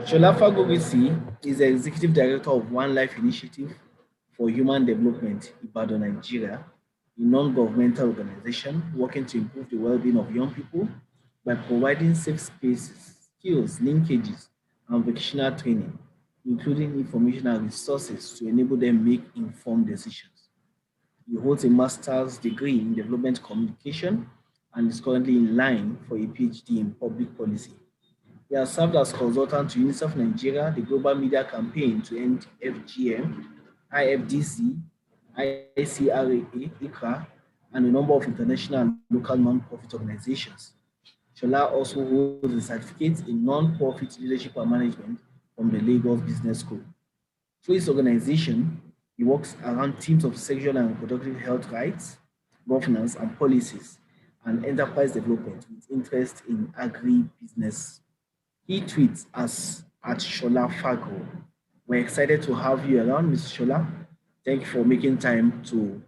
Shola Fagoisi is the Executive Director of One Life Initiative for Human Development, Ibadan, Nigeria, a non-governmental organization working to improve the well-being of young people by providing safe spaces, skills, linkages, and vocational training, including information and resources to enable them make informed decisions. He holds a master's degree in development communication and is currently in line for a PhD in public policy. He has served as consultant to UNICEF Nigeria, the global media campaign to end FGM, IFDC, ICRA, ICRA, and a number of international and local non-profit organizations. Shola also holds a certificate in non-profit leadership and management from the Lagos Business School. Through his organization, he works around themes of sexual and reproductive health rights, governance and policies, and enterprise development with interest in agri-business. He tweets as at Shola Fago. We're excited to have you around, Mr. Shola. Thank you for making time to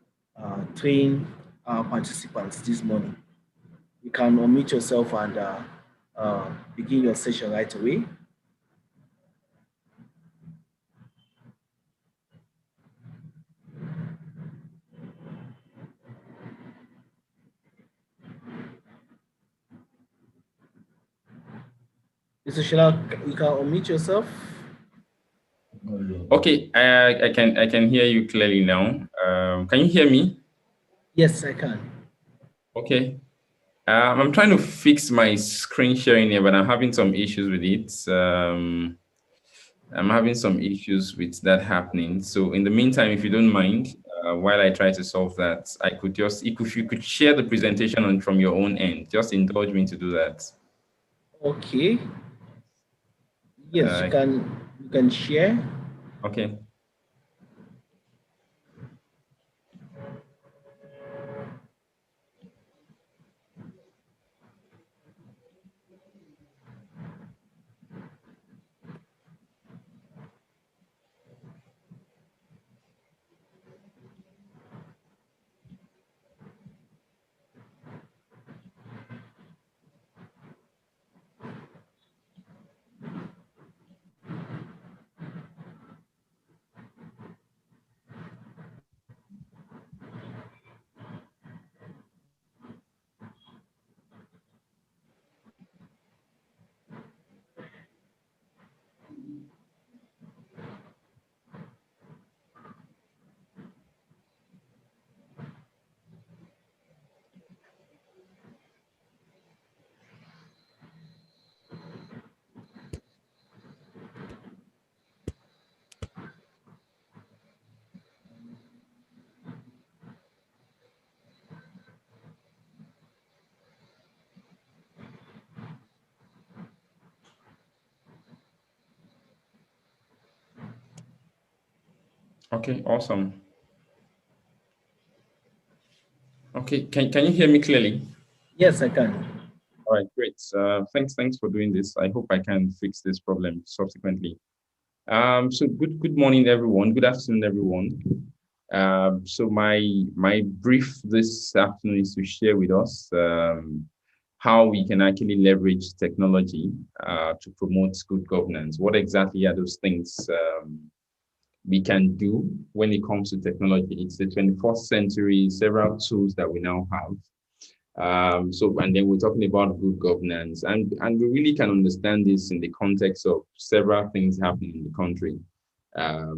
train our participants this morning. You can unmute yourself and begin your session right away. Mr. Shola, you can unmute yourself. Okay, I can hear you clearly now. Can you hear me? Yes, I can. Okay. I'm trying to fix my screen sharing here, but I'm having some issues with it. I'm having some issues with that happening. So in the meantime, if you don't mind, while I try to solve that, I could just, if you could share the presentation from your own end, just indulge me to do that. Okay. Yes, you can share. Okay. Okay, awesome. Okay, can you hear me clearly? Yes, I can. All right, great. Thanks for doing this. I hope I can fix this problem subsequently. So good morning, everyone. Good afternoon, everyone. So my brief this afternoon is to share with us how we can actually leverage technology to promote good governance. What exactly are those things we can do when it comes to technology? It's the 21st century, several tools that we now have. And then we're talking about good governance, and we really can understand this in the context of several things happening in the country.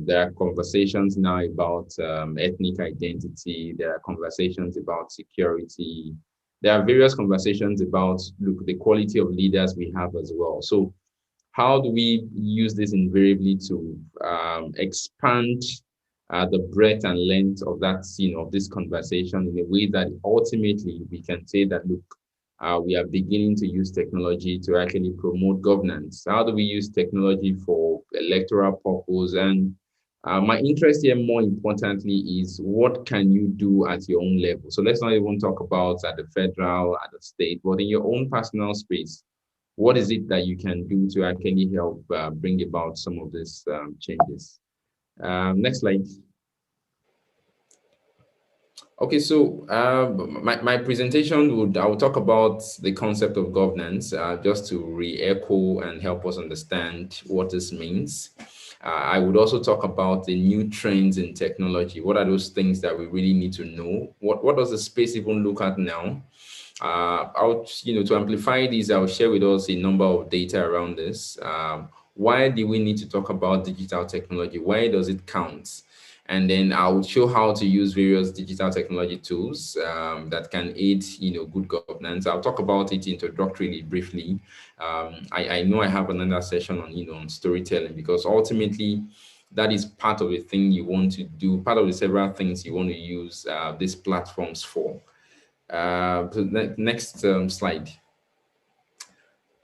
There are conversations now about ethnic identity. There are conversations about security. There are various conversations about, look, the quality of leaders we have as well. So how do we use this invariably to expand the breadth and length of that scene of this conversation in a way that ultimately we can say that, look, we are beginning to use technology to actually promote governance. How do we use technology for electoral purpose? And my interest here, more importantly, is what can you do at your own level? So let's not even talk about at the federal, at the state, but in your own personal space. What is it that you can do to actually help bring about some of these changes? Next slide. Okay, so my presentation I will talk about the concept of governance, just to re-echo and help us understand what this means. I would also talk about the new trends in technology. What are those things that we really need to know? What does the space even look at now? To amplify this, I'll share with us a number of data around this. Why do we need to talk about digital technology? Why does it count? And then I'll show how to use various digital technology tools that can aid, good governance. I'll talk about it introductorily briefly. I know I have another session on, on storytelling, because ultimately that is part of the thing you want to do, part of the several things you want to use these platforms for. Next slide.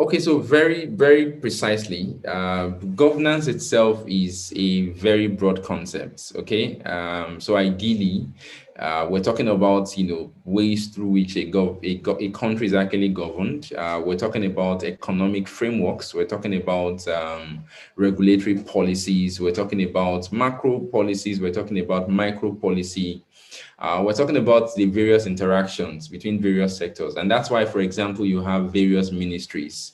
Okay, so very, very precisely, governance itself is a very broad concept. Okay, so ideally, we're talking about ways through which a country is actually governed. We're talking about economic frameworks. We're talking about regulatory policies. We're talking about macro policies. We're talking about micro policy. We're talking about the various interactions between various sectors. And that's why, for example, you have various ministries.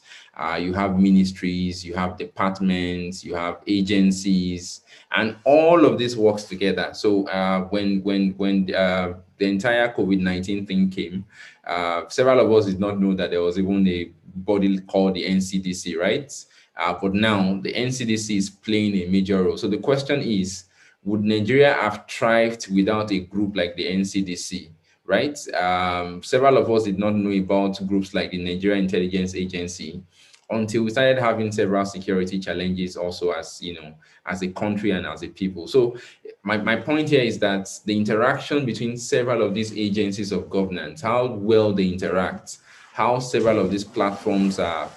You have departments, you have agencies, and all of this works together. So when the entire COVID-19 thing came, several of us did not know that there was even a body called the NCDC, right? But now the NCDC is playing a major role. So the question is, would Nigeria have thrived without a group like the NCDC, right? Several of us did not know about groups like the Nigeria Intelligence Agency until we started having several security challenges also, as as a country and as a people. So my point here is that the interaction between several of these agencies of governance, how well they interact, how several of these platforms are,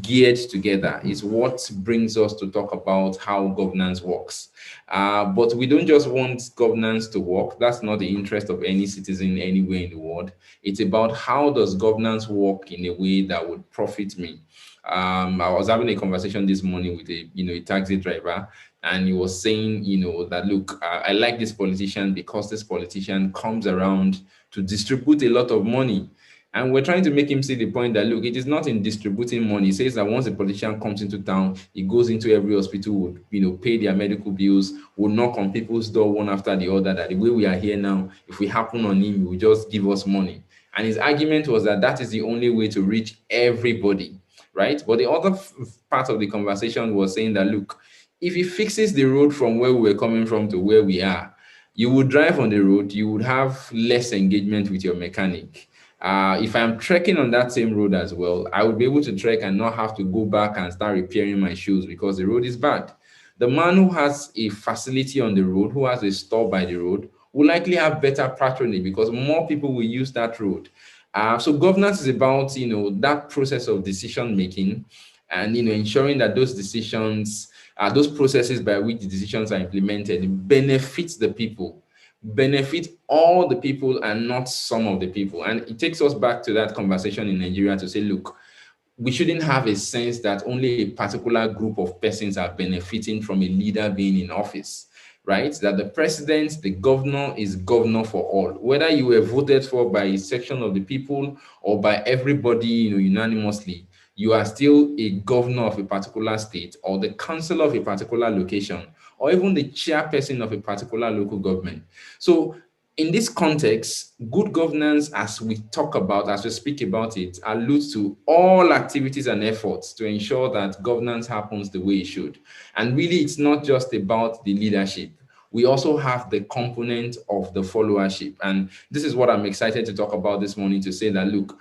geared together, is what brings us to talk about how governance works. But we don't just want governance to work. That's not the interest of any citizen anywhere in the world. It's about how does governance work in a way that would profit me. I was having a conversation this morning with a taxi driver, and he was saying, that look, I like this politician because this politician comes around to distribute a lot of money. And we're trying to make him see the point that, look, it is not in distributing money. He says that once a politician comes into town, he goes into every hospital, would, pay their medical bills, will knock on people's door one after the other, that the way we are here now, if we happen on him, he will just give us money. And his argument was that that is the only way to reach everybody, right? But the other part of the conversation was saying that, look, if he fixes the road from where we were coming from to where we are, you would drive on the road, you would have less engagement with your mechanic. If I'm trekking on that same road as well, I would be able to trek and not have to go back and start repairing my shoes because the road is bad. The man who has a facility on the road, who has a store by the road, will likely have better patronage because more people will use that road. So governance is about, that process of decision making, and ensuring that those decisions, those processes by which the decisions are implemented benefits the people, benefit all the people and not some of the people. And it takes us back to that conversation in Nigeria to say, look, we shouldn't have a sense that only a particular group of persons are benefiting from a leader being in office, right? That the president, the governor, is governor for all. Whether you were voted for by a section of the people or by everybody, unanimously, you are still a governor of a particular state or the councillor of a particular location or even the chairperson of a particular local government. So in this context, good governance, as we talk about, as we speak about it, alludes to all activities and efforts to ensure that governance happens the way it should. And really, it's not just about the leadership. We also have the component of the followership. And this is what I'm excited to talk about this morning, to say that, look,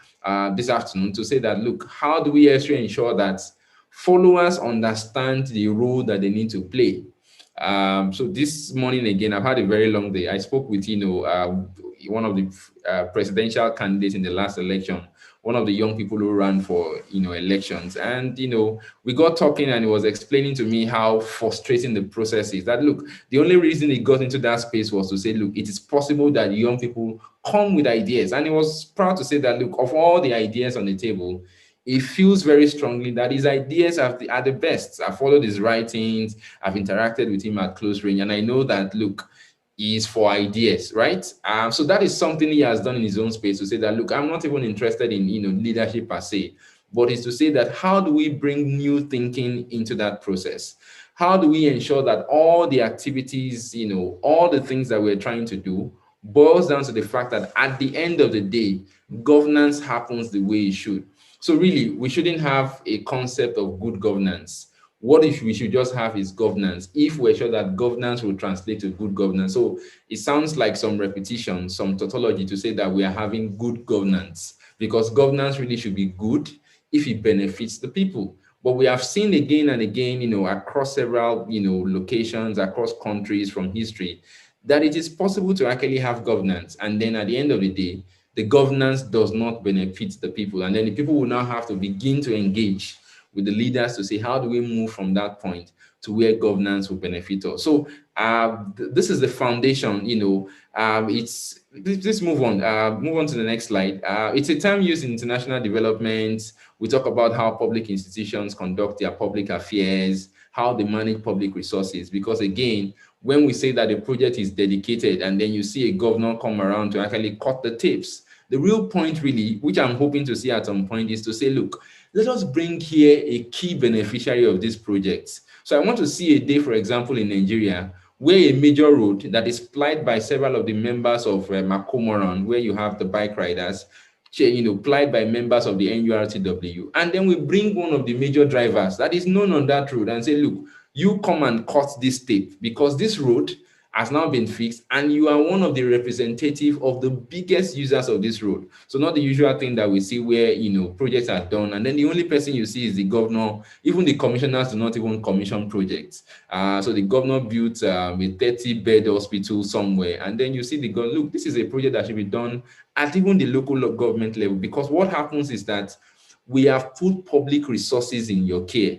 this afternoon, to say that, look, how do we actually ensure that followers understand the role that they need to play? So this morning again, I've had a very long day. I spoke with one of the presidential candidates in the last election, one of the young people who ran for elections, and we got talking, and he was explaining to me how frustrating the process is. That look, the only reason he got into that space was to say, look, it is possible that young people come with ideas, and he was proud to say that, look, of all the ideas on the table, he feels very strongly that his ideas are the best. I've followed his writings, I've interacted with him at close range, and I know that, look, is for ideas, right? So that is something he has done in his own space to say that, look, I'm not even interested in, leadership per se, but is to say that how do we bring new thinking into that process? How do we ensure that all the activities, all the things that we're trying to do boils down to the fact that at the end of the day, governance happens the way it should. So really, we shouldn't have a concept of good governance. What if we should just have is governance, if we're sure that governance will translate to good governance? So it sounds like some repetition, some tautology to say that we are having good governance, because governance really should be good if it benefits the people. But we have seen again and again, across several, locations, across countries from history, that it is possible to actually have governance. And then at the end of the day, the governance does not benefit the people. And then the people will now have to begin to engage with the leaders to say, how do we move from that point to where governance will benefit us? So this is the foundation, let's move on to the next slide. It's a term used in international development. We talk about how public institutions conduct their public affairs, how they manage public resources, because again, when we say that the project is dedicated and then you see a governor come around to actually cut the tapes, the real point really, which I'm hoping to see at some point, is to say, look, let us bring here a key beneficiary of this project. So I want to see a day, for example, in Nigeria, where a major road that is plied by several of the members of Macomoran, where you have the bike riders, plied by members of the NURTW, and then we bring one of the major drivers that is known on that road and say, look, you come and cut this tape because this road has now been fixed and you are one of the representative of the biggest users of this road. So not the usual thing that we see where, projects are done and then the only person you see is the governor. Even the commissioners do not even commission projects. So the governor built a 30-bed hospital somewhere, and then you see the governor, look, this is a project that should be done at even the local government level, because what happens is that we have put public resources in your care.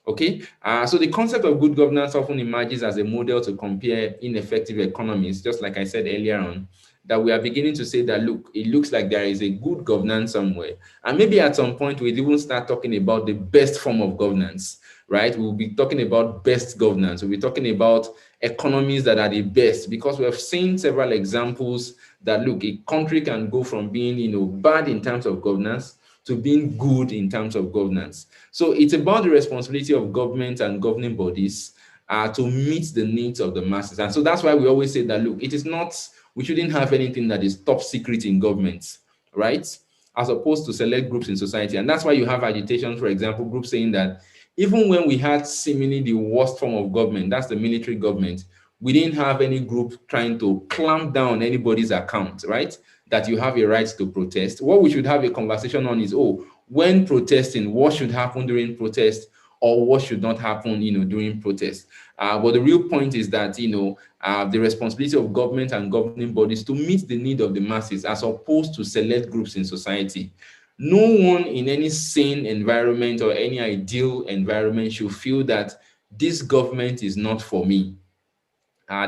Okay, so the concept of good governance often emerges as a model to compare ineffective economies, just like I said earlier on, that we are beginning to say that, look, it looks like there is a good governance somewhere. And maybe at some point we'll even start talking about the best form of governance, right? We'll be talking about best governance. We'll be talking about economies that are the best, because we have seen several examples that, look, a country can go from being, bad in terms of governance to being good in terms of governance. So it's about the responsibility of government and governing bodies to meet the needs of the masses. And so that's why we always say that, look, it is not, we shouldn't have anything that is top secret in government, right? As opposed to select groups in society. And that's why you have agitation, for example, groups saying that even when we had seemingly the worst form of government, that's the military government, we didn't have any group trying to clamp down anybody's account, right? That you have a right to protest. What we should have a conversation on is, when protesting, what should happen during protest or what should not happen, during protest. But the real point is that, the responsibility of government and governing bodies to meet the need of the masses as opposed to select groups in society. No one in any sane environment or any ideal environment should feel that this government is not for me.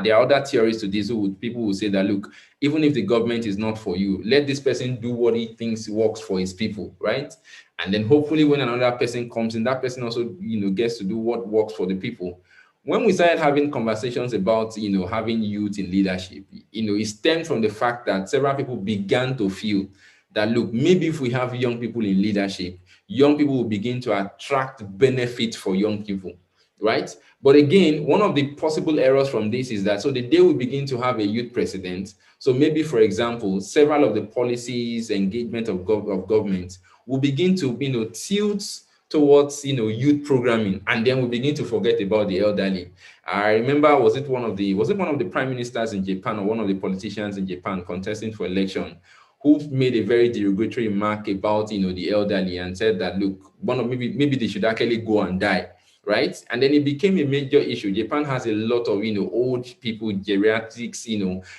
There are other theories to this. People will say that, look, even if the government is not for you, let this person do what he thinks works for his people, right? And then hopefully when another person comes in, that person also, gets to do what works for the people. When we started having conversations about, having youth in leadership, it stemmed from the fact that several people began to feel that, look, maybe if we have young people in leadership, young people will begin to attract benefit for young people, right? But again, one of the possible errors from this is that, so the day we begin to have a youth president, so maybe, for example, several of the policies, engagement of government will begin to, tilt towards, youth programming, and then we begin to forget about the elderly. I remember, was it one of the prime ministers in Japan or one of the politicians in Japan contesting for election, who made a very derogatory remark about, the elderly, and said that, look, maybe they should actually go and die, right? And then it became a major issue. Japan has a lot of, old people, geriatrics,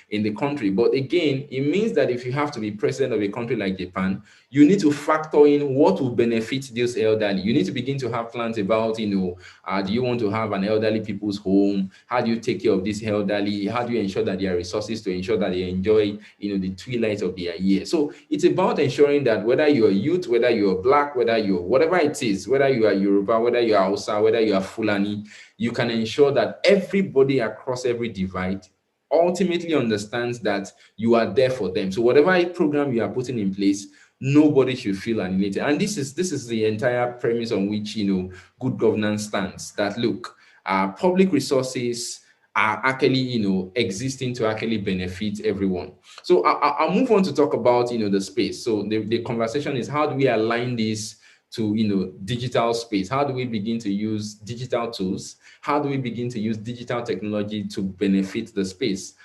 in the country. But again, it means that if you have to be president of a country like Japan, you need to factor in what will benefit those elderly. You need to begin to have plans about, do you want to have an elderly people's home? How do you take care of this elderly? How do you ensure that there are resources to ensure that they enjoy, the twilight of their year? So it's about ensuring that whether you're youth, whether you're black, whether you're whatever it is, whether you are Yoruba, whether you are Hausa, whether you are Fulani, you can ensure that everybody across every divide ultimately understands that you are there for them. So whatever program you are putting in place, nobody should feel alienated. And this is the entire premise on which good governance stands. That look, public resources are actually existing to actually benefit everyone. So I'll move on to talk about the space. So the conversation is, how do we align this to digital space? How do we begin to use digital tools? How do we begin to use digital technology to benefit the space?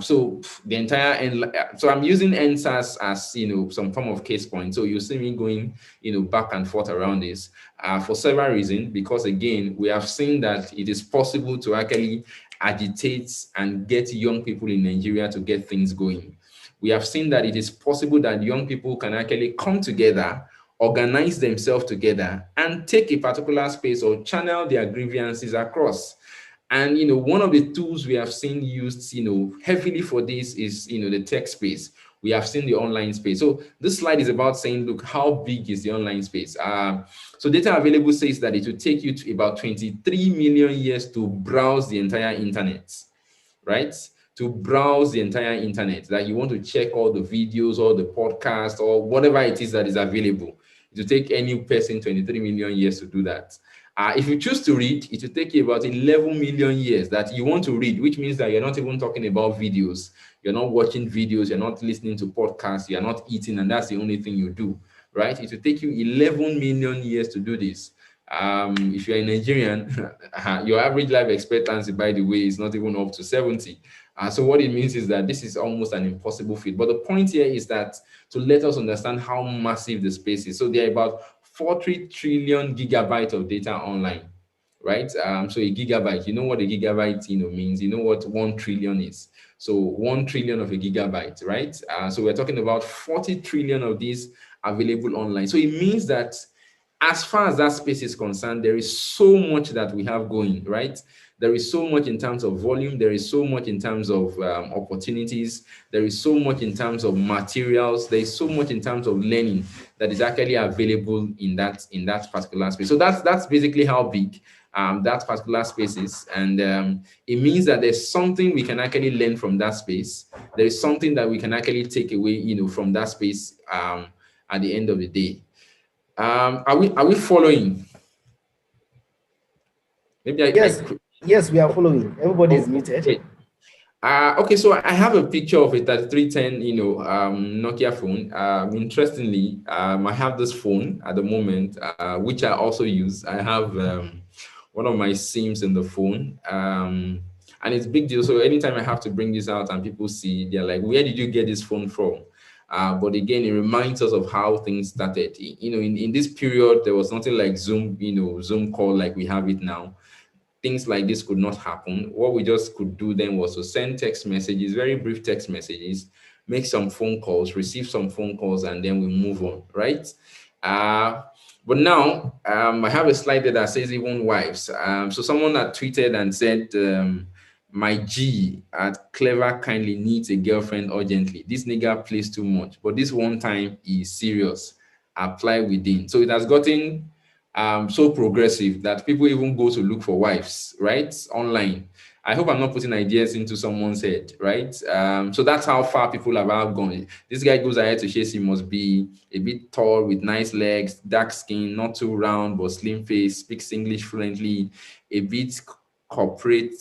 So the entire so I'm using NSAS as some form of case point. So you see me going back and forth around this for several reasons, because again we have seen that it is possible to actually agitate and get young people in Nigeria to get things going. We have seen that it is possible that young people can actually come together, organize themselves together, and take a particular space or channel their grievances across. And one of the tools we have seen used heavily for this is the tech space. We have seen the online space. So this slide is about saying, look, how big is the online space? So data available says that it will take you to about 23 million years to browse the entire internet, right? To browse the entire internet, that you want to check all the videos, all the podcasts, or whatever it is that is available. It will take any person 23 million years to do that. If you choose to read, it will take you about 11 million years that you want to read, which means that you're not even talking about videos. You're not watching videos, you're not listening to podcasts, you're not eating, and that's the only thing you do, right? It will take you 11 million years to do this. If you're a Nigerian, your average life expectancy, by the way, is not even up to 70. So what it means is that this is almost an impossible feat. But the point here is that to let us understand how massive the space is. So there are about 40 trillion gigabytes of data online, right? So a gigabyte, you know what a gigabyte means, you know what 1 trillion is. So 1 trillion of a gigabyte, right? So we're talking about 40 trillion of these available online. So it means that as far as that space is concerned, there is so much that we have going, right? There is so much in terms of volume. There is so much in terms of opportunities. There is so much in terms of materials. There is so much in terms of learning that is actually available in that particular space. So that's basically how big that particular space is, and it means that there's something we can actually learn from that space. There is something that we can actually take away, from that space at the end of the day. Are we following? Maybe Yes, yes, we are following. Everybody is oh, muted. great. Okay, so I have a picture of a 3310, Nokia phone. Interestingly, I have this phone at the moment, which I also use. I have one of my SIMs in the phone, and it's a big deal. So anytime I have to bring this out and people see, they're like, "Where did you get this phone from?" But again, it reminds us of how things started. In this period, there was nothing like Zoom, Zoom call like we have it now. Things like this could not happen. What we just could do then was to send text messages, very brief text messages, make some phone calls, receive some phone calls, and then we move on, right? Uh, but now I have a slide there that says even wives. So someone had tweeted and said, my G at Clever kindly needs a girlfriend urgently. This nigga plays too much, but this one time is serious. Apply within. So it has gotten so progressive that people even go to look for wives, right? Online. I hope I'm not putting ideas into someone's head, right? So that's how far people have gone. This guy goes ahead to say he must be a bit tall with nice legs, dark skin, not too round but slim face, speaks English fluently, a bit corporate,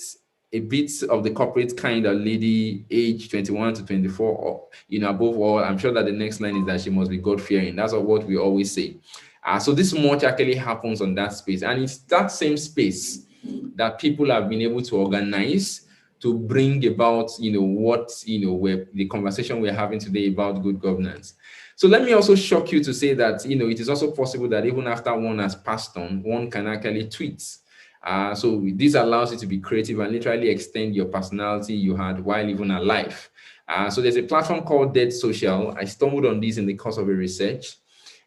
a bit of the corporate kind of lady, age 21 to 24, or above all, I'm sure that the next line is that she must be God-fearing. That's what we always say. So this much actually happens on that space, and it's that same space that people have been able to organize to bring about, what, where the conversation we're having today about good governance. So let me also shock you to say that, it is also possible that even after one has passed on, one can actually tweet. So this allows you to be creative and literally extend your personality you had while even alive. So there's a platform called Dead Social. I stumbled on this in the course of a research.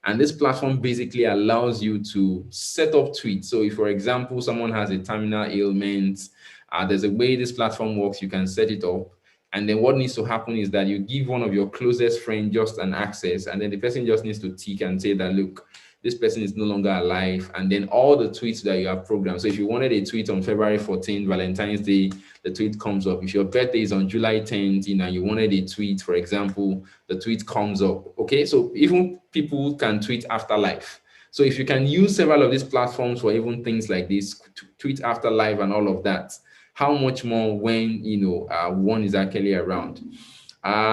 And this platform basically allows you to set up tweets. So if, for example, someone has a terminal ailment, there's a way this platform works. You can set it up. And then what needs to happen is that you give one of your closest friends just an access, and then the person just needs to tick and say that, look, this person is no longer alive, and then all the tweets that you have programmed. So if you wanted a tweet on February 14th, Valentine's Day, the tweet comes up. If your birthday is on July 10th, you wanted a tweet, for example, the tweet comes up. Okay, so even people can tweet after life. So if you can use several of these platforms for even things like this, tweet after live and all of that, how much more when one is actually around.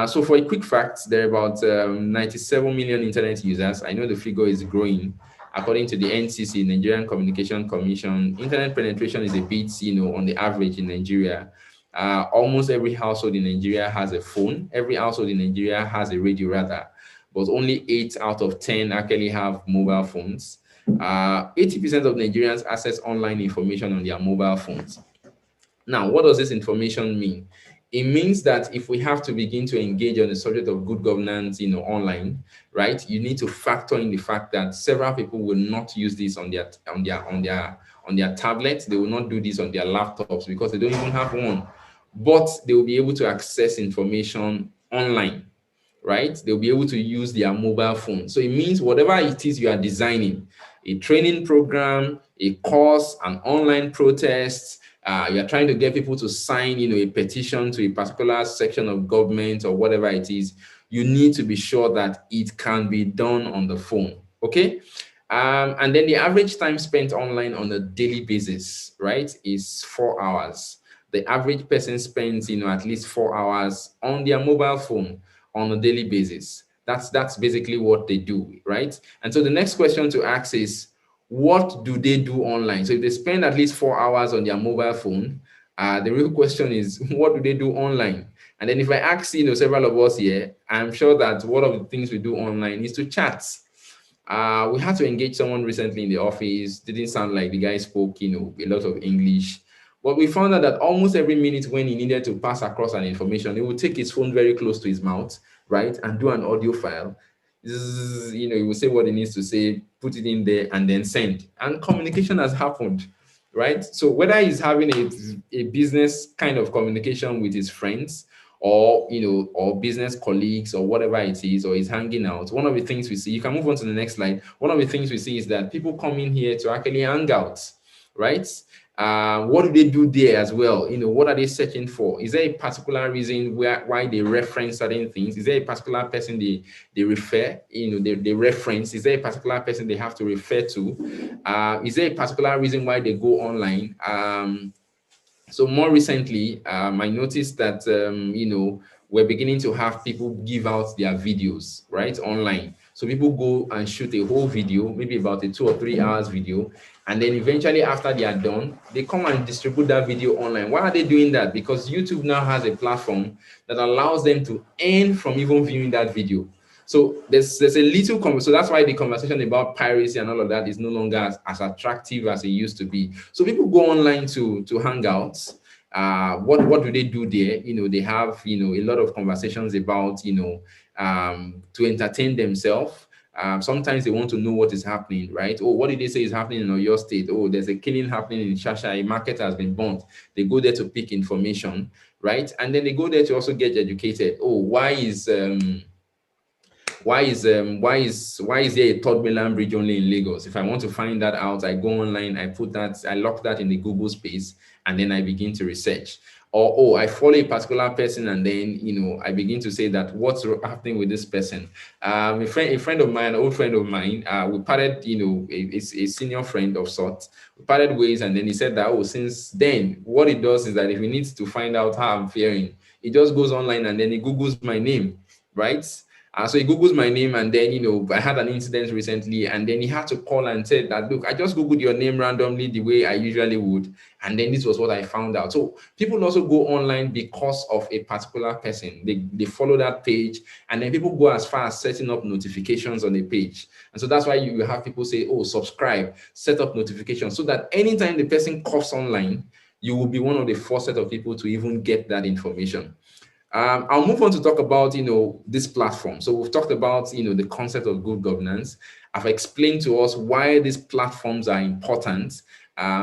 So for a quick fact, there are about 97 million internet users. I know the figure is growing. According to the NCC, Nigerian Communication Commission, internet penetration is a bit, on the average in Nigeria. Almost every household in Nigeria has a phone. Every household in Nigeria has a radio, rather, but only 8 out of 10 actually have mobile phones. 80% of Nigerians access online information on their mobile phones. Now, what does this information mean? It means that if we have to begin to engage on the subject of good governance, online, right, you need to factor in the fact that several people will not use this on their tablets. They will not do this on their laptops because they don't even have one, but they will be able to access information online, right? They'll be able to use their mobile phone. So it means whatever it is you are designing, a training program, a course, an online protest, you're trying to get people to sign, a petition to a particular section of government or whatever it is, you need to be sure that it can be done on the phone, okay? And then the average time spent online on a daily basis, right, is 4 hours. The average person spends, at least 4 hours on their mobile phone on a daily basis. That's basically what they do, right? And so the next question to ask is, what do they do online? So if they spend at least 4 hours on their mobile phone, the real question is, what do they do online? And then if I ask, several of us here, I'm sure that one of the things we do online is to chat. We had to engage someone recently in the office. Didn't sound like the guy spoke, a lot of English. But we found out that almost every minute when he needed to pass across an information, he would take his phone very close to his mouth, right, and do an audio file. He will say what he needs to say, put it in there, and then send. And communication has happened, right? So whether he's having a business kind of communication with his friends, or or business colleagues, or whatever it is, or he's hanging out, one of the things we see, you can move on to the next slide. One of the things we see is that people come in here to actually hang out, right? What do they do there as well? What are they searching for? Is there a particular reason why they reference certain things? Is there a particular person they refer, they reference? Is there a particular person they have to refer to? Is there a particular reason why they go online? So more recently, I noticed that, we're beginning to have people give out their videos, right, online. So people go and shoot a whole video, maybe about a 2 or 3 hours video. And then eventually after they are done, they come and distribute that video online. Why are they doing that? Because YouTube now has a platform that allows them to earn from even viewing that video. So there's a little, so that's why the conversation about piracy and all of that is no longer as attractive as it used to be. So people go online to hang out. What do they do there? They have, a lot of conversations about, to entertain themselves. Sometimes they want to know what is happening, right? Oh, what did they say is happening in your state? Oh, there's a killing happening in Shasha, a market has been burnt. They go there to pick information, right? And then they go there to also get educated. Oh, why is there a third mainland bridge only in Lagos? If I want to find that out, I go online, I lock that in the Google space, and then I begin to research. Or I follow a particular person, and then I begin to say that what's happening with this person. A friend of mine, an old friend of mine, we parted, a senior friend of sorts. We parted ways, and then he said that since then, what it does is that if he needs to find out how I'm faring, he just goes online and then he Googles my name, right? So he Googles my name, and then, I had an incident recently, and then he had to call and said that, look, I just Googled your name randomly the way I usually would. And then this was what I found out. So people also go online because of a particular person. They follow that page, and then people go as far as setting up notifications on the page. And so that's why you have people say, oh, subscribe, set up notifications, so that anytime the person coughs online, you will be one of the first set of people to even get that information. I'll move on to talk about, this platform. So we've talked about, the concept of good governance. I've explained to us why these platforms are important.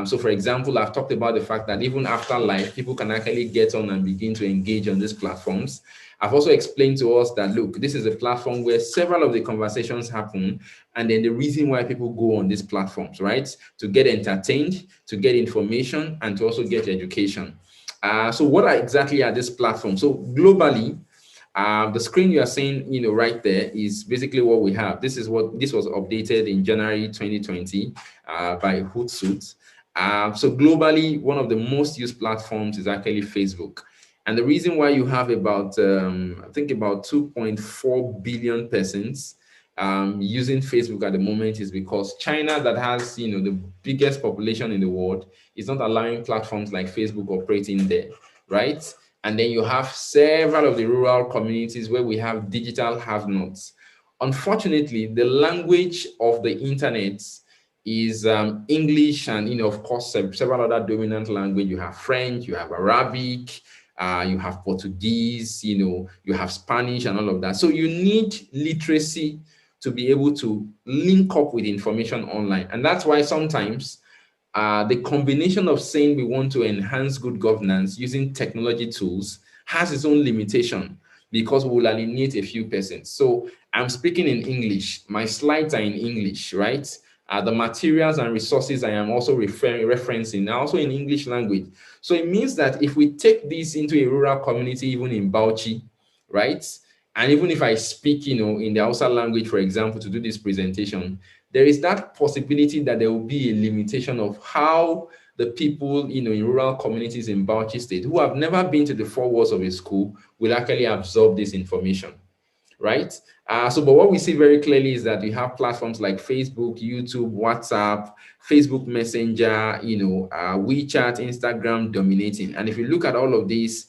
So for example, I've talked about the fact that even after life, people can actually get on and begin to engage on these platforms. I've also explained to us that, look, this is a platform where several of the conversations happen. and then the reason why people go on these platforms, right? To get entertained, to get information, and to also get education. So what are exactly are these platforms? So globally, the screen you are seeing, right there is basically what we have. This was updated in January 2020 by Hootsuite. So globally, one of the most used platforms is actually Facebook. And the reason why you have about, I think about 2.4 billion persons using Facebook at the moment is because China, that has, the biggest population in the world, is not allowing platforms like Facebook operating there, right? And then you have several of the rural communities where we have digital have-nots. Unfortunately, the language of the internet is English, and of course several other dominant language. You have French, you have Arabic, you have Portuguese, you have Spanish and all of that. So you need literacy to be able to link up with information online. And that's why sometimes the combination of saying we want to enhance good governance using technology tools has its own limitation, because we will alienate a few persons. So I'm speaking in English. My slides are in English, right? The materials and resources I am also referencing are also in English language. So it means that if we take this into a rural community, even in Bauchi, right? And even if I speak, in the Hausa language, for example, to do this presentation, there is that possibility that there will be a limitation of how the people, in rural communities in Bauchi State who have never been to the four walls of a school will actually absorb this information, right? But what we see very clearly is that you have platforms like Facebook, YouTube, WhatsApp, Facebook Messenger, WeChat, Instagram dominating. And if you look at all of these,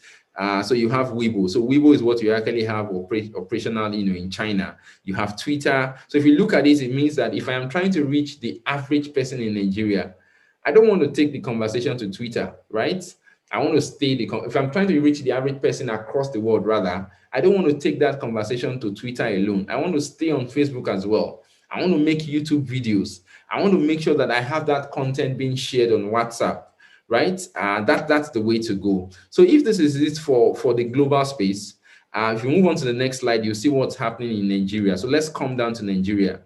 so you have Weibo. So Weibo is what you actually have operational, in China. You have Twitter. So if you look at this, it means that if I am trying to reach the average person in Nigeria, I don't want to take the conversation to Twitter, right? I want to if I'm trying to reach the average person across the world, rather, I don't want to take that conversation to Twitter alone. I want to stay on Facebook as well. I want to make YouTube videos. I want to make sure that I have that content being shared on WhatsApp, right? That's the way to go. So if this is it for the global space, if you move on to the next slide, you'll see what's happening in Nigeria. So let's come down to Nigeria.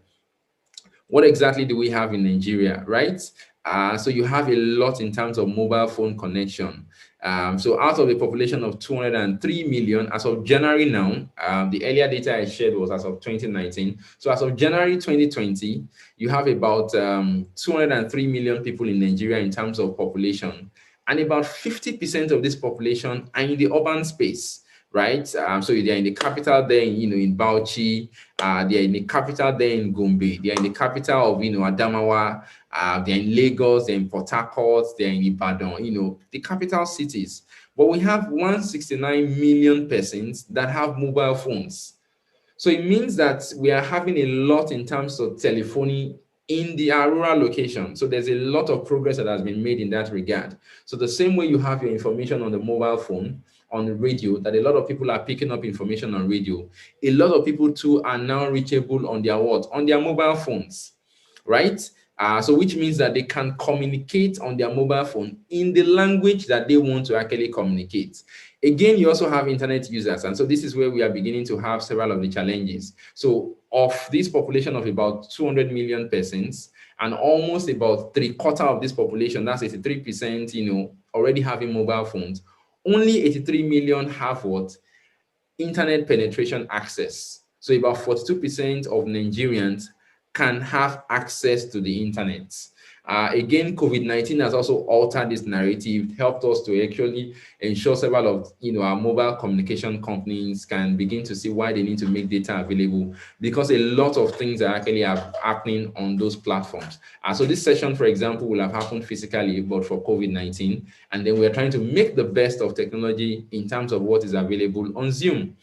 What exactly do we have in Nigeria, right? So you have a lot in terms of mobile phone connection. So out of a population of 203 million, as of January now, the earlier data I shared was as of 2019. So as of January 2020, you have about 203 million people in Nigeria in terms of population. And about 50% of this population are in the urban space, right? So they're in the capital there, in Bauchi, they're in the capital there in Gombe, they're in the capital of, Adamawa, they're in Lagos, they're in Port Harcourt, they're in Ibadan, the capital cities. But we have 169 million persons that have mobile phones. So it means that we are having a lot in terms of telephony in the rural location. So there's a lot of progress that has been made in that regard. So the same way you have your information on the mobile phone, on the radio, that a lot of people are picking up information on radio, a lot of people too are now reachable on their what? On their mobile phones, right? So which means that they can communicate on their mobile phone in the language that they want to actually communicate. Again, you also have internet users, and so this is where we are beginning to have several of the challenges. So of this population of about 200 million persons, and almost about 3/4 of this population, that's 83%, already having mobile phones, only 83 million have what? Internet penetration access. So about 42% of Nigerians can have access to the internet. Again, COVID-19 has also altered this narrative, helped us to actually ensure several of our mobile communication companies can begin to see why they need to make data available, because a lot of things are actually happening on those platforms. So this session, for example, will have happened physically, but for COVID-19, and then we're trying to make the best of technology in terms of what is available on Zoom.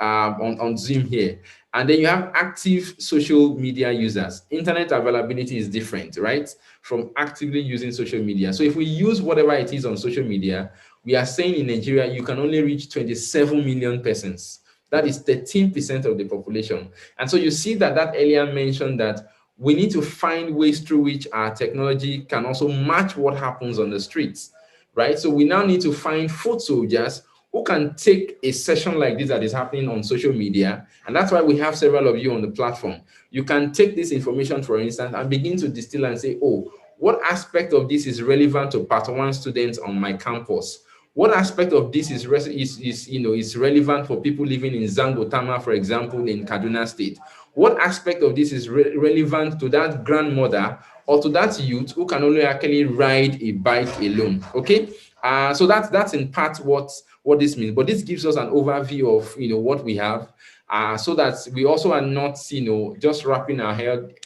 On Zoom here. And then you have active social media users. Internet availability is different, right? From actively using social media. So if we use whatever it is on social media, we are saying in Nigeria, you can only reach 27 million persons. That is 13% of the population. And so you see that earlier mentioned that we need to find ways through which our technology can also match what happens on the streets, right? So we now need to find foot soldiers who can take a session like this that is happening on social media, and that's why we have several of you on the platform. You can take this information, for instance, and begin to distill and say, oh, what aspect of this is relevant to part one students on my campus? What aspect of this is relevant for people living in Zangotama, for example, in Kaduna State? What aspect of this is relevant to that grandmother or to that youth who can only actually ride a bike alone? Okay, so that's in part what this means. But this gives us an overview of what we have, so that we also are not just wrapping our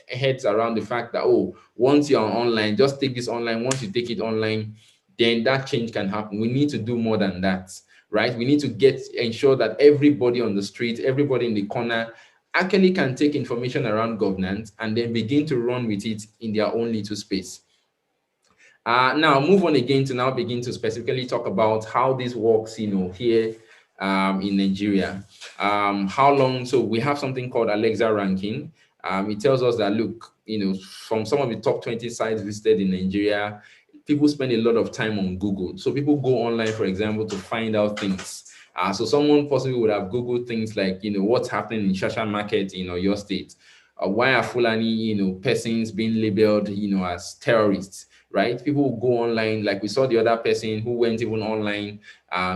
heads around the fact that, oh, once you're online, just take this online. Once you take it online, then that change can happen. We need to do more than that, right? We need to ensure that everybody on the street, everybody in the corner actually can take information around governance and then begin to run with it in their own little space. Now move on again to now begin to specifically talk about how this works, here in Nigeria. How long? So we have something called Alexa ranking. It tells us that, look, from some of the top 20 sites visited in Nigeria, people spend a lot of time on Google. So people go online, for example, to find out things. So someone possibly would have Googled things like, what's happening in Shasha Market in your state. Why are Fulani, persons being labeled, as terrorists? Right? People will go online, like we saw the other person who went even online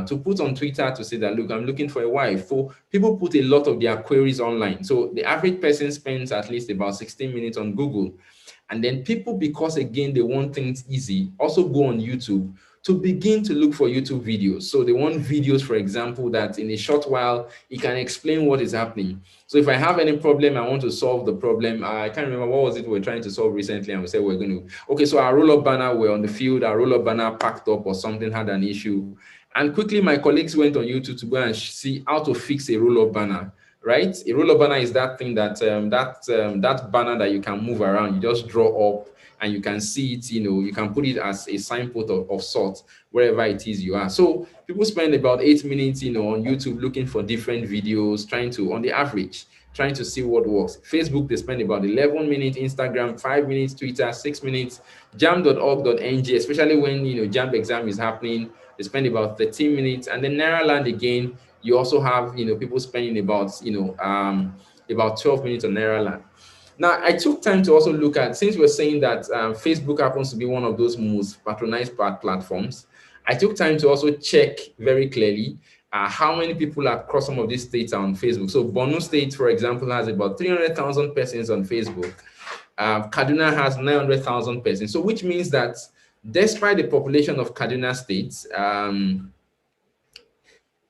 to put on Twitter to say that, look, I'm looking for a wife. So people put a lot of their queries online. So the average person spends at least about 16 minutes on Google. And then people, because again, they want things easy, also go on YouTube to begin to look for YouTube videos. So they want videos, for example, that in a short while, it can explain what is happening. So if I have any problem, I want to solve the problem. I can't remember what was it we were trying to solve recently, and we said we're going to, okay, so our roll-up banner were on the field, our roll-up banner packed up or something had an issue. And quickly my colleagues went on YouTube to go and see how to fix a roll-up banner. Right? A roll-up banner is that thing that banner that you can move around. You just draw up and you can see it, you can put it as a signpost of sorts wherever it is you are. So people spend about 8 minutes, on YouTube looking for different videos, on the average, trying to see what works. Facebook, they spend about 11 minutes, Instagram, 5 minutes, Twitter, 6 minutes, jam.org.ng, especially when, jam exam is happening, they spend about 13 minutes. And then Nairaland again, you also have, people spending about 12 minutes on Nairaland. Now, I took time to also look at, since we're saying that Facebook happens to be one of those most patronized platforms, I took time to also check very clearly how many people across some of these states are on Facebook. So Borno State, for example, has about 300,000 persons on Facebook. Kaduna has 900,000 persons. So which means that despite the population of Kaduna State,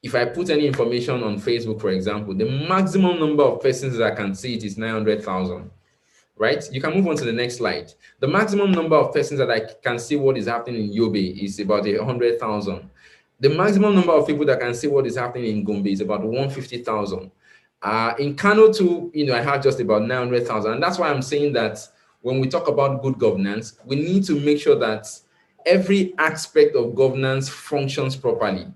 if I put any information on Facebook, for example, the maximum number of persons that can see it is 900,000, right? You can move on to the next slide. The maximum number of persons that I can see what is happening in Yobe is about 100,000. The maximum number of people that can see what is happening in Gombe is about 150,000. In Kano too, I have just about 900,000. And that's why I'm saying that when we talk about good governance, we need to make sure that every aspect of governance functions properly.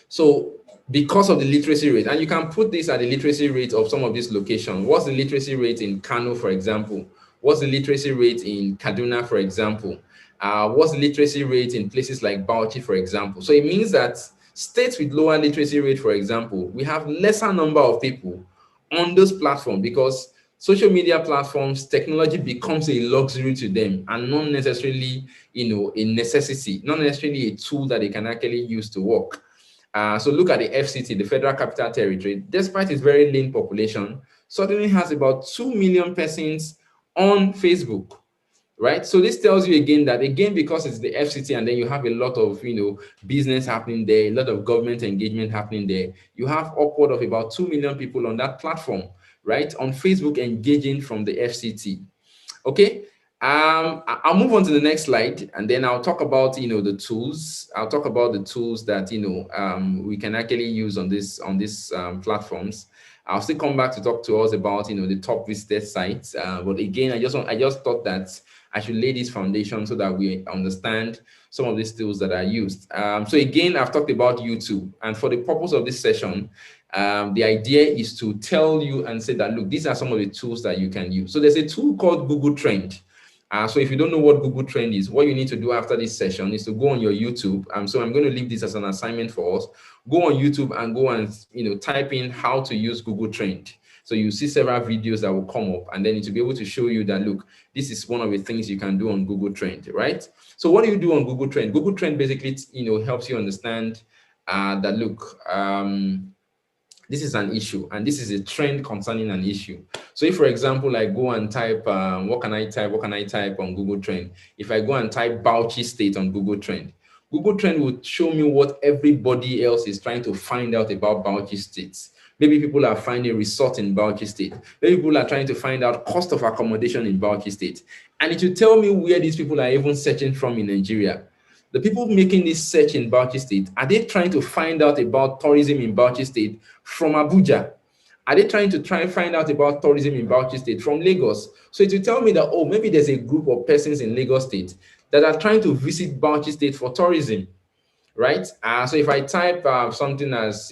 So because of the literacy rate, and you can put this at the literacy rate of some of these locations. What's the literacy rate in Kano, for example? What's the literacy rate in Kaduna, for example? What's the literacy rate in places like Bauchi, for example? So it means that states with lower literacy rate, for example, we have lesser number of people on those platforms because social media platforms, technology becomes a luxury to them and not necessarily, a necessity, not necessarily a tool that they can actually use to work. So look at the FCT, the Federal Capital Territory, despite its very lean population, suddenly has about 2 million persons on Facebook, right? So this tells you again that, because it's the FCT and then you have a lot of, business happening there, a lot of government engagement happening there, you have upward of about 2 million people on that platform, right? On Facebook engaging from the FCT. Okay. I'll move on to the next slide, and then I'll talk about the tools. I'll talk about the tools that we can actually use on these platforms. I'll still come back to talk to us about the top visited sites. But again, I just thought that I should lay this foundation so that we understand some of these tools that are used. So again, I've talked about YouTube, and for the purpose of this session, the idea is to tell you and say that, look, these are some of the tools that you can use. So there's a tool called Google Trend. So if you don't know what Google Trend is, what you need to do after this session is to go on your YouTube. So I'm going to leave this as an assignment for us. Go on YouTube and go and type in how to use Google Trend. So you see several videos that will come up, and then it will be able to show you that, look, this is one of the things you can do on Google Trend, right? So what do you do on Google Trend? Google Trend basically, helps you understand that, look, this is an issue and this is a trend concerning an issue. So if, for example, I go and type, what can I type on Google Trend? If I go and type Bauchi State on Google Trend will show me what everybody else is trying to find out about Bauchi State. Maybe people are finding resort in Bauchi State. Maybe people are trying to find out cost of accommodation in Bauchi State. And it will tell me where these people are even searching from in Nigeria. The people making this search in Bauchi State, are they trying to find out about tourism in Bauchi State from Abuja? Are they trying to find out about tourism in Bauchi State from Lagos? So it will tell me that, oh, maybe there's a group of persons in Lagos State that are trying to visit Bauchi State for tourism, right? So if I type something as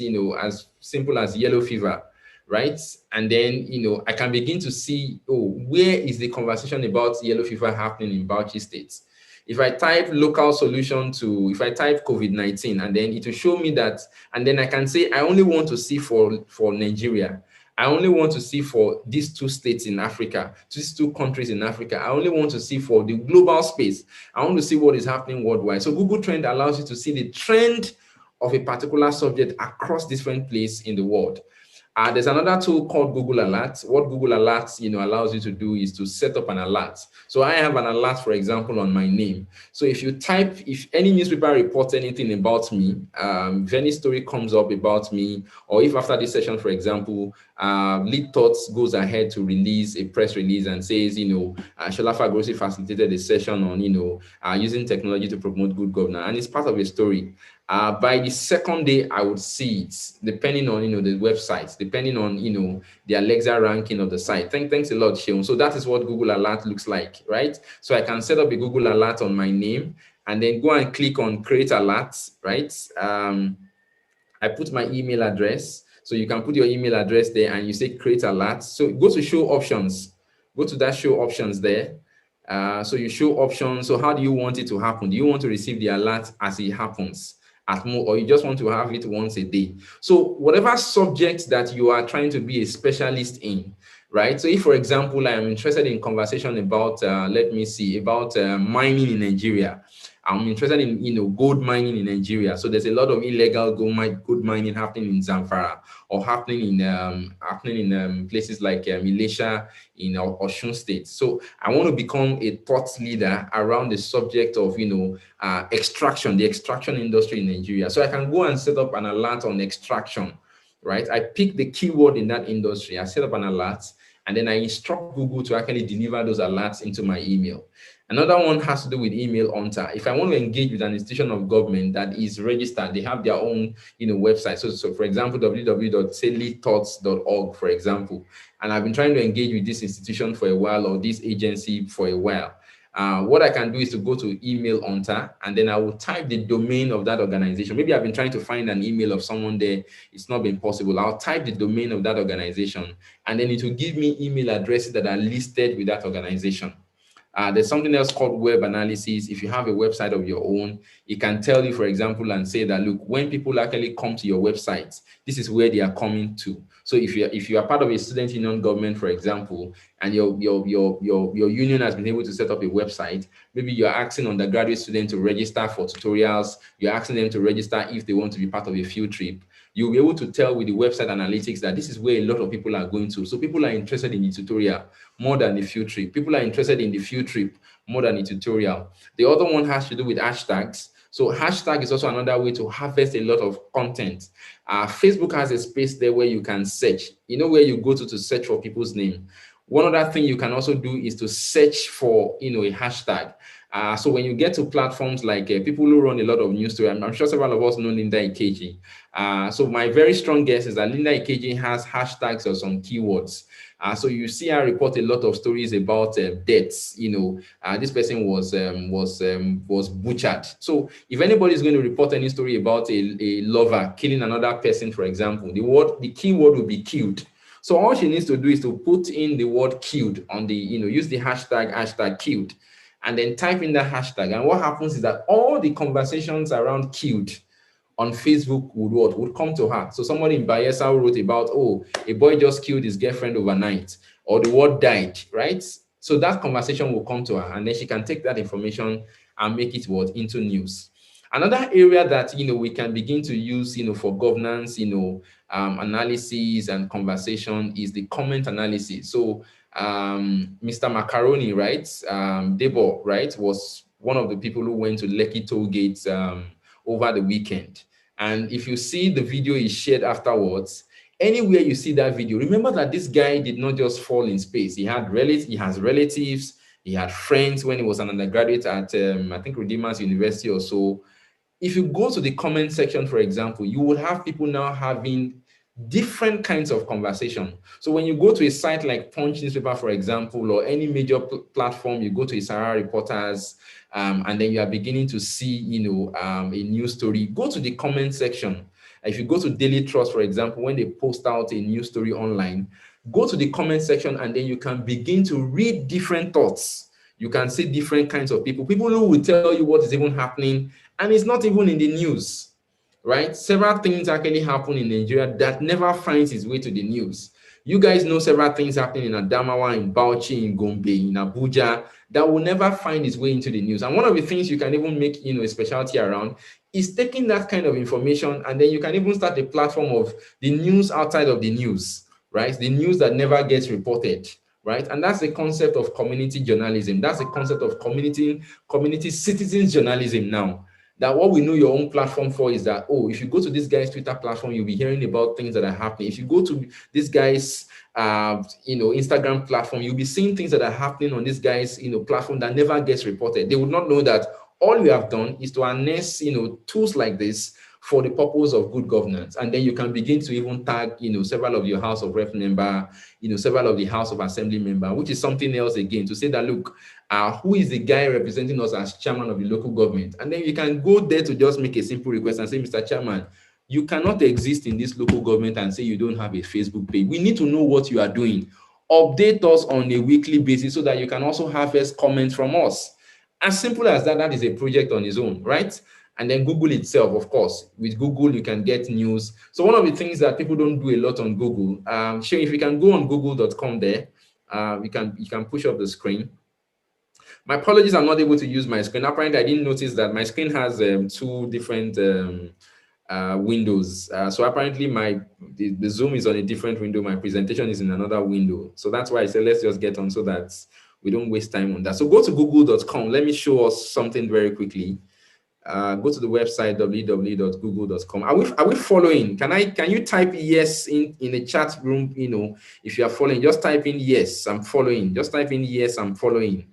simple as yellow fever, right? And then, I can begin to see, oh, where is the conversation about yellow fever happening in Bauchi State? If I type local solution if I type COVID-19, and then it will show me that, and then I can say, I only want to see for Nigeria. I only want to see for these two states in Africa, these two countries in Africa. I only want to see for the global space. I want to see what is happening worldwide. So Google Trend allows you to see the trend of a particular subject across different places in the world. There's another tool called Google Alerts. What Google Alerts, allows you to do is to set up an alert. So I have an alert, for example, on my name. So if any newspaper reports anything about me, if any story comes up about me, or if after this session, for example, Leadtots goes ahead to release a press release and says, Shola Fagosi facilitated a session on, using technology to promote good governance, and it's part of a story. By the second day, I would see it, depending on, the websites, depending on, the Alexa ranking of the site. Thanks a lot, Sheon. So that is what Google Alert looks like, right? So I can set up a Google Alert on my name and then go and click on Create Alerts, right? I put my email address. So you can put your email address there and you say Create Alerts. So go to Show Options. Go to that Show Options there. So you show options. So how do you want it to happen? Do you want to receive the alert as it happens? Or you just want to have it once a day? So whatever subject that you are trying to be a specialist in, right? So if, for example, I am interested in conversation about, about mining in Nigeria. I'm interested in, gold mining in Nigeria. So there's a lot of illegal gold mining happening in Zamfara, or happening in places like Malaysia, in Osun State. So I want to become a thought leader around the subject of, extraction, the extraction industry in Nigeria. So I can go and set up an alert on extraction, right? I pick the keyword in that industry, I set up an alert, and then I instruct Google to actually deliver those alerts into my email. Another one has to do with email hunter. If I want to engage with an institution of government that is registered, they have their own, website. So for example, www.leadtots.org, for example, and I've been trying to engage with this institution for a while, or this agency for a while. What I can do is to go to email hunter, and then I will type the domain of that organization. Maybe I've been trying to find an email of someone there. It's not been possible. I'll type the domain of that organization, and then it will give me email addresses that are listed with that organization. There's something else called web analysis. If you have a website of your own, it can tell you, for example, and say that, look, when people actually come to your website, this is where they are coming to. So if you are part of a student union government, for example, and your union has been able to set up a website, maybe you're asking undergraduate students to register for tutorials, you're asking them to register if they want to be part of a field trip, you'll be able to tell with the website analytics that this is where a lot of people are going to. So people are interested in the tutorial more than the field trip. People are interested in the field trip more than the tutorial. The other one has to do with hashtags. So hashtag is also another way to harvest a lot of content. Facebook has a space there where you can search, where you go to search for people's name. One other thing you can also do is to search for, a hashtag. So when you get to platforms like people who run a lot of news stories, I'm sure several of us know Linda Ikeji. So my very strong guess is that Linda Ikeji has hashtags or some keywords. So you see her report a lot of stories about deaths. This person was butchered. So if anybody is going to report any story about a lover killing another person, for example, the keyword will be killed. So all she needs to do is to put in the word killed on the, use the hashtag killed, and then type in the hashtag. And what happens is that all the conversations around killed on Facebook would come to her. So somebody in Bayelsa wrote about, oh, a boy just killed his girlfriend overnight, or the word died, right? So that conversation will come to her, and then she can take that information and make it into news. Another area that we can begin to use for governance, analysis and conversation is the comment analysis. So Mr. Macaroni, right? Debo, right, was one of the people who went to Lekki toll gates over the weekend. And if you see the video he shared afterwards, anywhere you see that video, remember that this guy did not just fall in space. He has relatives, he had friends when he was an undergraduate at I think Redeemers University or so. If you go to the comment section, for example, you will have people now having different kinds of conversation. So when you go to a site like Punch newspaper, for example, or any major platform, you go to Isara Reporters, and then you are beginning to see, a news story, go to the comment section. If you go to Daily Trust, for example, when they post out a news story online, go to the comment section, and then you can begin to read different thoughts. You can see different kinds of people who will tell you what is even happening, and it's not even in the news, right? Several things actually happen in Nigeria that never finds its way to the news. You guys know several things happening in Adamawa, in Bauchi, in Gombe, in Abuja that will never find its way into the news. And one of the things you can even make, a specialty around is taking that kind of information, and then you can even start a platform of the news outside of the news, right? The news that never gets reported, right? And that's the concept of community journalism. That's the concept of community citizens journalism now. That what we know your own platform for is that, oh, if you go to this guy's Twitter platform, you'll be hearing about things that are happening. If you go to this guy's, Instagram platform, you'll be seeing things that are happening on this guy's, platform that never gets reported. They would not know that all you have done is to harness, tools like this for the purpose of good governance. And then you can begin to even tag, several of your House of Rep member, several of the House of Assembly member, which is something else again, to say that, look, who is the guy representing us as chairman of the local government? And then you can go there to just make a simple request and say, Mr. Chairman, you cannot exist in this local government and say you don't have a Facebook page. We need to know what you are doing. Update us on a weekly basis so that you can also harvest comments from us. As simple as that, that is a project on its own, right? And then Google itself, of course. With Google, you can get news. So one of the things that people don't do a lot on Google, Shane, if you can go on google.com there, you can push up the screen. My apologies, I'm not able to use my screen. Apparently, I didn't notice that my screen has two different windows. So apparently, the Zoom is on a different window. My presentation is in another window. So that's why I said, let's just get on so that we don't waste time on that. So go to google.com. Let me show us something very quickly. Go to the website www.google.com. Are we following? Can you type yes in the chat room? If you are following, just type in yes, I'm following. Just type in yes, I'm following.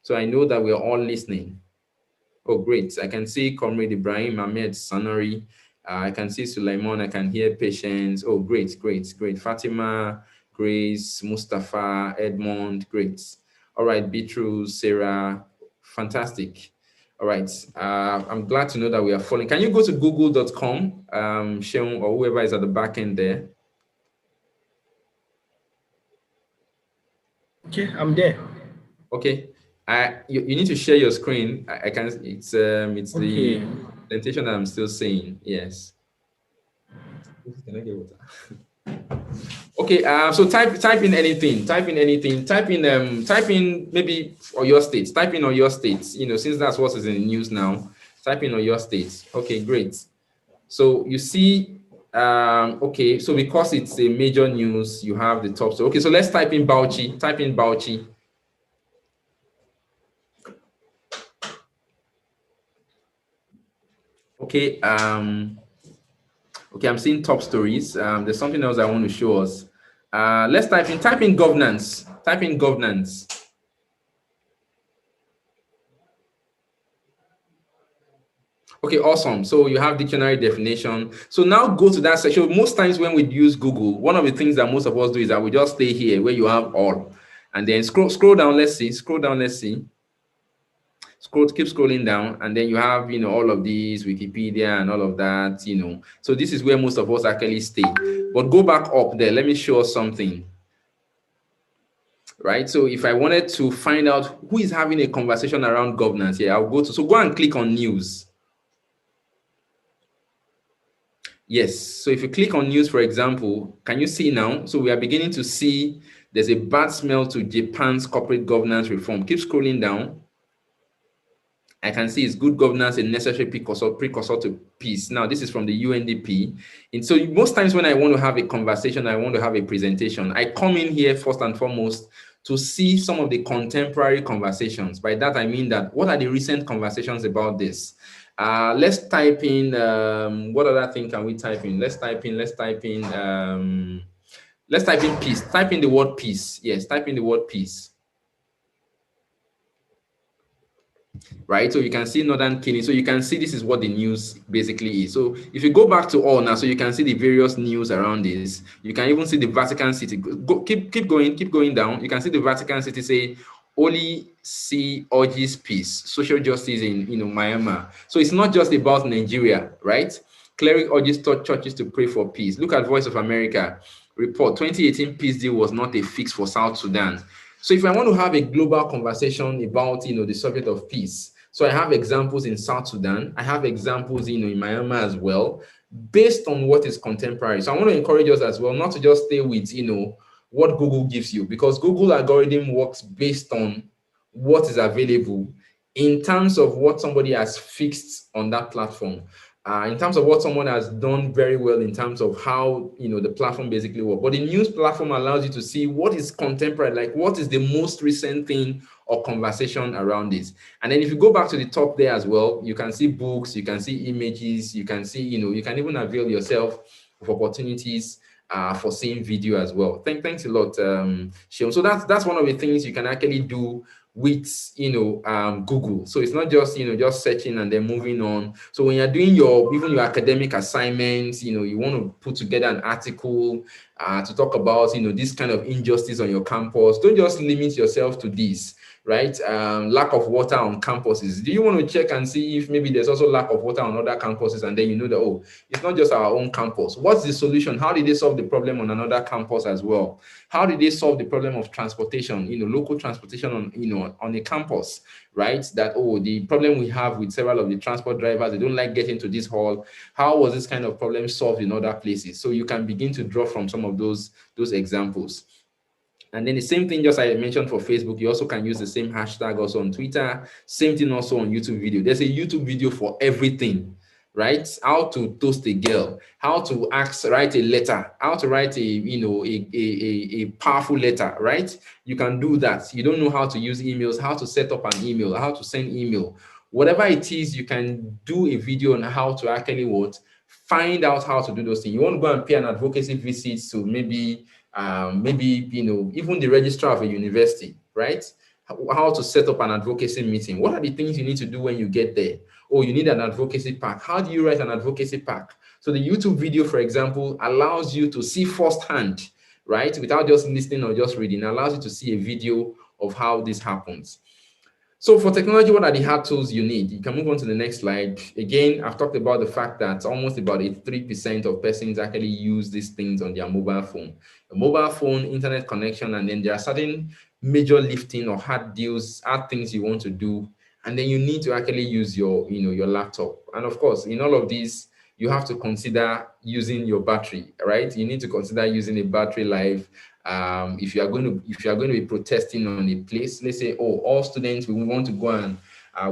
So I know that we're all listening. Oh, great. I can see Comrade Ibrahim Ahmed Sanari. I can see Sulaiman. I can hear Patience. Oh, great. Fatima, Grace, Mustafa, Edmond, great. All right, Beatrice, Sarah, fantastic. All right, I'm glad to know that we are following. Can you go to google.com, Seun, or whoever is at the back end there? Okay, I'm there. Okay. You need to share your screen. I can. It's okay. The presentation that I'm still saying. Yes. Can I get water? Okay. So type in anything. Type in maybe Oyo State. Type in Oyo State. Since that's what is in the news now. Type in Oyo State. Okay, great. So you see. Okay. So because it's a major news, you have the top. So okay. So let's type in Bauchi. Type in Bauchi. Okay, okay, I'm seeing top stories. There's something else I want to show us. Let's type in governance. Type in governance. Okay, awesome. So you have dictionary definition. So now go to that section. Most times when we use Google, one of the things that most of us do is that we just stay here where you have all. And then scroll down, let's see. Scroll down, let's see. Keep scrolling down, and then you have, all of these, Wikipedia and all of that, So this is where most of us actually stay. But go back up there. Let me show us something. Right? So if I wanted to find out who is having a conversation around governance here, I'll go and click on news. Yes. So if you click on news, for example, can you see now? So we are beginning to see there's a bad smell to Japan's corporate governance reform. Keep scrolling down. I can see it's good governance a necessary precursor to peace. Now, this is from the UNDP. And so most times when I want to have a conversation, I want to have a presentation, I come in here first and foremost to see some of the contemporary conversations. By that, I mean that what are the recent conversations about this? Let's type in, what other thing can we type in? Let's type in peace. Type in the word peace. Yes, type in the word peace. Right? So you can see northern killing. So you can see this is what the news basically is. So if you go back to all now, so you can see the various news around this. You can even see the Vatican City. Keep going down. You can see the Vatican City say, Holy See urges peace, social justice in Myanmar. So it's not just about Nigeria, right? Cleric urges churches to pray for peace. Look at Voice of America report. 2018 peace deal was not a fix for South Sudan. So if I want to have a global conversation about, the subject of peace, so I have examples in South Sudan, I have examples, in Myanmar as well, based on what is contemporary. So I want to encourage us as well, not to just stay with, what Google gives you, because Google algorithm works based on what is available in terms of what somebody has fixed on that platform. In terms of what someone has done very well in terms of how the platform basically works. But the news platform allows you to see what is contemporary, like what is the most recent thing or conversation around this. And then if you go back to the top there as well, you can see books, you can see images, you can see, you can even avail yourself of opportunities for seeing video as well. Thanks a lot, Shion. So that's one of the things you can actually do with Google. So it's not just just searching and then moving on. So when you're doing even your academic assignments, you want to put together an article to talk about this kind of injustice on your campus, don't just limit yourself to this, right? Lack of water on campuses. Do you want to check and see if maybe there's also lack of water on other campuses, and then that, oh, it's not just our own campus. What's the solution? How did they solve the problem on another campus as well? How did they solve the problem of transportation, local transportation on a campus, right? That, oh, the problem we have with several of the transport drivers, they don't like getting to this hall. How was this kind of problem solved in other places? So you can begin to draw from some of those examples. And then the same thing, just I mentioned for Facebook, you also can use the same hashtag also on Twitter. Same thing also on YouTube video. There's a YouTube video for everything, right? How to toast a girl, how to write a letter, how to write a powerful letter, right? You can do that. You don't know how to use emails, how to set up an email, how to send email. Whatever it is, you can do a video on how to actually find out how to do those things. You want to go and pay an advocacy visit to maybe even the registrar of a university, right? How to set up an advocacy meeting. What are the things you need to do when you get there? Oh, you need an advocacy pack. How do you write an advocacy pack? So the YouTube video, for example, allows you to see firsthand, right? Without just listening or just reading, it allows you to see a video of how this happens. So for technology, what are the hard tools you need? You can move on to the next slide. Again, I've talked about the fact that almost about 83% of persons actually use these things on their mobile phone. A mobile phone, internet connection, and then there are certain major lifting or hard things you want to do. And then you need to actually use your laptop. And of course, in all of these, you have to consider using your battery, right? You need to consider using a battery life. If you are going to be protesting on a place, let's say, oh, all students, we want to go and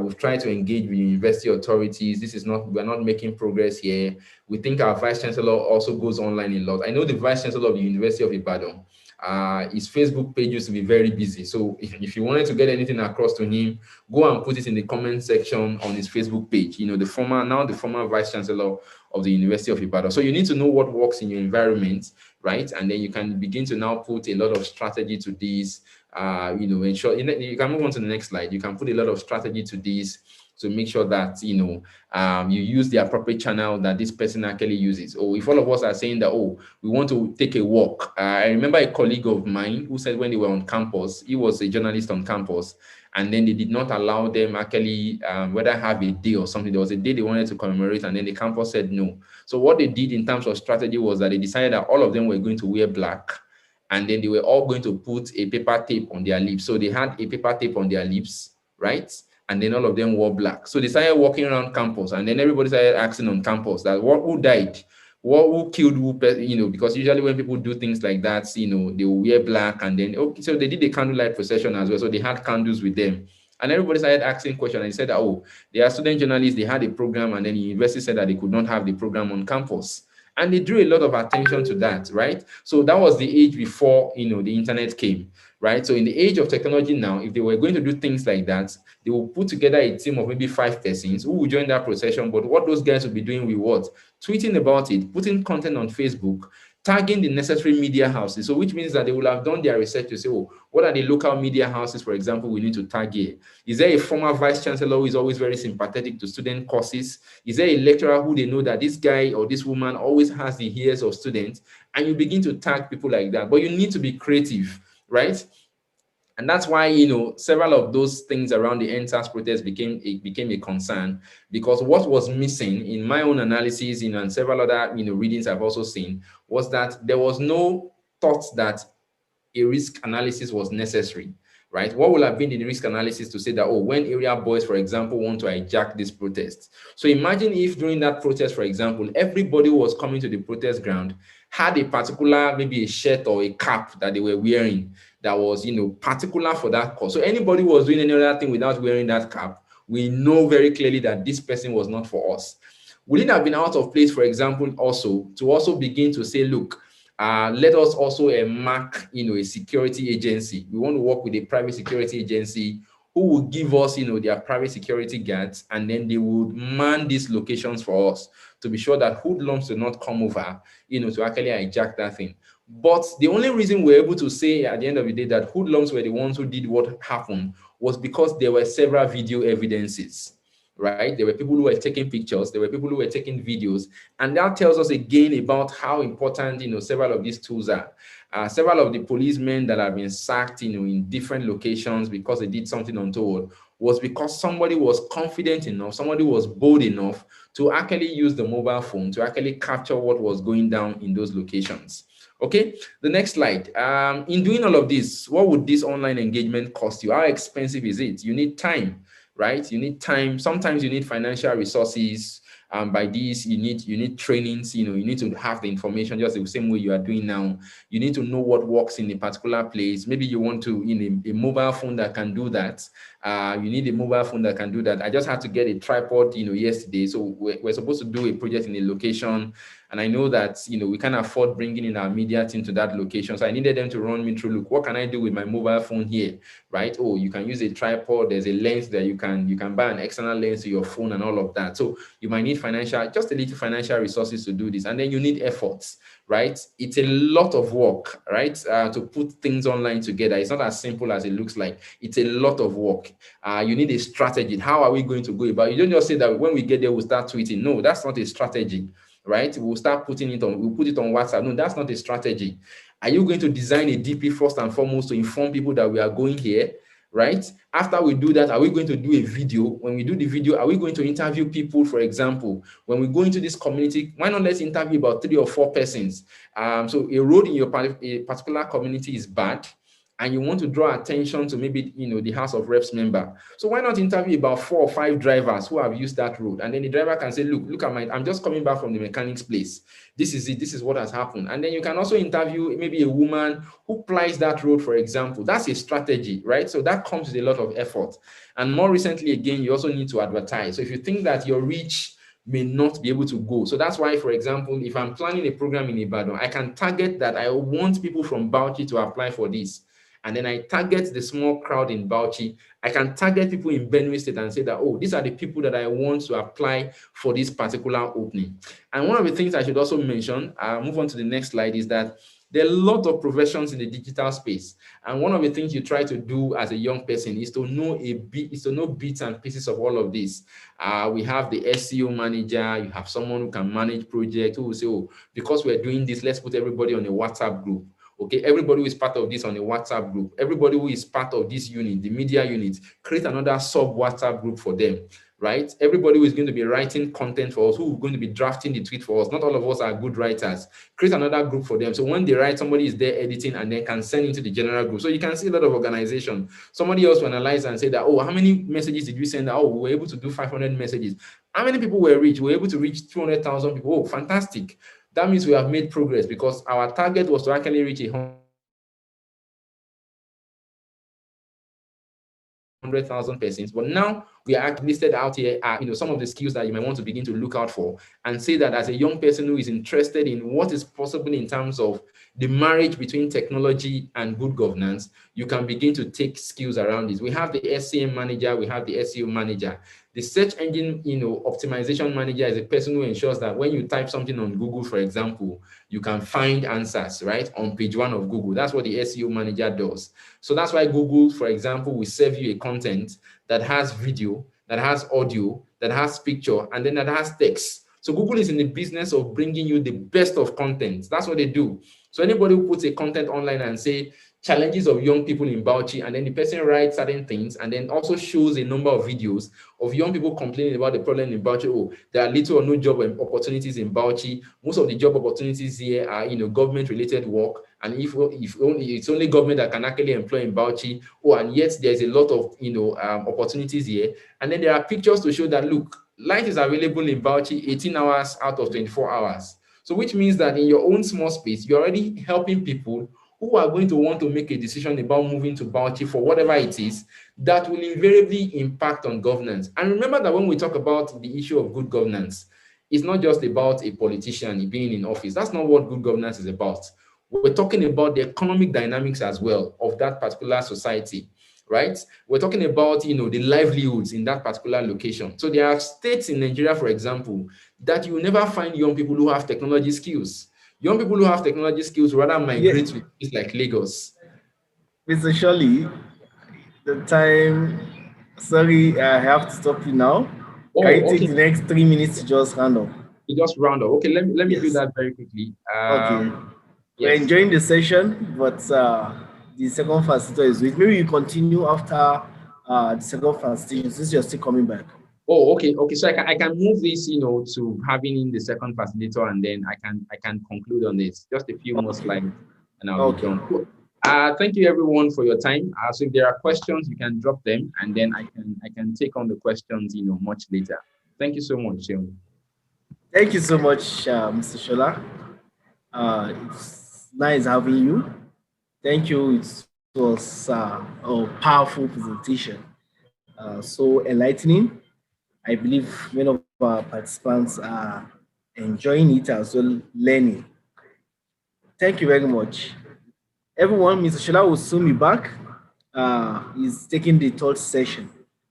we've tried to engage with university authorities. We're not making progress here. We think our vice chancellor also goes online a lot. I know the vice chancellor of the University of Ibadan, his Facebook page used to be very busy. So if you wanted to get anything across to him, go and put it in the comment section on his Facebook page. The former vice chancellor of the University of Ibadan. So you need to know what works in your environment, right? And then you can begin to now put a lot of strategy to these, ensure, you can move on to the next slide. You can put a lot of strategy to these to make sure that, you use the appropriate channel that this person actually uses. Or if all of us are saying that, oh, we want to take a walk. I remember a colleague of mine who said when they were on campus, he was a journalist on campus, and then they did not allow them actually, whether have a day or something. There was a day they wanted to commemorate, and then the campus said no. So what they did in terms of strategy was that they decided that all of them were going to wear black, and then they were all going to put a paper tape on their lips. So they had a paper tape on their lips, right? And then all of them wore black. So they started walking around campus, and then everybody started asking on campus that who died, who killed who, because usually when people do things like that, they will wear black, and then okay, so they did a candlelight procession as well. So they had candles with them. And everybody started asking questions, and they said that, oh, they are student journalists, they had a program, and then the university said that they could not have the program on campus. And they drew a lot of attention to that, right? So that was the age before, the internet came, right? So in the age of technology now, if they were going to do things like that, they will put together a team of maybe 5 persons who will join that procession. But what those guys will be doing with what? Tweeting about it, putting content on Facebook, tagging the necessary media houses. So which means that they will have done their research to say, oh, what are the local media houses, for example, we need to tag here? Is there a former vice chancellor who is always very sympathetic to student causes? Is there a lecturer who they know that this guy or this woman always has the ears of students? And you begin to tag people like that. But you need to be creative, right? And that's why, several of those things around the NSAS protest became a concern, because what was missing in my own analysis, and several other, readings I've also seen, was that there was no thought that a risk analysis was necessary, right? What would have been the risk analysis to say that, oh, when area boys, for example, want to hijack this protest? So imagine if during that protest, for example, everybody who was coming to the protest ground had a particular, maybe a shirt or a cap that they were wearing that was, particular for that cause. So anybody who was doing any other thing without wearing that cap, we know very clearly that this person was not for us. Would it have been out of place, for example, also to also begin to say, look, let us also mark, a security agency. We want to work with a private security agency who will give us, their private security guards, and then they would man these locations for us to be sure that hoodlums do not come over, to actually hijack that thing. But the only reason we're able to say at the end of the day that hoodlums were the ones who did what happened was because there were several video evidences, right? There were people who were taking pictures, there were people who were taking videos, and that tells us again about how important, several of these tools are. Several of the policemen that have been sacked, in different locations because they did something untoward was because somebody was confident enough, somebody was bold enough to actually use the mobile phone to actually capture what was going down in those locations. Okay, the next slide. In doing all of this, what would this online engagement cost you? How expensive is it? You need time, right? You need time. Sometimes you need financial resources. By this, you need trainings. You need to have the information just the same way you are doing now. You need to know what works in a particular place. Maybe you want to a mobile phone that can do that. You need a mobile phone that can do that. I just had to get a tripod, yesterday. So we're supposed to do a project in a location. And I know that, we can't afford bringing in our media team to that location. So I needed them to run me through, look, what can I do with my mobile phone here, right? Oh, you can use a tripod. There's a lens that you can buy an external lens to your phone and all of that. So you might need just a little financial resources to do this. And then you need efforts, right? It's a lot of work, right? To put things online together. It's not as simple as it looks like. It's a lot of work. You need a strategy. How are we going to go about it? You don't just say that when we get there, we'll start tweeting. No, that's not a strategy. Right? We'll start we'll put it on WhatsApp. No, that's not a strategy. Are you going to design a DP first and foremost to inform people that we are going here? Right? After we do that, are we going to do a video? When we do the video, are we going to interview people, for example? When we go into this community, why not let's interview about 3 or 4 persons? So a road in a particular community is bad, and you want to draw attention to maybe, the House of Reps member. So why not interview about 4 or 5 drivers who have used that road? And then the driver can say, look I'm just coming back from the mechanic's place. This is it. This is what has happened. And then you can also interview maybe a woman who plies that road, for example. That's a strategy, right? So that comes with a lot of effort. And more recently, again, you also need to advertise. So if you think that your reach may not be able to go. So that's why, for example, if I'm planning a program in Ibadan, I can target that I want people from Bauchi to apply for this. And then I target the small crowd in Bauchi. I can target people in Benue State and say that, oh, these are the people that I want to apply for this particular opening. And one of the things I should also mention, I'll move on to the next slide, is that There are a lot of professions in the digital space. And one of the things you try to do as a young person is to know bits and pieces of all of this. We have the SEO manager, you have someone who can manage projects, who will say, oh, because we're doing this, let's put everybody on a WhatsApp group. Okay, everybody who is part of this on a WhatsApp group, everybody who is part of this unit, the media unit, create another sub WhatsApp group for them, right? Everybody who is going to be writing content for us, who is going to be drafting the tweet for us. Not all of us are good writers. Create another group for them. So when they write, somebody is there editing and then can send into the general group. So you can see a lot of organization. Somebody else will analyze and say that, oh, how many messages did you send? Oh, we were able to do 500 messages. How many people were reached? We were able to reach 200,000 people. Oh, fantastic. That means we have made progress because our target was to actually reach 100,000 persons, but now we are listed out here are some of the skills that you might want to begin to look out for, and say that as a young person who is interested in what is possible in terms of the marriage between technology and good governance, you can begin to take skills around this. We have the SCM manager, we have the SEO manager. The search engine optimization manager is a person who ensures that when you type something on Google, for example, you can find answers right on page 1 of Google. That's what the SEO manager does. So that's why Google, for example, will serve you a content that has video, that has audio, that has picture, and then that has text. So Google is in the business of bringing you the best of content. That's what they do. So anybody who puts a content online and say challenges of young people in Bauchi, and then the person writes certain things and then also shows a number of videos of young people complaining about the problem in Bauchi. Oh, there are little or no job opportunities in Bauchi. Most of the job opportunities here are government related work, and if only it's only government that can actually employ in Bauchi. Oh, and yet there's a lot of opportunities here. And then there are pictures to show that look, light is available in Bauchi 18 hours out of 24 hours. So which means that in your own small space, you're already helping people who are going to want to make a decision about moving to Bauchi for whatever it is that will invariably impact on governance. And remember that when we talk about the issue of good governance, it's not just about a politician being in office. That's not what good governance is about. We're talking about the economic dynamics as well of that particular society, right? We're talking about, the livelihoods in that particular location. So there are states in Nigeria, for example, that you will never find young people who have technology skills. Young people who have technology skills rather Yeah, migrate to places like Lagos. Mr. Shirley, the time. Sorry, I have to stop you now. Can you Oh, take okay. the next 3 minutes to just hand up? We just round up. Okay, let me do Yes. that very quickly. Okay. We're Yes. enjoying the session, but the second facilitator is with. Maybe you continue after the second facilitation since you're still coming back. Oh, okay, okay. So I can move this, to having in the second facilitator, and then I can conclude on this. Just a few more Okay. slides, and I'll be Okay. done. Cool. Thank you everyone for your time. So if there are questions, you can drop them, and then I can take on the questions, much later. Thank you so much, Seun. Thank you so much, Mr. Shola. It's nice having you. Thank you. It was a powerful presentation, so enlightening. I believe many of our participants are enjoying it as well, learning. Thank you very much. Everyone, Mr. Shola will soon be back. He's taking the third session.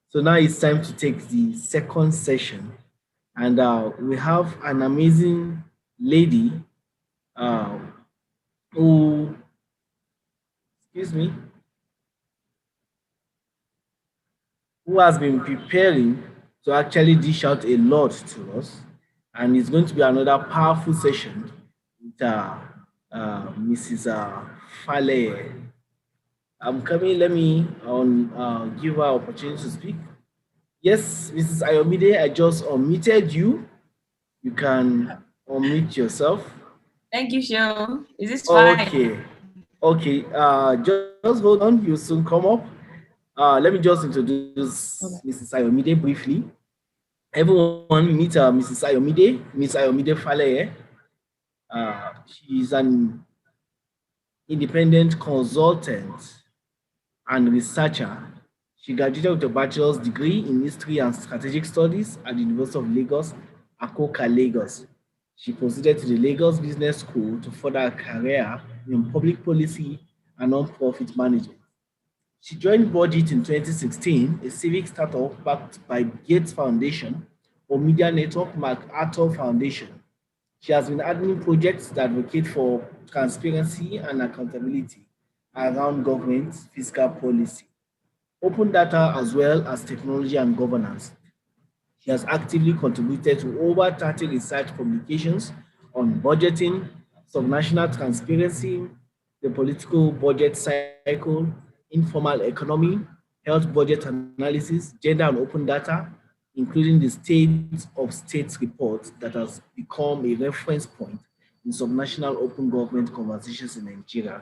So now it's time to take the second session. And we have an amazing lady uh, who, excuse me, who has been preparing to actually dish out a lot to us. And it's going to be another powerful session with Mrs. Fale. I'm coming, let me give her opportunity to speak. Yes, Mrs. Ayomide, I just unmuted you. You can unmute yourself. Thank you, Sean. Is this fine? Okay, okay. Just hold on. You'll soon come up. Let me just introduce Okay. Mrs. Ayomide briefly. Everyone meet Mrs. Ayomide, Miss Ayomide Faleye. She's an independent consultant and researcher. She graduated with a bachelor's degree in history and strategic studies at the University of Lagos, Akoka, Lagos. She proceeded to the Lagos Business School to further her career in public policy and non-profit management. She joined Budget in 2016, a civic startup backed by Gates Foundation or Media Network MacArthur Foundation. She has been admin projects that advocate for transparency and accountability around government fiscal policy, open data, as well as technology and governance. She has actively contributed to over 30 research publications on budgeting, subnational transparency, the political budget cycle, informal economy, health budget analysis, gender and open data, including the State of States report that has become a reference point in subnational open government conversations in Nigeria.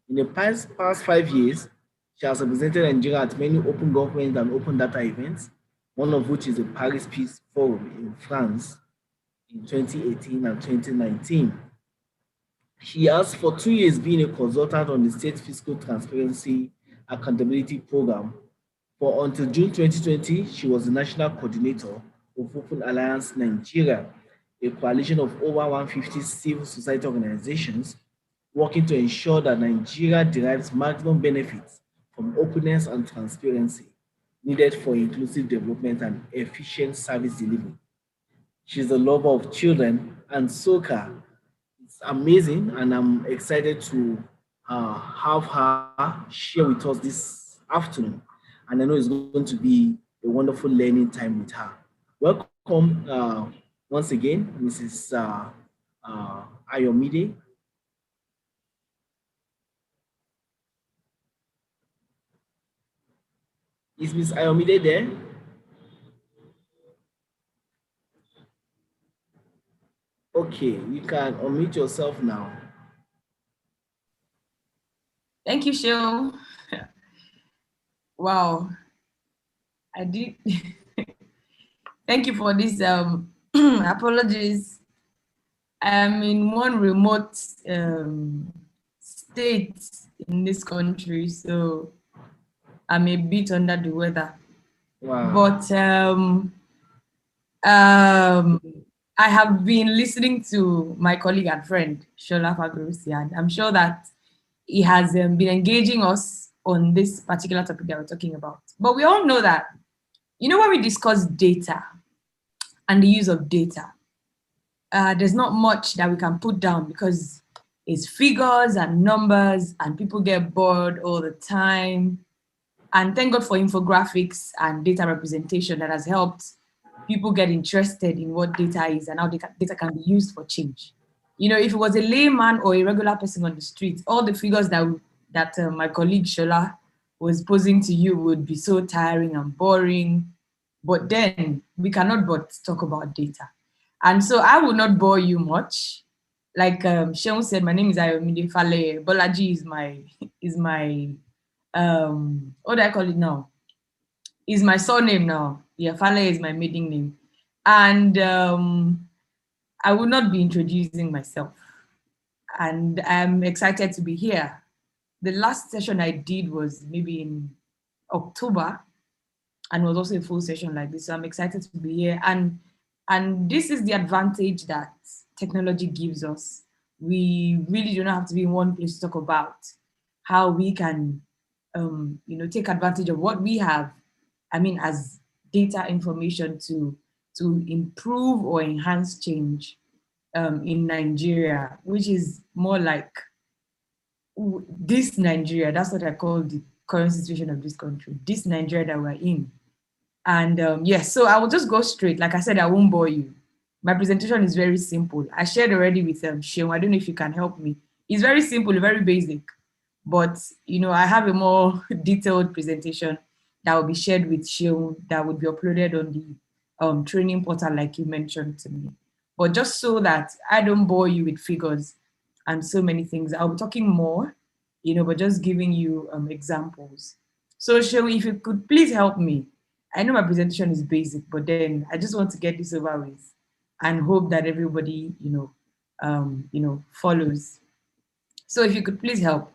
In the past 5 years, she has represented Nigeria at many open government and open data events, one of which is the Paris Peace Forum in France in 2018 and 2019. She has for 2 years been a consultant on the State Fiscal Transparency Accountability Program. For until June 2020, she was the national coordinator of Open Alliance Nigeria, a coalition of over 150 civil society organizations working to ensure that Nigeria derives maximum benefits from openness and transparency needed for inclusive development and efficient service delivery. She's a lover of children and soccer. It's amazing, and I'm excited to have her share with us this afternoon. And I know it's going to be a wonderful learning time with her. Welcome once again, Mrs. Ayomide. Is Miss Ayomide there? Okay, you can unmute yourself now. Thank you, Cheryl. Wow, I did. Thank you for this. Apologies. I'm in one remote state in this country, so I'm a bit under the weather. Wow. But I have been listening to my colleague and friend, Shola Fagorusi, and I'm sure that he has been engaging us on this particular topic that we're talking about. But we all know that, when we discuss data and the use of data, there's not much that we can put down because it's figures and numbers and people get bored all the time. And thank God for infographics and data representation that has helped people get interested in what data is and how data can be used for change. If it was a layman or a regular person on the street, all the figures that my colleague Shola was posing to you would be so tiring and boring. But then we cannot but talk about data. And so I will not bore you much. Like Sheon said, my name is Ayomide Fale. Bolaji is my what do I call it now? Is my surname now. Yeah, Fale is my maiden name. And I will not be introducing myself. And I'm excited to be here. The last session I did was maybe in October, and was also a full session like this. So I'm excited to be here. And this is the advantage that technology gives us. We really do not have to be in one place to talk about how we can take advantage of what we have, as data information to improve or enhance change in Nigeria, which is more like this Nigeria. That's what I call the current situation of this country, this Nigeria that we're in. And yes, so I will just go straight. Like I said, I won't bore you. My presentation is very simple. I shared already with Sheon. I don't know if you can help me. It's very simple, very basic. But, I have a more detailed presentation that will be shared with Sheon that would be uploaded on the training portal like you mentioned to me. But just so that I don't bore you with figures and so many things, I'll be talking more, but just giving you examples. So Sheon, if you could please help me. I know my presentation is basic, but then I just want to get this over with and hope that everybody, follows. So if you could please help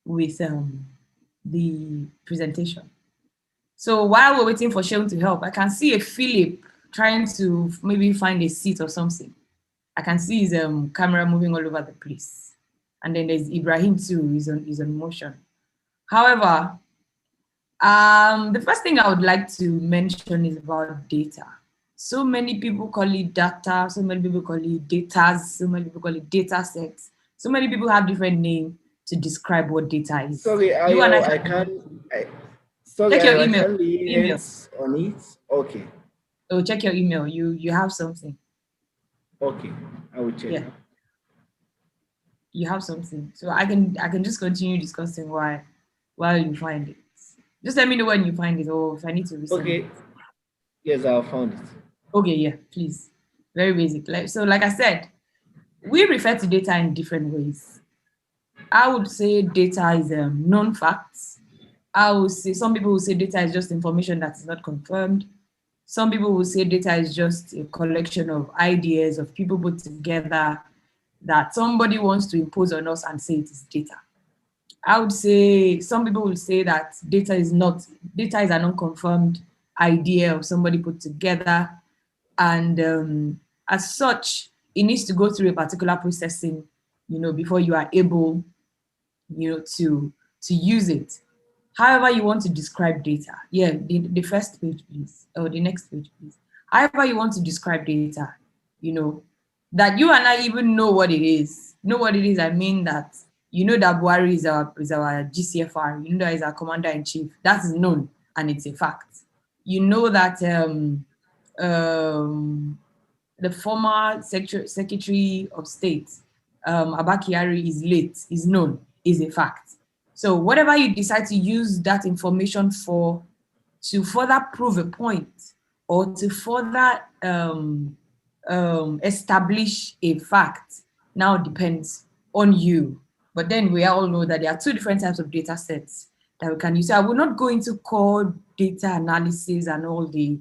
with the presentation. So while we're waiting for Sheon to help, I can see a Philip trying to maybe find a seat or something. I can see his camera moving all over the place. And then there's Ibrahim too, he's on motion. However, the first thing I would like to mention is about data. So many people call it data, so many people call it datas, so many people call it data sets. So many people have different names to describe what data is. Sorry, You and I I can can't. Sorry, check your I email. can't lay Email. hands on it. Okay, Oh, check your email. You have something. okay, I will check. Yeah, you have something. So I can just continue discussing why while you find it. Just let me know when you find it or if I need to resend it. Okay, yes, I found it. Okay, yeah, please. Very basic. Like I said, we refer to data in different ways. I would say data is non-facts. I would say some people will say data is just information that is not confirmed. Some people will say data is just a collection of ideas of people put together that somebody wants to impose on us and say it is data. I would say some people will say that data is an unconfirmed idea of somebody put together. And as such, it needs to go through a particular processing, before you are able, to use it. However you want to describe data. Yeah, the first page, please, or the next page, please. However you want to describe data, you know, that you and I even know what it is. Know what it is, I mean that that Buhari is our GCFR, that is our commander in chief. That is known and it's a fact. You know that um, the former Secretary of State, Abakiari, is late, is known, is a fact. So whatever you decide to use that information for to further prove a point or to further establish a fact now depends on you. But then we all know that there are two different types of data sets that we can use. So I will not go into core data analysis and all the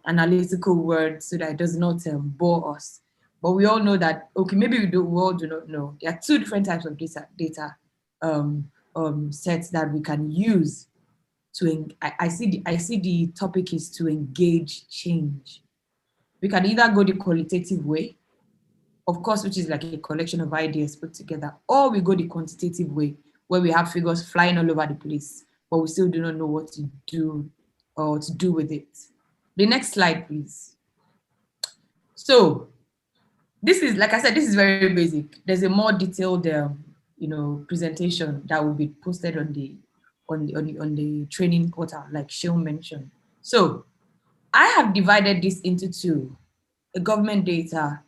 analytical words so that it does not bore us. But we all know that, okay, maybe we all do not know. There are two different types of data sets that we can use I see the topic is to engage change. We can either go the qualitative way, of course, which is like a collection of ideas put together, or we go the quantitative way, where we have figures flying all over the place, but we still do not know what to do or to do with it. The next slide, please. So this is, like I said, this is very basic. There's a more detailed, presentation that will be posted on the training portal, like Sheil mentioned. So I have divided this into two: government data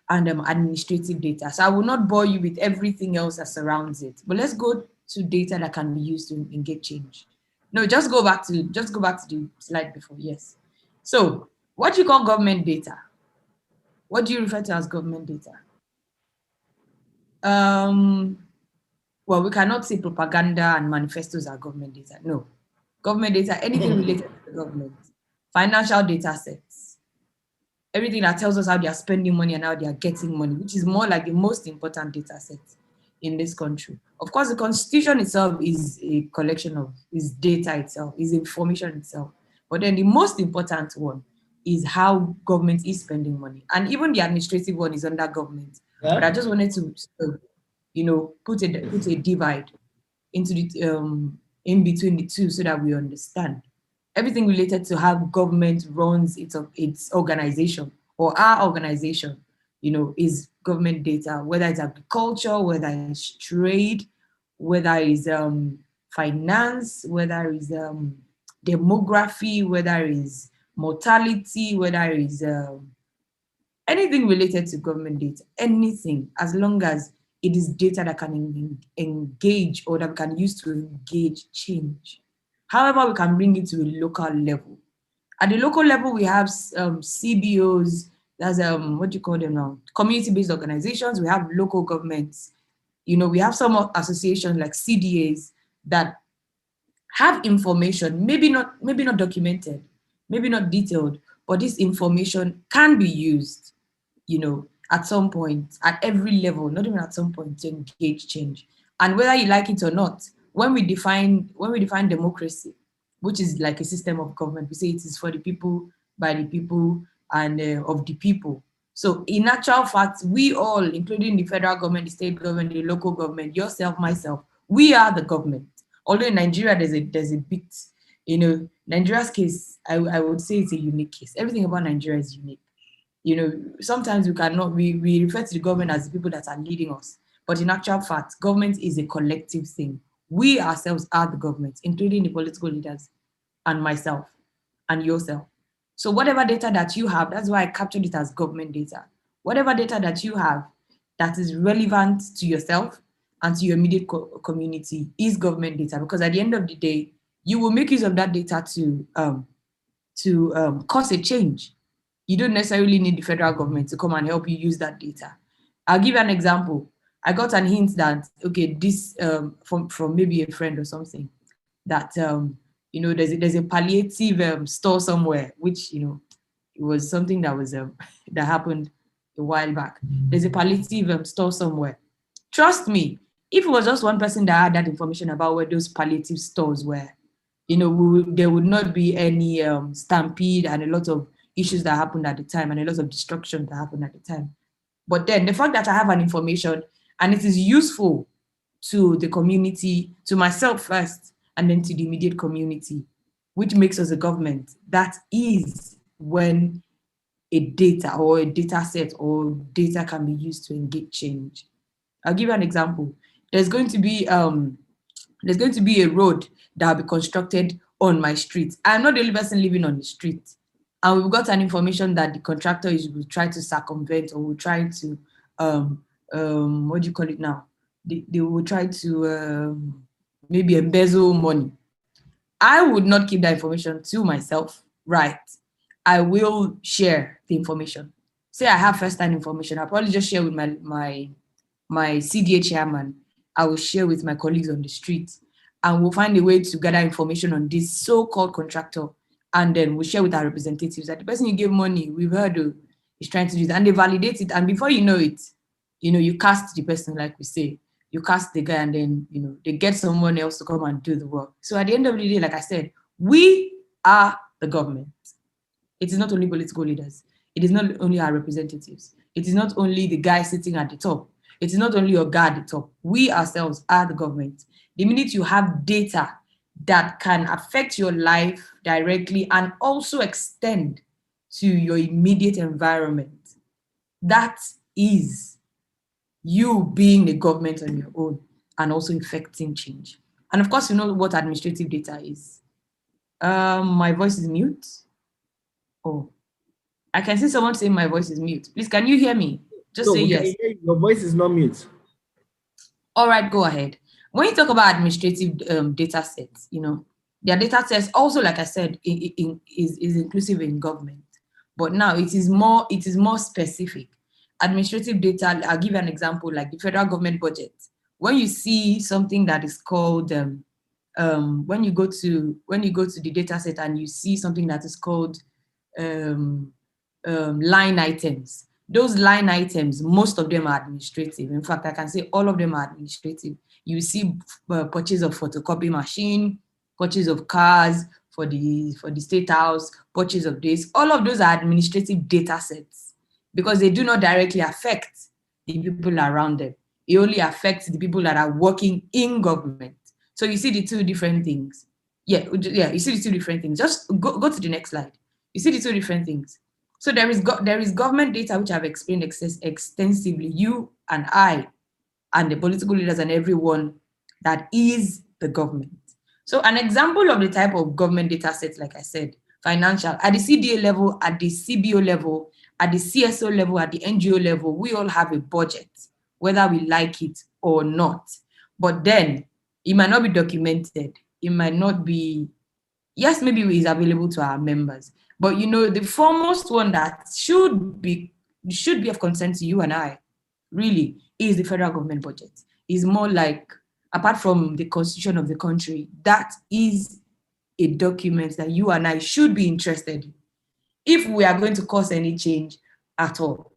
and administrative data. So I will not bore you with everything else that surrounds it, but let's go to data that can be used to engage change. No, just go back to the slide before. Yes. So what do you call government data? What do you refer to as government data? Um, well, we cannot say propaganda and manifestos are government data. No. Government data, anything related to the government. Financial data sets, everything that tells us how they are spending money and how they are getting money, which is more like the most important data set in this country. Of course, the constitution itself is a collection of, is data itself, is information itself. But then the most important one is how government is spending money. And even the administrative one is under government. But I Yeah. just wanted to, put a divide into the in between the two so that we understand everything related to how government runs its organization or our organization, is government data, whether it's agriculture, whether it's trade, whether it's finance, whether it's demography, whether it's mortality, whether it's anything related to government data, anything, as long as it is data that can engage or that we can use to engage change. However, we can bring it to a local level. At the local level, we have CBOs, that's what do you call them now? Community-based organizations. We have local governments. We have some associations like CDAs that have information, maybe not documented, maybe not detailed, but this information can be used, at some point, at every level, not even at some point, to engage change. And whether you like it or not, when we define democracy, which is like a system of government, we say it is for the people, by the people, and of the people. So in actual fact, we all, including the federal government, the state government, the local government, yourself, myself, we are the government. Although in Nigeria, there's a bit, You know, Nigeria's case, I would say it's a unique case. Everything about Nigeria is unique. You know, sometimes we refer to the government as the people that are leading us. But in actual fact, government is a collective thing. We ourselves are the government, including the political leaders and myself and yourself. So whatever data that you have, that's why I captured it as government data. Whatever data that you have that is relevant to yourself and to your immediate community is government data, because at the end of the day, you will make use of that data to cause a change. You don't necessarily need the federal government to come and help you use that data. I'll give you an example. I got an hint that, okay, this from maybe a friend or something, that you know, there's a palliative store somewhere, which, you know, it was something that was that happened a while back. There's a palliative store somewhere. Trust me, if it was just one person that had that information about where those palliative stores were, you know, there would not be any stampede and a lot of issues that happened at the time and a lot of destruction that happened at the time. But then the fact that I have an information and it is useful to the community, to myself first, and then to the immediate community, which makes us a government, that is when a data or a data set or data can be used to engage change. I'll give you an example. There's going to be a road that will be constructed on my street. I'm not the only person living on the street. And we've got an information that the contractor will try to circumvent, or will try to, what do you call it now? They will try to maybe embezzle money. I would not keep that information to myself, right? I will share the information. Say I have first-hand information, I'll probably just share with my CDA chairman. I will share with my colleagues on the street, and we'll find a way to gather information on this so-called contractor, and then we'll share with our representatives that the person you gave money, we've heard is trying to do that, and they validate it, and before you know it, you know, you cast the person, like we say, you cast the guy, and then, you know, they get someone else to come and do the work. So at the end of the day, like I said, we are the government. It is not only political leaders. It is not only our representatives. It is not only the guy sitting at the top. It is not only your guy at the top. We ourselves are the government. The minute you have data that can affect your life directly and also extend to your immediate environment, that is you being the government on your own and also effecting change. And of course, you know what administrative data is. My voice is mute. Oh, I can see someone saying my voice is mute. Please, can you hear me? Just No, say we can yes. hear you. Your voice is not mute. All right, go ahead. When you talk about administrative data sets, you know, their data sets also, like I said, is inclusive in government. But now it is more specific. Administrative data, I'll give you an example, like the federal government budget. When you see something that is called when you go to the data set and you see something that is called um, line items. Those line items, most of them are administrative. In fact, I can say all of them are administrative. You see purchase of photocopy machine, purchase of cars for the state house, purchase of this. All of those are administrative data sets because they do not directly affect the people around them. It only affects the people that are working in government. So you see the two different things. Yeah, you see the two different things. Just go to the next slide. You see the two different things. So there is government data, which I've explained extensively, you and I and the political leaders and everyone that is the government. So an example of the type of government data sets, like I said, financial, at the CDA level, at the CBO level, at the CSO level, at the NGO level, we all have a budget, whether we like it or not. But then it might not be documented. It might not be, yes, maybe it is available to our members. But you know, the foremost one that should be of concern to you and I, really, is the federal government budget. Is more like, apart from the constitution of the country, that is a document that you and I should be interested in if we are going to cause any change at all.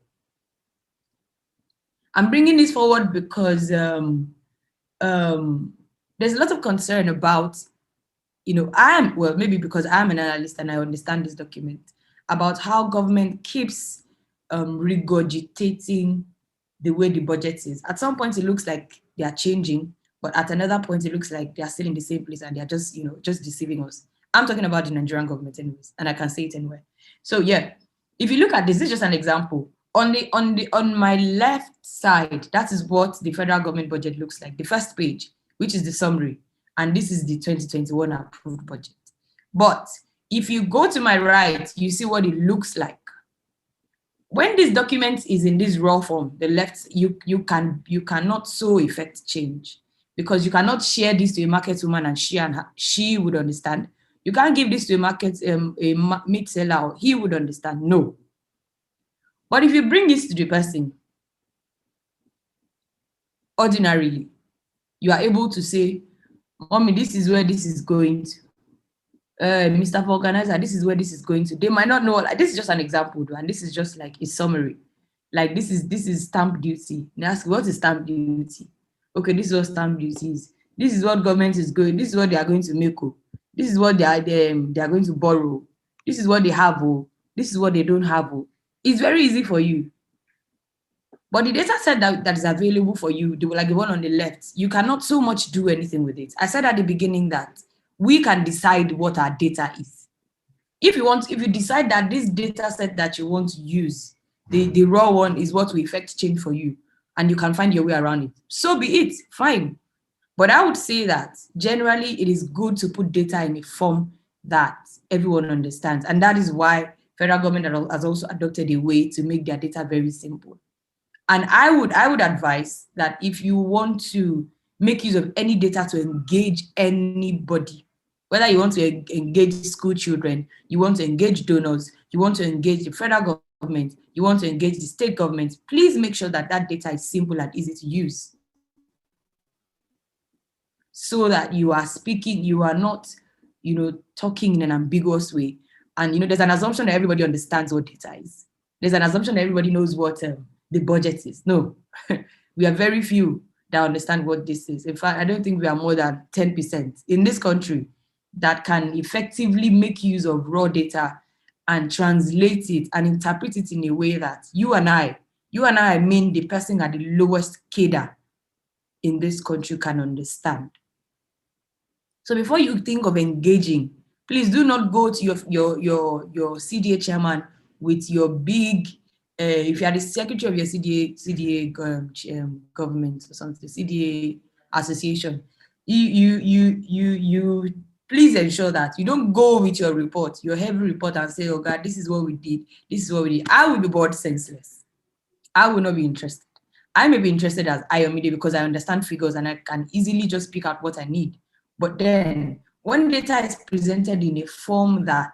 I'm bringing this forward because there's a lot of concern about, you know, maybe because I'm an analyst and I understand this document, about how government keeps regurgitating the way the budget is. At some point, it looks like they are changing, but at another point, it looks like they are still in the same place and they are just, you know, just deceiving us. I'm talking about the Nigerian government anyways, and I can say it anywhere. So yeah, if you look at this is just an example. On my left side, that is what the federal government budget looks like. The first page, which is the summary, and this is the 2021 approved budget. But if you go to my right, you see what it looks like. When this document is in this raw form, the left, you cannot so effect change, because you cannot share this to a market woman and she would understand. You can't give this to a meat seller or he would understand. No. But if you bring this to the person, ordinarily, you are able to say, Mommy, this is where this is going to. Mr. Organizer, this is where this is going to. They might not know, like, this is just an example, and this is just like a summary. Like this is stamp duty. They ask, what is stamp duty? Okay, this is what stamp duty is. This is what government is going, this is what they are going to make. Oh. This is what they are going to borrow. This is what they have. Oh. This is what they don't have. Oh. It's very easy for you. But the data set that is available for you, like the one on the left, you cannot so much do anything with it. I said at the beginning that we can decide what our data is. If you decide that this data set that you want to use, the raw one is what will effect change for you, and you can find your way around it, so be it, fine. But I would say that generally it is good to put data in a form that everyone understands. And that is why federal government has also adopted a way to make their data very simple. And I would advise that if you want to make use of any data to engage anybody, whether you want to engage school children, you want to engage donors, you want to engage the federal government, you want to engage the state government, please make sure that that data is simple and easy to use. So that you are speaking, you are not, talking in an ambiguous way. And, there's an assumption that everybody understands what data is. There's an assumption that everybody knows what the budget is. No, we are very few that understand what this is. In fact, I don't think we are more than 10% in this country that can effectively make use of raw data and translate it and interpret it in a way that you and I mean the person at the lowest cadre in this country can understand. So before you think of engaging, please do not go to your CDA chairman with your big, if you are the secretary of your CDA government or something, CDA association, you please ensure that you don't go with your report, your heavy report, and say, oh God, this is what we did, this is what we did. I will be bored senseless. I will not be interested. I may be interested as IOMIDE because I understand figures and I can easily just pick out what I need. But then when data is presented in a form that,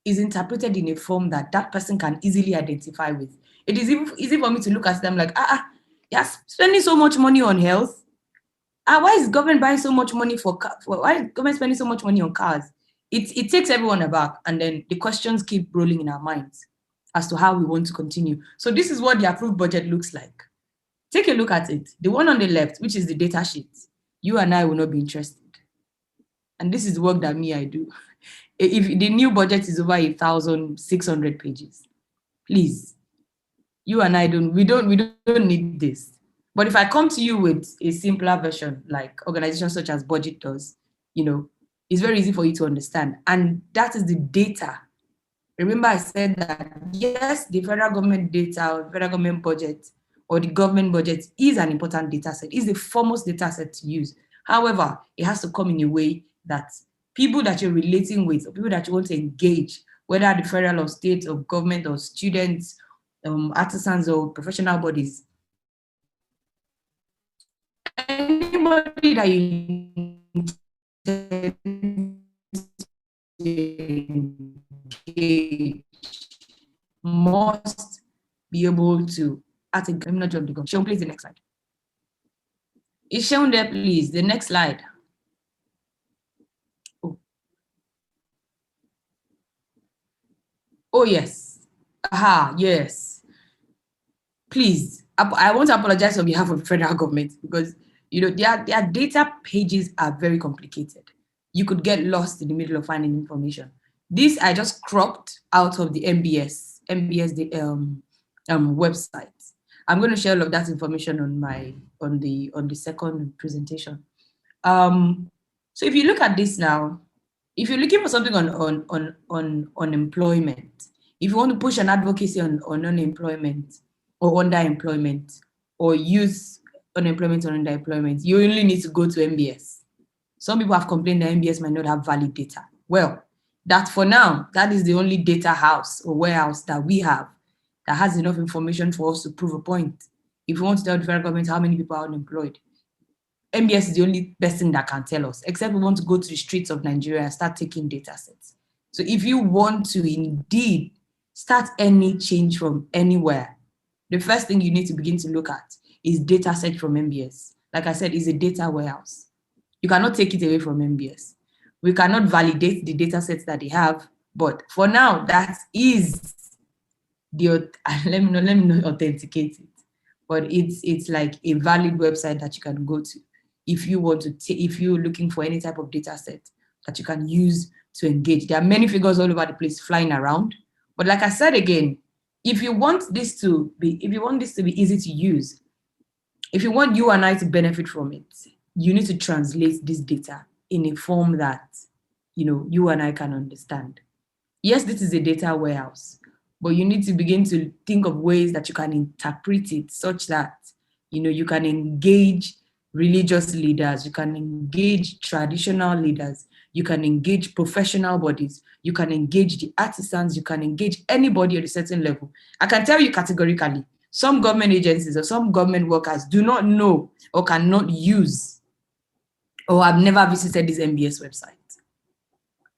is interpreted in a form that that person can easily identify with, it is easy for me to look at them like, you're spending so much money on health. Why is government buying so much money why is government spending so much money on cars? It takes everyone aback, and then the questions keep rolling in our minds as to how we want to continue. So this is what the approved budget looks like. Take a look at it. The one on the left, which is the data sheet, you and I will not be interested. And this is the work that I do. If the new budget is over 1,600 pages, please, you and I we don't need this. But if I come to you with a simpler version, like organizations such as Budget does, it's very easy for you to understand. And that is the data. Remember I said that, yes, the federal government data or federal government budget or the government budget is an important data set, is the foremost data set to use. However, it has to come in a way that people that you're relating with or people that you want to engage, whether the federal or state or government or students, artisans or professional bodies, anybody that you must be able to let me not jump the gun. Show, please, the next slide. It's shown there, please. The next slide. Oh yes. Aha, yes. Please, I want to apologize on behalf of the federal government because their data pages are very complicated. You could get lost in the middle of finding information. This I just cropped out of the MBS website. I'm going to share all of that information on the second presentation. So if you look at this now, if you're looking for something on unemployment, if you want to push an advocacy on unemployment or underemployment or youth unemployment or underemployment, you only need to go to MBS. Some people have complained that MBS might not have valid data. Well, that for now, that is the only data house or warehouse that we have that has enough information for us to prove a point. If you want to tell the federal government how many people are unemployed, MBS is the only person that can tell us, except we want to go to the streets of Nigeria and start taking data sets. So if you want to indeed start any change from anywhere, the first thing you need to begin to look at is data set from MBS. Like I said, it's a data warehouse. You cannot take it away from MBS. We cannot validate the data sets that they have, but for now, that is the, let me not authenticate it, but it's like a valid website that you can go to if you want to if you're looking for any type of data set that you can use to engage. There are many figures all over the place flying around, but like I said again, if you want this to be easy to use, if you want you and I to benefit from it, you need to translate this data in a form that you and I can understand. Yes, this is a data warehouse, but you need to begin to think of ways that you can interpret it such that you can engage religious leaders, you can engage traditional leaders, you can engage professional bodies, you can engage the artisans, you can engage anybody at a certain level. I can tell you categorically, some government agencies or some government workers do not know or cannot use or have never visited this MBS website,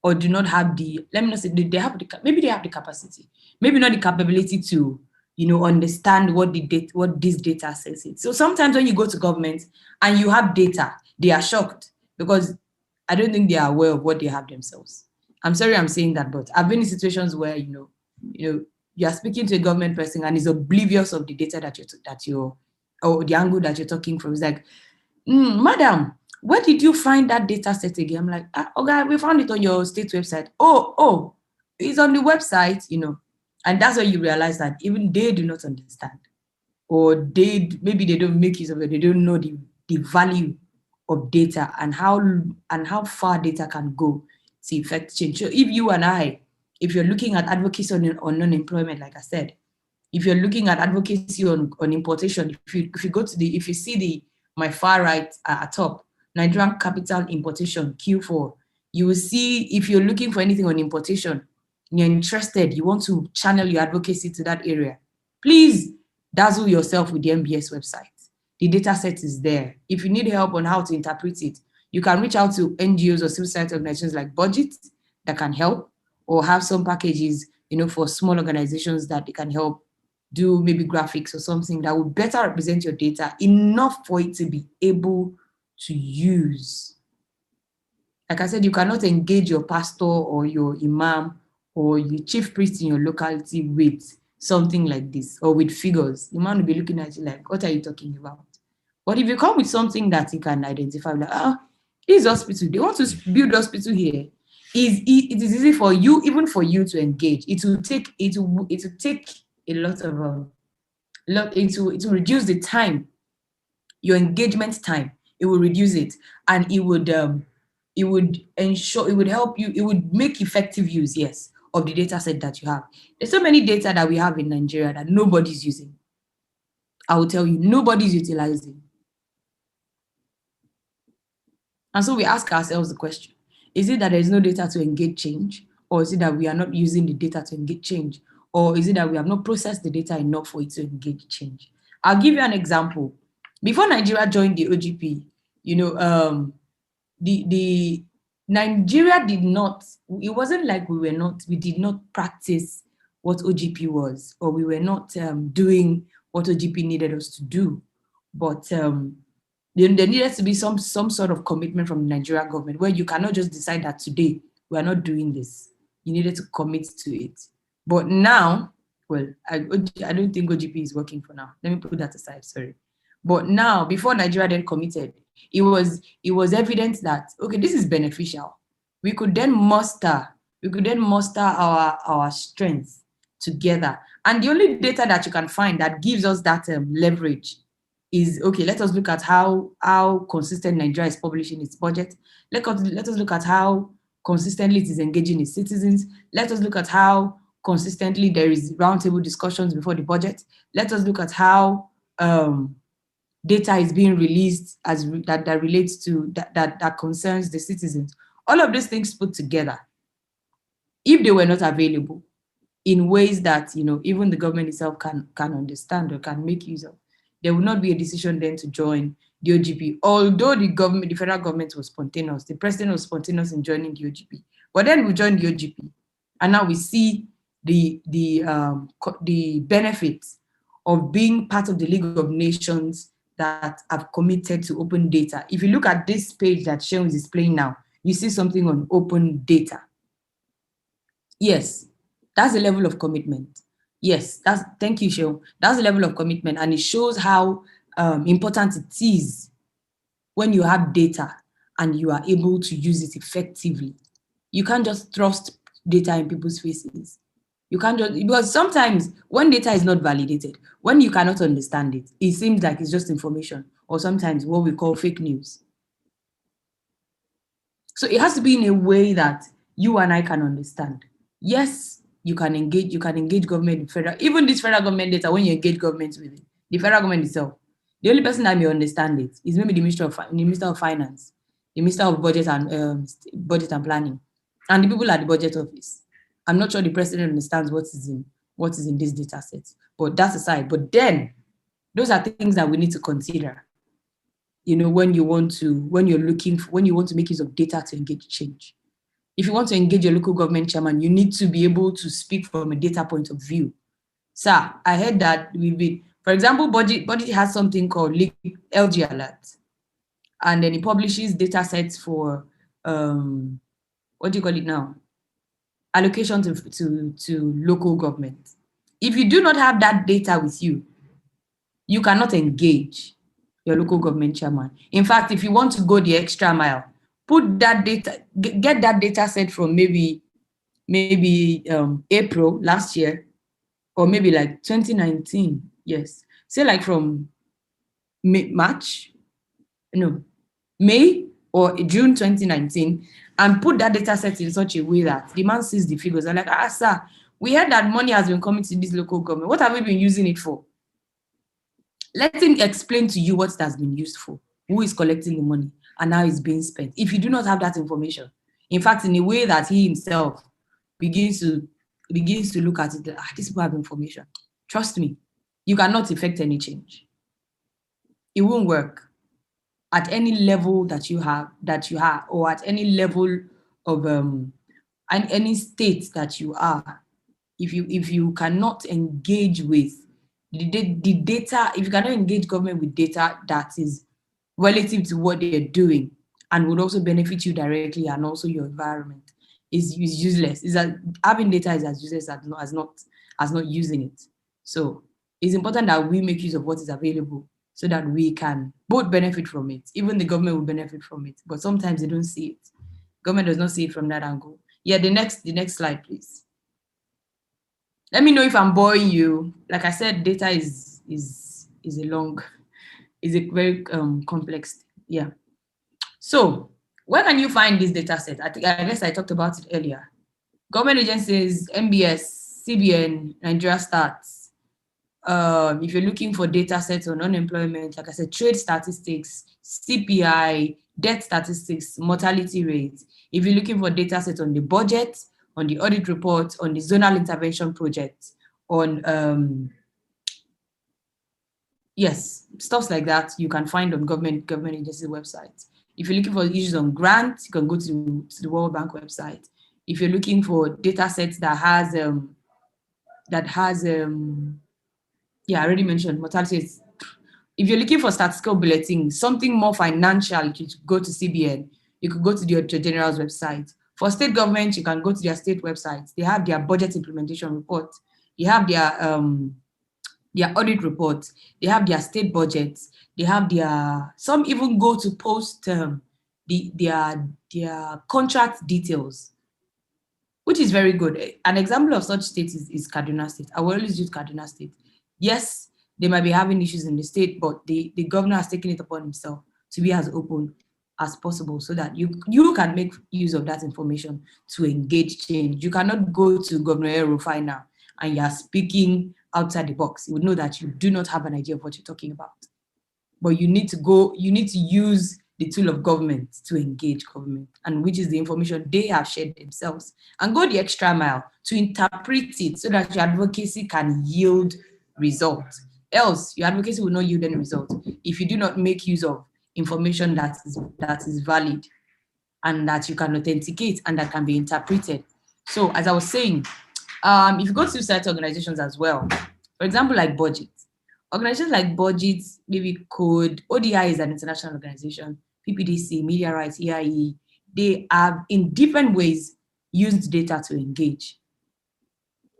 or do not have the, let me not say they have the, maybe they have the capacity, maybe not the capability to understand what this data says it. So sometimes when you go to government and you have data, they are shocked because I don't think they are aware of what they have themselves. I'm sorry I'm saying that, but I've been in situations where you are speaking to a government person and is oblivious of the data that you're or the angle that you're talking from. It's like, madam, where did you find that data set again? I'm like, okay, we found it on your state website. Oh, it's on the website, and that's when you realize that even they do not understand, or maybe they don't make use of it. They don't know the value of data and how far data can go to effect change. So if you and I, if you're looking at advocacy on unemployment, like I said, if you're looking at advocacy on importation, if you go to if you see my far right at top, Nigerian capital importation Q4, you will see, if you're looking for anything on importation, you're interested, you want to channel your advocacy to that area, please dazzle yourself with the MBS website. The data set is there. If you need help on how to interpret it, you can reach out to NGOs or civil society organizations like Budget that can help, or have some packages, for small organizations that they can help do maybe graphics or something that would better represent your data enough for it to be able to use. Like I said, you cannot engage your pastor or your imam or your chief priest in your locality with something like this, or with figures. The man will be looking at you like, what are you talking about? But if you come with something that you can identify, like, this hospital, they want to build hospital here. It is easy for you, even for you to engage. It will take a lot of it will reduce the time, your engagement time. It will reduce it, and it would ensure, it would help you, it would make effective use, yes, of the data set that you have. There's so many data that we have in Nigeria that nobody's using. I will tell you, nobody's utilizing. And so we ask ourselves the question, is it that there's no data to engage change? Or is it that we are not using the data to engage change? Or is it that we have not processed the data enough for it to engage change? I'll give you an example. Before Nigeria joined the OGP, the Nigeria did not, it wasn't like we did not practice what OGP was, or we were not doing what OGP needed us to do. But there needed to be some sort of commitment from the Nigerian government, where you cannot just decide that today we are not doing this. You needed to commit to it. But now, well, I don't think OGP is working for now. Let me put that aside, sorry. But now, before Nigeria then committed, it was evident that, okay, this is beneficial. We could then muster our strengths together. And the only data that you can find that gives us that leverage is, okay, let us look at how consistent Nigeria is publishing its budget. Let us look at how consistently it is engaging its citizens. Let us look at how consistently there is roundtable discussions before the budget. Let us look at how data is being released that relates to that concerns the citizens. All of these things put together, if they were not available in ways that even the government itself can understand or can make use of, there would not be a decision then to join the OGP. Although the federal government was spontaneous, the president was spontaneous in joining the OGP. But then we joined the OGP, and now we see the benefits of being part of the League of Nations that have committed to open data. If you look at this page that Sean is displaying now, you see something on open data. Yes, that's the level of commitment. Yes, thank you, Sean. That's the level of commitment, and it shows how important it is when you have data and you are able to use it effectively. You can't just thrust data in people's faces. You can't just, because sometimes when data is not validated, when you cannot understand it, it seems like it's just information, or sometimes what we call fake news. So it has to be in a way that you and I can understand. Yes, you can engage government in federal, even this federal government data, when you engage government with it, the federal government itself, the only person that may understand it is maybe the Minister of Finance, the Minister of Budget and Planning, and the people at the budget office. I'm not sure the president understands what is in this data set, but that's aside. But then those are things that we need to consider, when you want to make use of data to engage change. If you want to engage your local government chairman, you need to be able to speak from a data point of view. Sir, I heard that for example, budget has something called LG Alert, and then it publishes data sets for what do you call it now? Allocation to local government. If you do not have that data with you, you cannot engage your local government chairman. In fact, if you want to go the extra mile, put that data, get that data set from maybe April last year, or maybe like 2019. Yes, say like from May or June 2019, and put that data set in such a way that the man sees the figures and like, sir, we heard that money has been coming to this local government. What have we been using it for? Let him explain to you what it has been used for, who is collecting the money, and how it's being spent. If you do not have that information, in fact, in a way that he himself begins to look at it, these people have information. Trust me, you cannot effect any change. It won't work at any level that you have, or at any level of any state that you are. If you cannot engage with the data, if you cannot engage government with data that is relative to what they're doing and would also benefit you directly and also your environment, is useless. Is that having data is as useless as not using it. So it's important that we make use of what is available so that we can both benefit from it. Even the government will benefit from it, but sometimes they don't see it. Government does not see it from that angle. Yeah, the next slide, please. Let me know if I'm boring you. Like I said, data is a very complex. Yeah. So where can you find this data set? I guess I talked about it earlier. Government agencies, MBS, CBN, Nigeria Stats. If you're looking for data sets on unemployment, like I said, trade statistics, CPI, debt statistics, mortality rates. If you're looking for data sets on the budget, on the audit report, on the zonal intervention project, on yes, stuff like that you can find on government agency websites. If you're looking for issues on grants, you can go to the World Bank website. If you're looking for data sets that has yeah, I already mentioned mortality rates. If you're looking for statistical bulletin, something more financial, you could go to CBN. You could go to the Auditor General's website. For state government, you can go to their state websites. They have their budget implementation report. They have their audit reports. They have their state budgets. They have some even go to post their contract details, which is very good. An example of such state is Kaduna State. I will always use Kaduna State. Yes, They might be having issues in the state, but the governor has taken it upon himself to be as open as possible so that you can make use of that information to engage change. You cannot go to Governor Rufai now and you're speaking outside the box. You would know that you do not have an idea of what you're talking about. But you need to use the tool of government to engage government, and which is the information they have shared themselves, and go the extra mile to interpret it so that your advocacy can yield results. Else, your advocacy will not yield any result if you do not make use of information that is valid and that you can authenticate and that can be interpreted. So, as I was saying, if you go to society organizations as well, for example, like budget, organizations like budget, maybe code, ODI is an international organization, PPDC, media rights, EIE, they have in different ways used data to engage.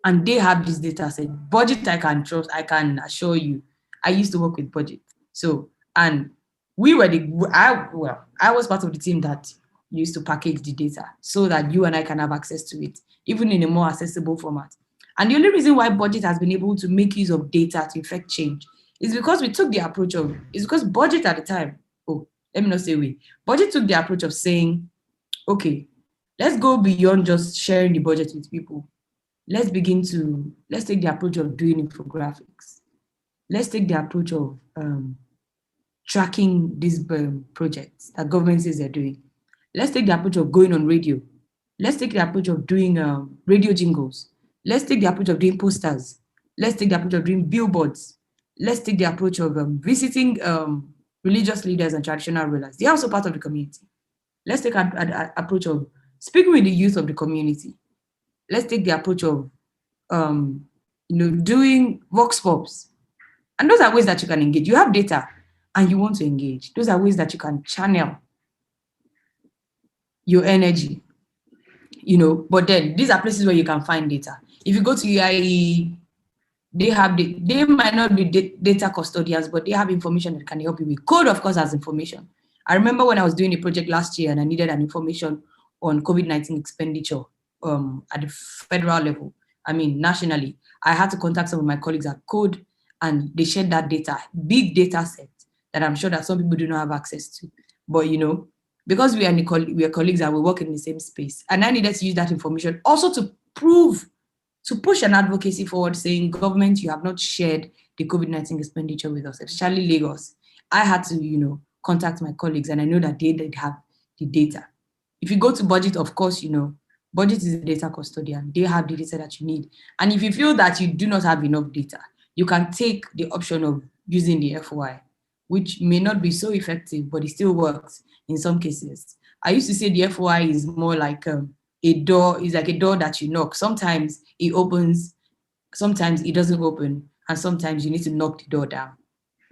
And they have this data set. Budget, I can trust, I can assure you. I used to work with budget. So, and we were I was part of the team that used to package the data so that you and I can have access to it, even in a more accessible format. And the only reason why budget has been able to make use of data to effect change is because we took the approach of, it's because budget at the time, let me not say we, budget took the approach of saying, okay, let's go beyond just sharing the budget with people. Let's take the approach of doing infographics. Let's take the approach of tracking these projects that government says they're doing. Let's take the approach of going on radio. Let's take the approach of doing radio jingles. Let's take the approach of doing posters. Let's take the approach of doing billboards. Let's take the approach of visiting religious leaders and traditional rulers. They are also part of the community. Let's take an approach of speaking with the youth of the community. Let's take the approach of doing vox pops. And those are ways that you can engage. You have data and you want to engage. Those are ways that you can channel your energy, but then these are places where you can find data. If you go to EIE, they might not be data custodians, but they have information that can help you with. Code, of course, has information. I remember when I was doing a project last year and I needed an information on COVID-19 expenditure at the federal level, nationally. I had to contact some of my colleagues at Code and they shared that data, big data set that I'm sure that some people do not have access to. But, because we are colleagues and we work in the same space, and I needed to use that information also to push an advocacy forward saying, government, you have not shared the COVID-19 expenditure with us, especially Lagos. I had to, contact my colleagues, and I know that they did have the data. If you go to budget, of course, budget is a data custodian. They have the data that you need. And if you feel that you do not have enough data, you can take the option of using the FOI, which may not be so effective, but it still works in some cases. I used to say the FOI is more like a door, is like a door that you knock. Sometimes it opens, sometimes it doesn't open, and sometimes you need to knock the door down.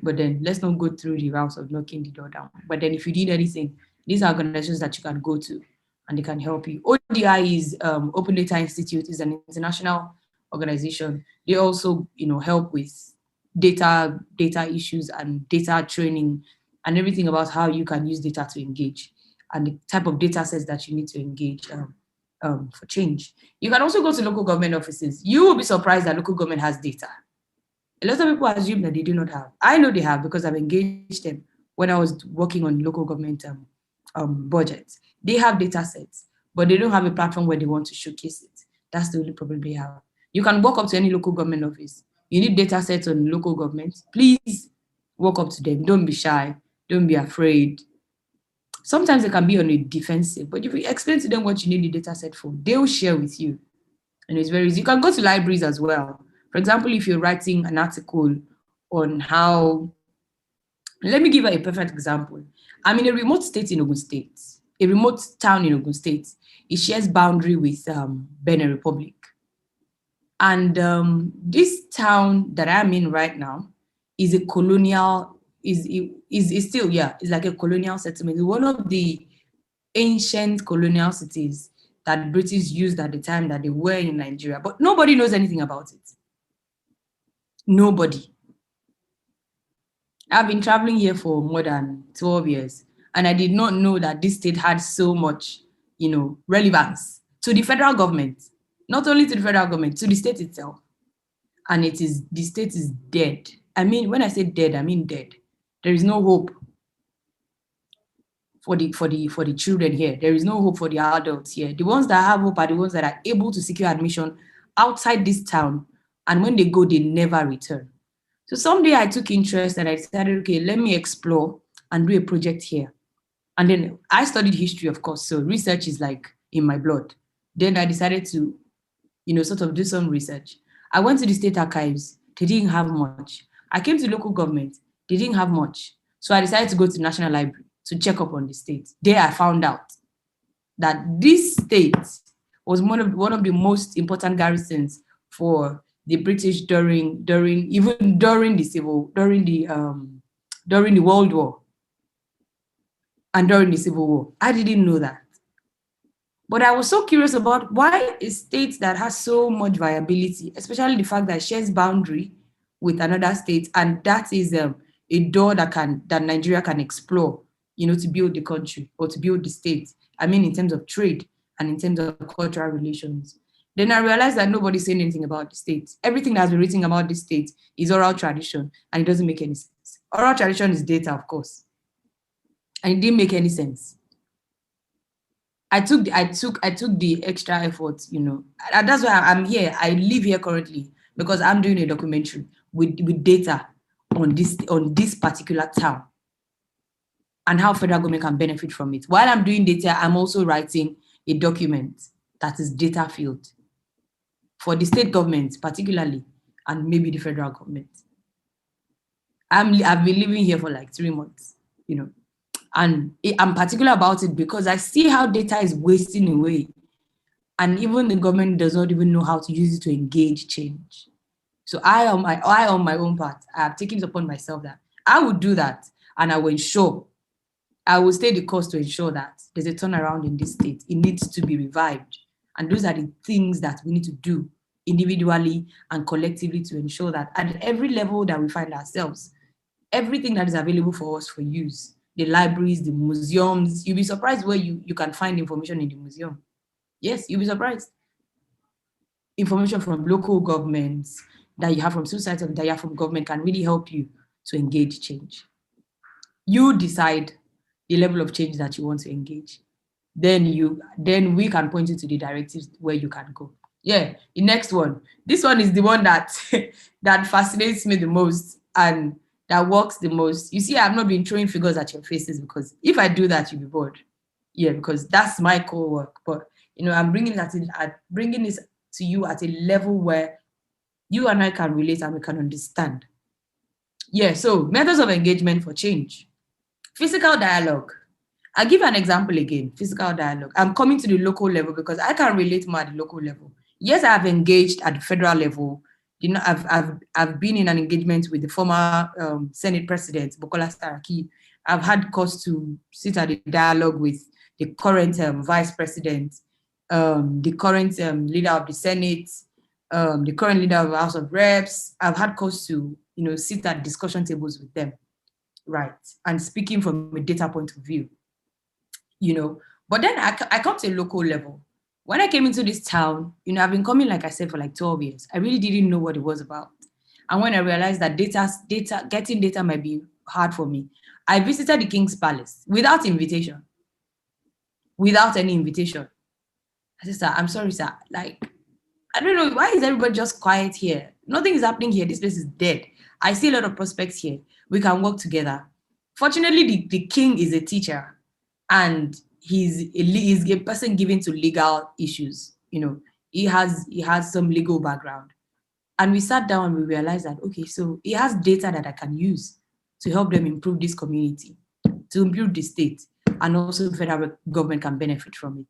But then let's not go through the routes of knocking the door down. But then if you need anything, these are organizations that you can go to and they can help you. ODI is Open Data Institute, is an international organization. They also, help with data issues and data training and everything about how you can use data to engage and the type of data sets that you need to engage for change. You can also go to local government offices. You will be surprised that local government has data. A lot of people assume that they do not have. I know they have because I've engaged them when I was working on local government budgets. They have data sets, but they don't have a platform where they want to showcase it. That's the only problem they have. You can walk up to any local government office. You need data sets on local government. Please walk up to them. Don't be shy. Don't be afraid. Sometimes they can be on a defensive, but if you explain to them what you need the data set for, they'll share with you. And it's very easy. You can go to libraries as well. For example, if you're writing an article on how, let me give you a perfect example. I'm in a remote state in Ogun State, a remote town in Ogun State. It shares boundary with Benin Republic. And this town that I'm in right now is a colonial, is still, it's like a colonial settlement. It's one of the ancient colonial cities that British used at the time that they were in Nigeria, but nobody knows anything about it. Nobody. I've been traveling here for more than 12 years, and I did not know that this state had so much, relevance to the federal government, not only to the federal government, to the state itself. And the state is dead. I mean, when I say dead, I mean dead. There is no hope for the children here. There is no hope for the adults here. The ones that have hope are the ones that are able to secure admission outside this town, and when they go, they never return. So someday I took interest and I decided, okay, let me explore and do a project here. And then I studied history, of course, so research is like in my blood. Then I decided to, sort of do some research. I went to the state archives. They didn't have much. I came to local government. They didn't have much. So I decided to go to the National Library to check up on the state. There I found out that this state was one of the most important garrisons for the British during the World War and during the Civil War. I didn't know that. But I was so curious about why a state that has so much viability, especially the fact that it shares boundary with another state, and that is a door that Nigeria can explore, to build the country or to build the state. I mean, in terms of trade and in terms of cultural relations. Then I realized that nobody's saying anything about the state. Everything that's been written about the state is oral tradition, and it doesn't make any sense. Oral tradition is data, of course, and it didn't make any sense. I took the extra effort, and that's why I'm here. I live here currently because I'm doing a documentary with data on this particular town and how federal government can benefit from it. While I'm doing data, I'm also writing a document that is data filled for the state government particularly, and maybe the federal government. I've been living here for like 3 months, and I'm particular about it because I see how data is wasting away, and even the government does not even know how to use it to engage change. So I on my own part, I have taken it upon myself that I would do that, and I will stay the course to ensure that there's a turnaround in this state. It needs to be revived, and those are the things that we need to do individually and collectively to ensure that at every level that we find ourselves, everything that is available for us for use, the libraries, the museums. You'll be surprised where you can find information in the museum. Yes, you'll be surprised. Information from local governments that you have from society, that you have from government can really help you to engage change. You decide the level of change that you want to engage. Then we can point you to the directives where you can go. Yeah, the next one. This one is the one that that fascinates me the most and that works the most. You see, I've not been throwing figures at your faces because if I do that, you'll be bored. Yeah, because that's my core work. But I'm bringing this to you at a level where you and I can relate and we can understand. Yeah, so methods of engagement for change. Physical dialogue. I'll give an example again, physical dialogue. I'm coming to the local level because I can relate more at the local level. Yes, I've engaged at the federal level. I've been in an engagement with the former Senate President, Bukola Saraki. I've had cause to sit at the dialogue with the current Vice President, the current leader of the Senate, the current leader of the House of Reps. I've had cause to, sit at discussion tables with them, right? And speaking from a data point of view, But then I come to a local level. When I came into this town, I've been coming, like I said, for like 12 years. I really didn't know what it was about. And when I realized that getting data might be hard for me, I visited the King's Palace without invitation. Without any invitation. I said, sir, I'm sorry, sir. Like, I don't know, why is everybody just quiet here? Nothing is happening here. This place is dead. I see a lot of prospects here. We can work together. Fortunately, the king is a teacher and he's a person given to legal issues. He has some legal background. And we sat down and we realized that, okay, so he has data that I can use to help them improve this community, to improve the state, and also the federal government can benefit from it.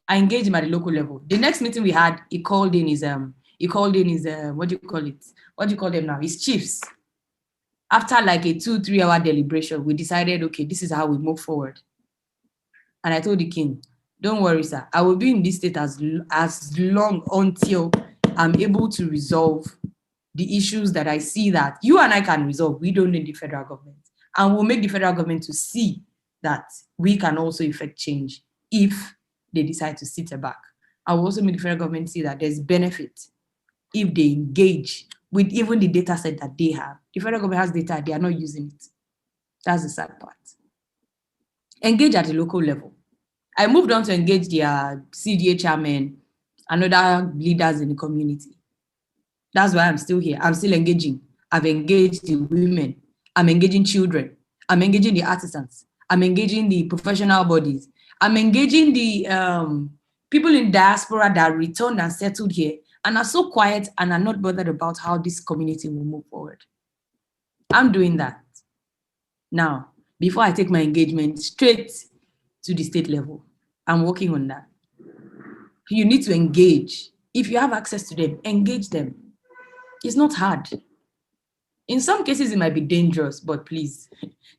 I engaged him at the local level. The next meeting we had, he called in his what do you call it? What do you call them now? His chiefs. After like a 2-3 hour deliberation, we decided, okay, this is how we move forward. And I told the king, don't worry, sir. I will be in this state as long until I'm able to resolve the issues that I see that you and I can resolve. We don't need the federal government. And we'll make the federal government to see that we can also effect change if they decide to sit back. I will also make the federal government see that there's benefit if they engage with even the data set that they have. The federal government has data, they are not using it. That's the sad part. Engage at the local level. I moved on to engage their CDA chairman and other leaders in the community. That's why I'm still here. I'm still engaging. I've engaged the women. I'm engaging children. I'm engaging the artisans. I'm engaging the professional bodies. I'm engaging the people in diaspora that returned and settled here and are so quiet and are not bothered about how this community will move forward. I'm doing that. Now, before I take my engagement straight to the state level, I'm working on that. You need to engage. If you have access to them, engage them. It's not hard. In some cases, it might be dangerous, but please,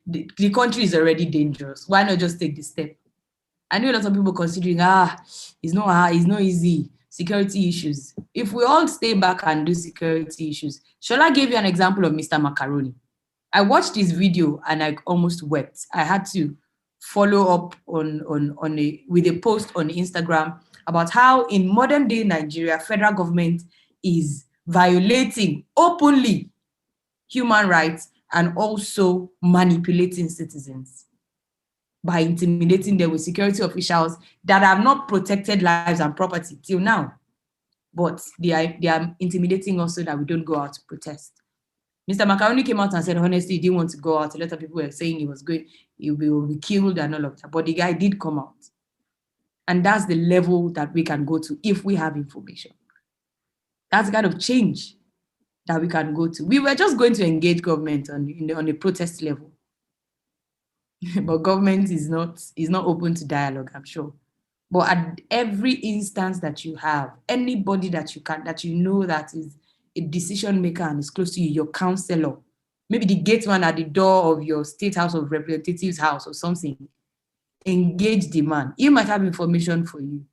the country is already dangerous. Why not just take the step? I know a lot of people considering, it's not hard, it's not easy. Security issues. If we all stay back and do security issues, Shola gave you an example of Mr. Macaroni. I watched this video and I almost wept. I had to follow up with a post on Instagram about how in modern day Nigeria, federal government is violating openly human rights and also manipulating citizens by intimidating them with security officials that have not protected lives and property till now. But they are intimidating us so that we don't go out to protest. Mr. Macaroni came out and said, honestly, he didn't want to go out. A lot of people were saying he will be killed and all of that. But the guy did come out. And that's the level that we can go to if we have information. That's the kind of change that we can go to. We were just going to engage government on a protest level. But government is not open to dialogue, I'm sure. But at every instance that you have, anybody that you know that is a decision maker and is close to you, your counselor, maybe the gateman at the door of your state house of representatives house or something, engage the man. He might have information for you.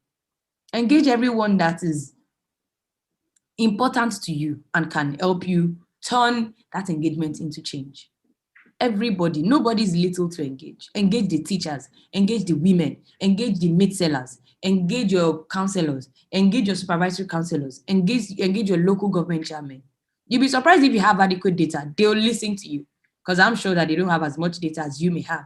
Engage everyone that is important to you and can help you turn that engagement into change. Everybody, nobody is little to engage. Engage the teachers, engage the women, engage the meat sellers, engage your counselors, engage your supervisory counselors, engage your local government chairman. You'll be surprised if you have adequate data. They'll listen to you because I'm sure that they don't have as much data as you may have.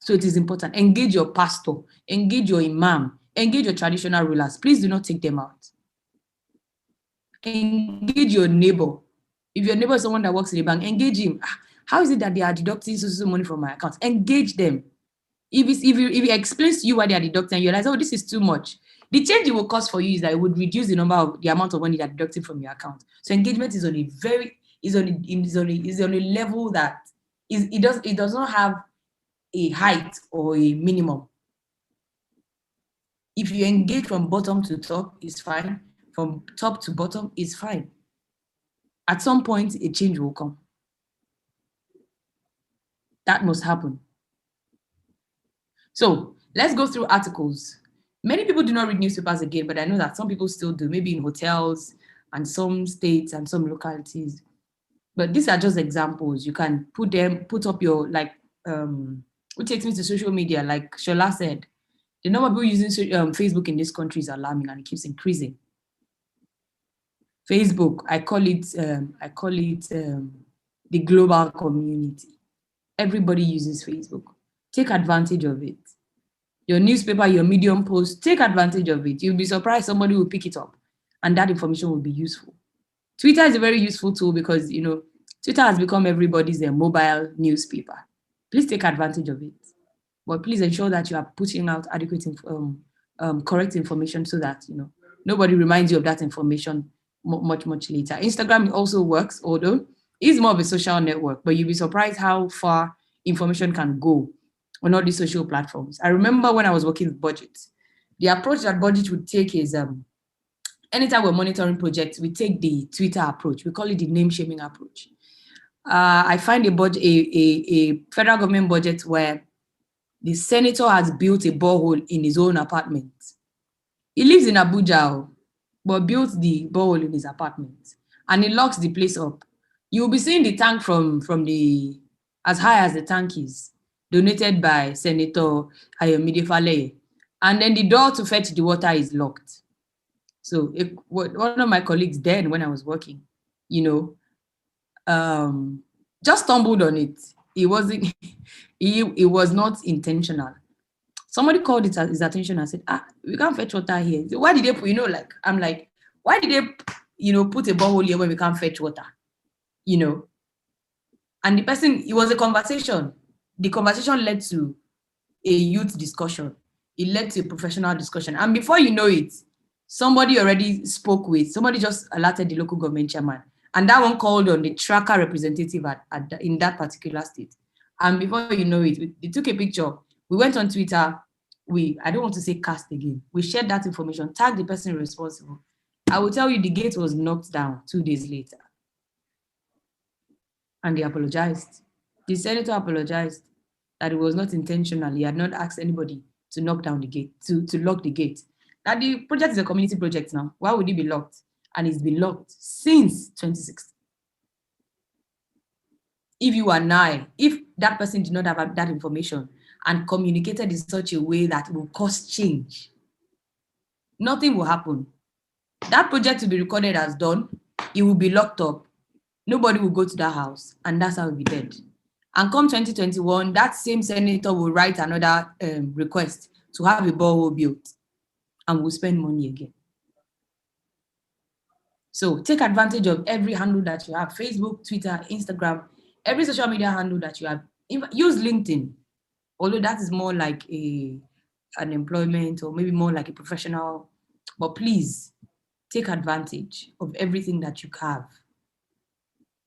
So it is important. Engage your pastor, engage your imam, engage your traditional rulers. Please do not take them out. Engage your neighbor. If your neighbor is someone that works in the bank, engage him. How is it that they are deducting so money from my account? Engage them. If he explains to you why they are deducting, you realize, oh, this is too much. The change it will cost for you is that it would reduce the amount of money that deducting from your account. So engagement is on a level that it does not have a height or a minimum. If you engage from bottom to top, it's fine. From top to bottom, it's fine. At some point, a change will come. That must happen. So let's go through articles. Many people do not read newspapers again, but I know that some people still do, maybe in hotels and some states and some localities. But these are just examples. You can put up your, which takes me to social media, like Shola said. The number of people using Facebook in this country is alarming and it keeps increasing. Facebook, I call it the global community. Everybody uses Facebook. Take advantage of it. Your newspaper, your Medium post, take advantage of it. You'll be surprised somebody will pick it up and that information will be useful. Twitter is a very useful tool because, Twitter has become everybody's mobile newspaper. Please take advantage of it. But please ensure that you are putting out adequate, correct information so that, nobody reminds you of that information much later. Instagram also works, although it's more of a social network, but you'll be surprised how far information can go on all these social platforms. I remember when I was working with Budget, the approach that Budget would take is anytime we're monitoring projects, we take the Twitter approach. We call it the name shaming approach. I find a federal government budget where the senator has built a borehole in his own apartment. He lives in Abuja, but built the borehole in his apartment, and he locks the place up. You'll be seeing the tank from the as high as the tank is, donated by Senator Ayomide Faleye, and then the door to fetch the water is locked. So one of my colleagues then, when I was working, you know, just stumbled on it. It wasn't, it was not intentional. Somebody called his attention and said, we can't fetch water here. Why did they put, I'm like, why did they, put a borehole here when we can't fetch water? And the person, it was a conversation. The conversation led to a youth discussion. It led to a professional discussion. And before you know it, somebody just alerted the local government chairman. And that one called on the tracker representative in that particular state. And before you know it, they took a picture. We went on Twitter. I don't want to say cast again. We shared that information, tagged the person responsible. I will tell you, the gate was knocked down 2 days later. And they apologized. The senator apologized that it was not intentional. He had not asked anybody to knock down the gate, to lock the gate. Now the project is a community project now. Why would it be locked? And it's been locked since 2016. If that person did not have that information and communicated in such a way that will cause change, nothing will happen. That project will be recorded as done. It will be locked up. Nobody will go to that house, and that's how it will be dead. And come 2021, that same senator will write another request to have a borehole built, and will spend money again. So take advantage of every handle that you have: Facebook, Twitter, Instagram, every social media handle that you have. Use LinkedIn, although that is more like an employment or maybe more like a professional, but please take advantage of everything that you have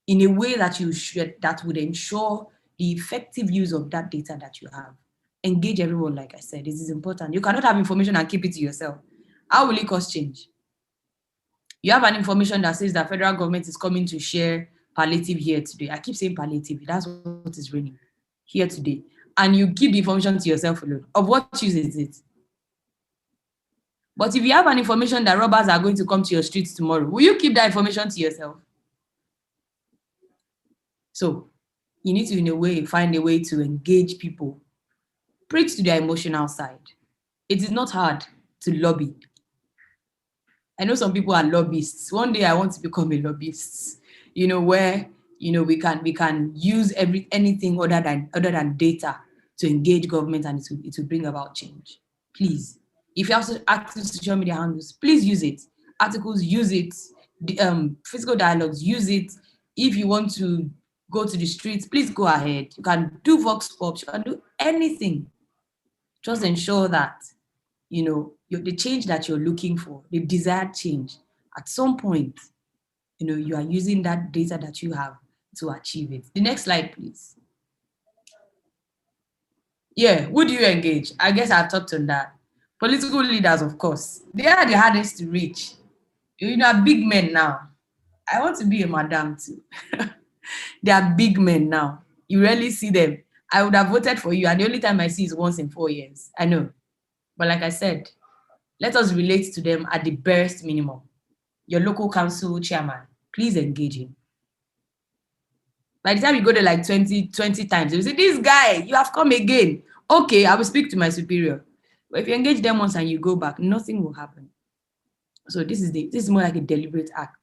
in a way that that would ensure the effective use of that data that you have. Engage everyone, like I said. This is important. You cannot have information and keep it to yourself. How will it cause change? You have an information that says that federal government is coming to share palliative here today. I keep saying palliative. That's what is raining here today. And you keep the information to yourself alone. Of what use is it? But if you have an information that robbers are going to come to your streets tomorrow, will you keep that information to yourself? So you need to, in a way, find a way to engage people. Preach to their emotional side. It is not hard to lobby. I know some people are lobbyists. One day I want to become a lobbyist, where, we can use anything other than data to engage government, and it will bring about change. Please, if you have active social media handles, please use it. Articles, use it. Physical dialogues, use it. If you want to go to the streets, please go ahead. You can do vox pops, you can do anything. Just ensure that, the change that you're looking for, the desired change, at some point, you are using that data that you have to achieve it. The next slide, please. Yeah, who do you engage? I guess I've talked on that. Political leaders, of course. They are the hardest to reach. Big men now. I want to be a madam too. They are big men now. You rarely see them. I would have voted for you, and the only time I see is once in 4 years. I know. But like I said, let us relate to them at the barest minimum. Your local council chairman, please engage him. By the time you go there like 20 times, you say, this guy, you have come again. Okay, I will speak to my superior. But if you engage them once and you go back, nothing will happen. So this is more like a deliberate act.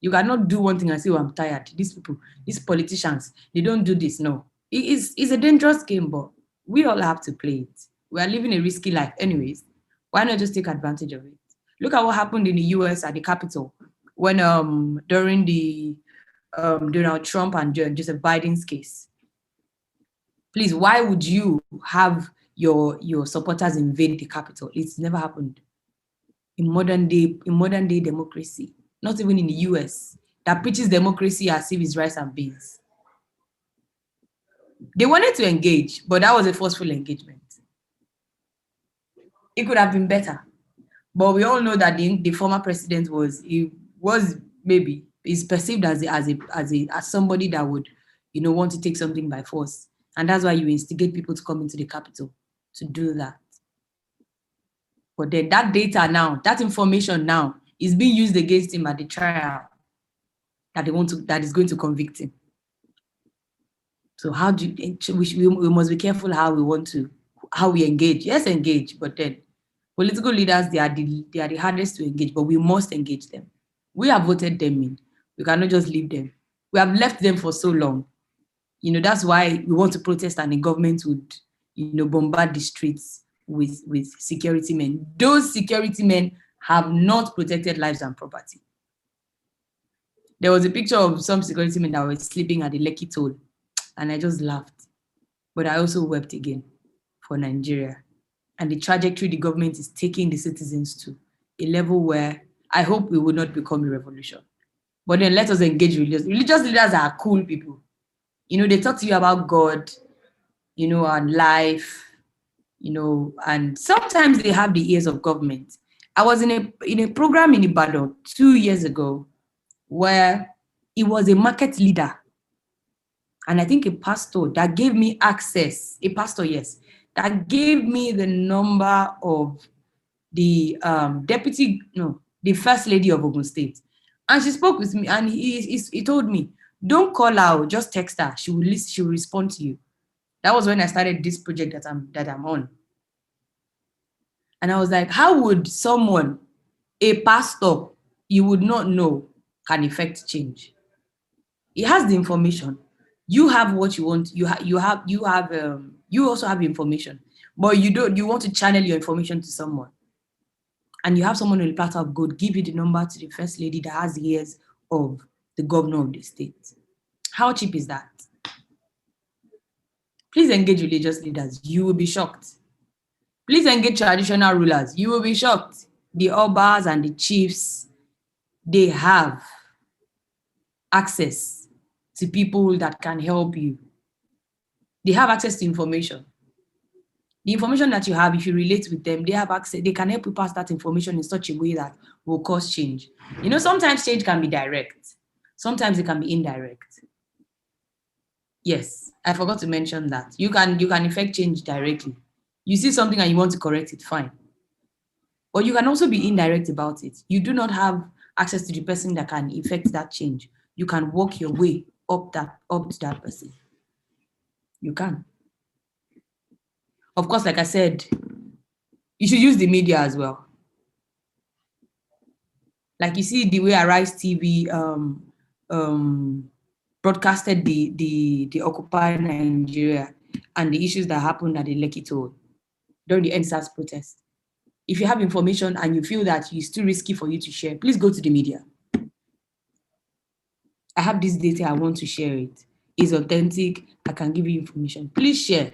You cannot do one thing and say, oh, I'm tired. These people, these politicians, they don't do this. No. It's a dangerous game, but we all have to play it. We are living a risky life anyways. Why not just take advantage of it? Look at what happened in the US at the Capitol when during the Donald Trump and Joseph Biden's case. Please, why would you have your supporters invade the Capitol? It's never happened in modern day democracy. Not even in the US, that preaches democracy as if it's rice and beans. They wanted to engage, but that was a forceful engagement. It could have been better. But we all know that the former president is perceived as somebody that would, want to take something by force. And that's why you instigate people to come into the Capitol to do that. But then that data now, that information now is being used against him at the trial that is going to convict him. So we must be careful how we engage. Yes, engage, but then Political leaders, they are the hardest to engage, but we must engage them. We have voted them in. We cannot just leave them. We have left them for so long. That's why we want to protest, and the government would, bombard the streets with security men. Those security men have not protected lives and property. There was a picture of some security men that were sleeping at the Lekki toll, and I just laughed. But I also wept again for Nigeria and the trajectory the government is taking the citizens to, a level where I hope we will not become a revolution. But then let us engage religious. Religious leaders are cool people. They talk to you about God, and life, and sometimes they have the ears of government. I was in a program in Ibadan 2 years ago where it was a market leader, and I think a pastor that gave me access, a pastor, yes, that gave me the number of the the first lady of Ogun State. And she spoke with me, and he told me, don't call her, just text her. She will listen, she will respond to you. That was when I started this project that I'm on. And I was like, how would someone, a pastor you would not know, can effect change? He has the information. You have what you want. You also have information, but you want to channel your information to someone. And you have someone on the platter of gold give you the number to the first lady that has the ears of the governor of the state. How cheap is that? Please engage religious leaders. You will be shocked. Please engage traditional rulers. You will be shocked. The obas and the chiefs, they have access to people that can help you. They have access to information. The information that you have, if you relate with them, they have access. They can help you pass that information in such a way that will cause change. Sometimes change can be direct. Sometimes it can be indirect. Yes, I forgot to mention that. You can effect change directly. You see something and you want to correct it, fine. But you can also be indirect about it. You do not have access to the person that can effect that change. You can walk your way up to that person. You can. Of course, like I said, you should use the media as well. Like you see the way Arise TV broadcasted the Occupy Nigeria and the issues that happened at the Lekki toll during the NSAS protest. If you have information and you feel that it's too risky for you to share, please go to the media. I have this data, I want to share it. It's authentic, I can give you information. Please share.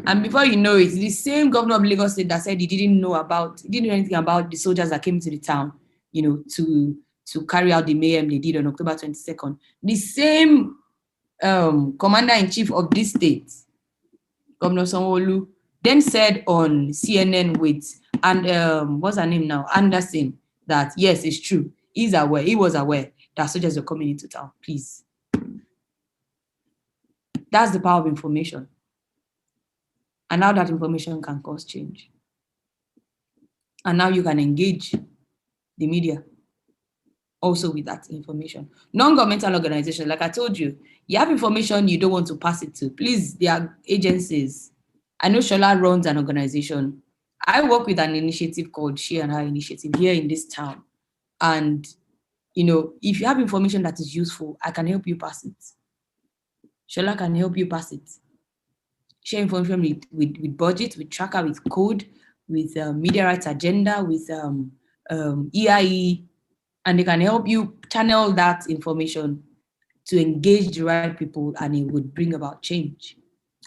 And before you know it, the same governor of Lagos State that said he didn't know anything about the soldiers that came to the town, to carry out the mayhem they did on October 22nd. The same commander-in-chief of this state, Governor Sanwo-Olu, then said on CNN what's her name now, Anderson, that yes, it's true. He was aware that soldiers were coming into town. Please. That's the power of information. And now that information can cause change. And now you can engage the media also with that information. Non-governmental organizations, like I told you, you have information you don't want to pass it to. Please, there are agencies. I know Shola runs an organization. I work with an initiative called She and Her Initiative here in this town. And, if you have information that is useful, I can help you pass it. Shola can help you pass it. Share information with budget, with tracker, with code, with media rights agenda, with EIE, and they can help you channel that information to engage the right people, and it would bring about change.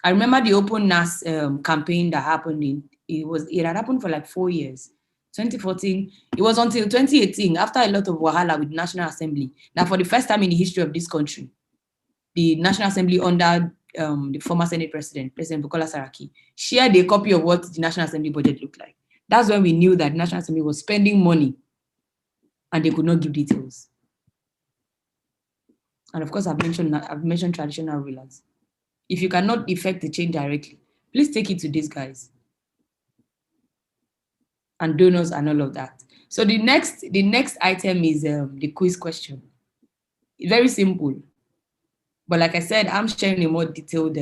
I remember the Open NAS campaign that happened it had happened for like 4 years. 2014, it was until 2018, after a lot of wahala with the National Assembly, that for the first time in the history of this country, the National Assembly under the former Senate President Bukola Saraki, shared a copy of what the National Assembly budget looked like. That's when we knew that the National Assembly was spending money and they could not give details. And of course, I've mentioned traditional rulers. If you cannot effect the change directly, please take it to these guys and donors and all of that. So the next item is the quiz question. Very simple. But like I said, I'm sharing a more detailed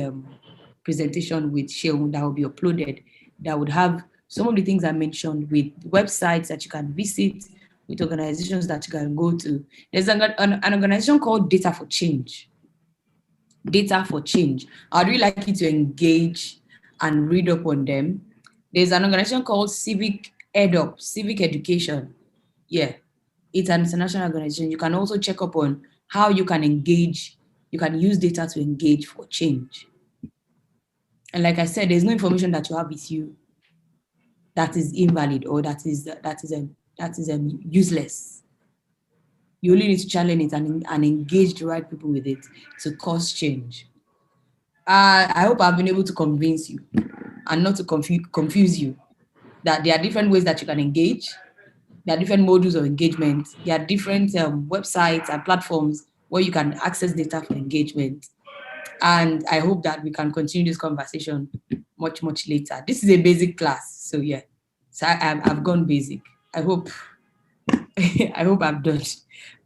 presentation with Sheung that will be uploaded, that would have some of the things I mentioned with websites that you can visit, with organizations that you can go to. There's an organization called Data for Change. Data for Change. I'd really like you to engage and read up on them. There's an organization called Civic EdUp, Civic Education. Yeah, it's an international organization. You can also check up on how you can engage, you can use data to engage for change. And like I said, there's no information that you have with you that is invalid or that is useless. You only need to challenge it and engage the right people with it to cause change. I hope I've been able to convince you and not to confuse you that there are different ways that you can engage. There are different modules of engagement. There are different websites and platforms where you can access data for engagement. And I hope that we can continue this conversation much, much later. This is a basic class. So yeah, so I've gone basic. I hope I hope I've done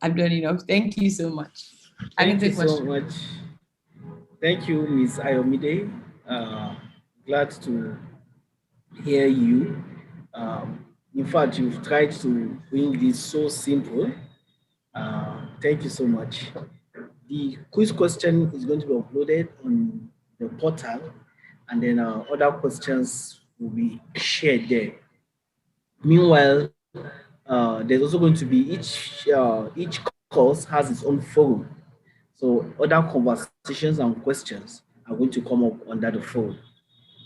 enough. Thank you so much. I can Thank you take so questions. much. Thank you, Ms. Ayomide. Glad to hear you. In fact, you've tried to bring this so simple. Thank you so much. The quiz question is going to be uploaded on the portal, and then other questions will be shared there. Meanwhile, there's also going to be each course has its own forum. So other conversations and questions are going to come up under the forum.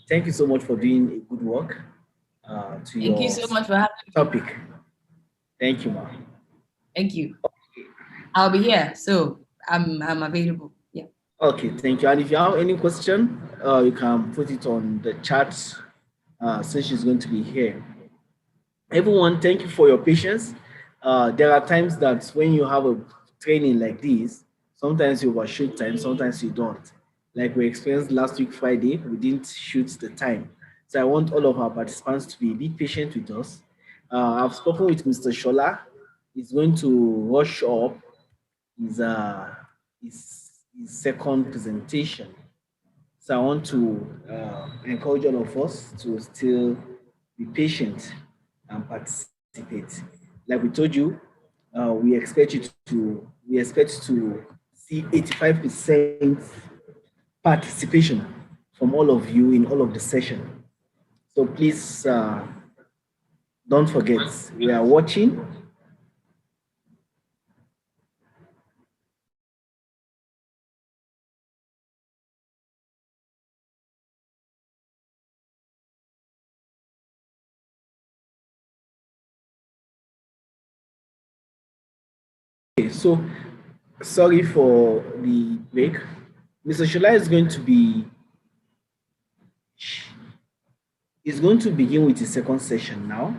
Thank you so much for doing a good work to Thank you your so much for having me. topic. Thank you, ma. Thank you. I'll be here, so I'm available. Yeah. Okay, thank you. And if you have any question, you can put it on the chat since she's going to be here. Everyone, thank you for your patience. There are times that when you have a training like this, sometimes you overshoot time, sometimes you don't. Like we experienced last week, Friday, we didn't shoot the time. So I want all of our participants to be a bit patient with us. I've spoken with Mr. Shola. He's going to rush up his, uh, his second presentation. So I want to encourage all of us to still be patient and participate. Like we told you, we expect to see 85% participation from all of you in all of the session. So please don't forget, we are watching. Okay, so sorry for the break. Mr. Shola is going to begin with the second session now,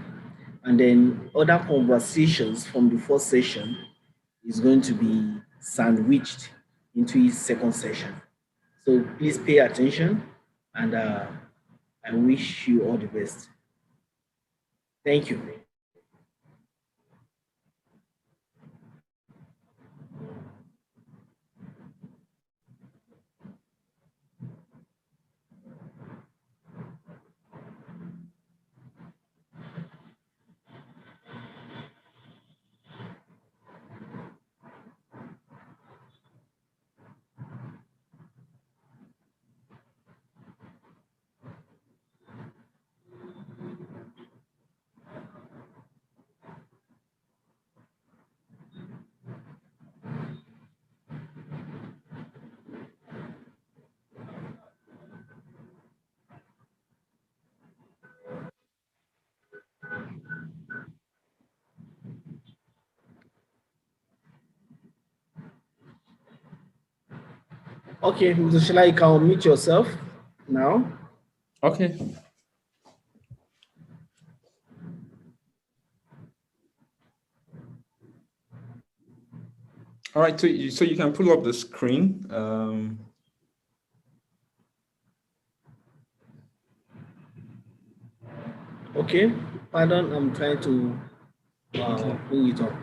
and then other conversations from the first session is going to be sandwiched into his second session. So please pay attention, and I wish you all the best. Thank you. Okay, Mr. Shola, you can unmute yourself now. Okay. All right, so you can pull up the screen. Okay, pardon, I'm trying to bring it up.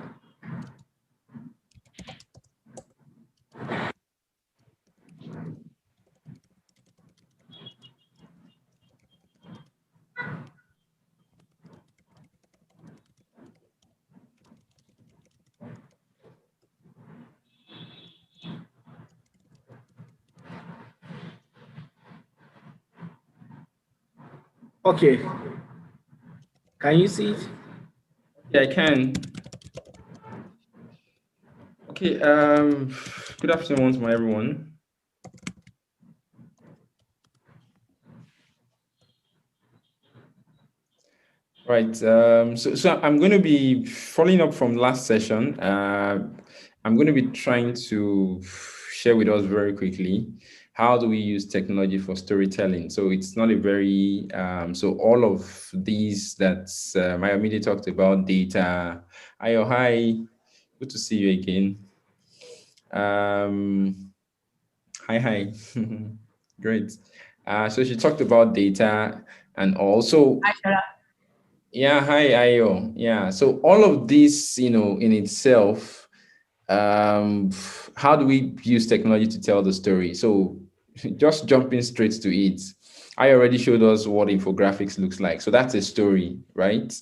Okay, can you see it? Yeah, I can. Okay, good afternoon to everyone. Right. So I'm going to be following up from last session. I'm going to be trying to share with us very quickly how do we use technology for storytelling. So it's not a very so all of these that Mayomide talked about, data. Ayo, hi, good to see you again. Um, hi. Great. So she talked about data and also. Hi, Shola. Yeah, hi, Ayo. Yeah, so all of this, in itself, um, how do we use technology to tell the story? So just jumping straight to it, I already showed us what infographics looks like. So that's a story, right?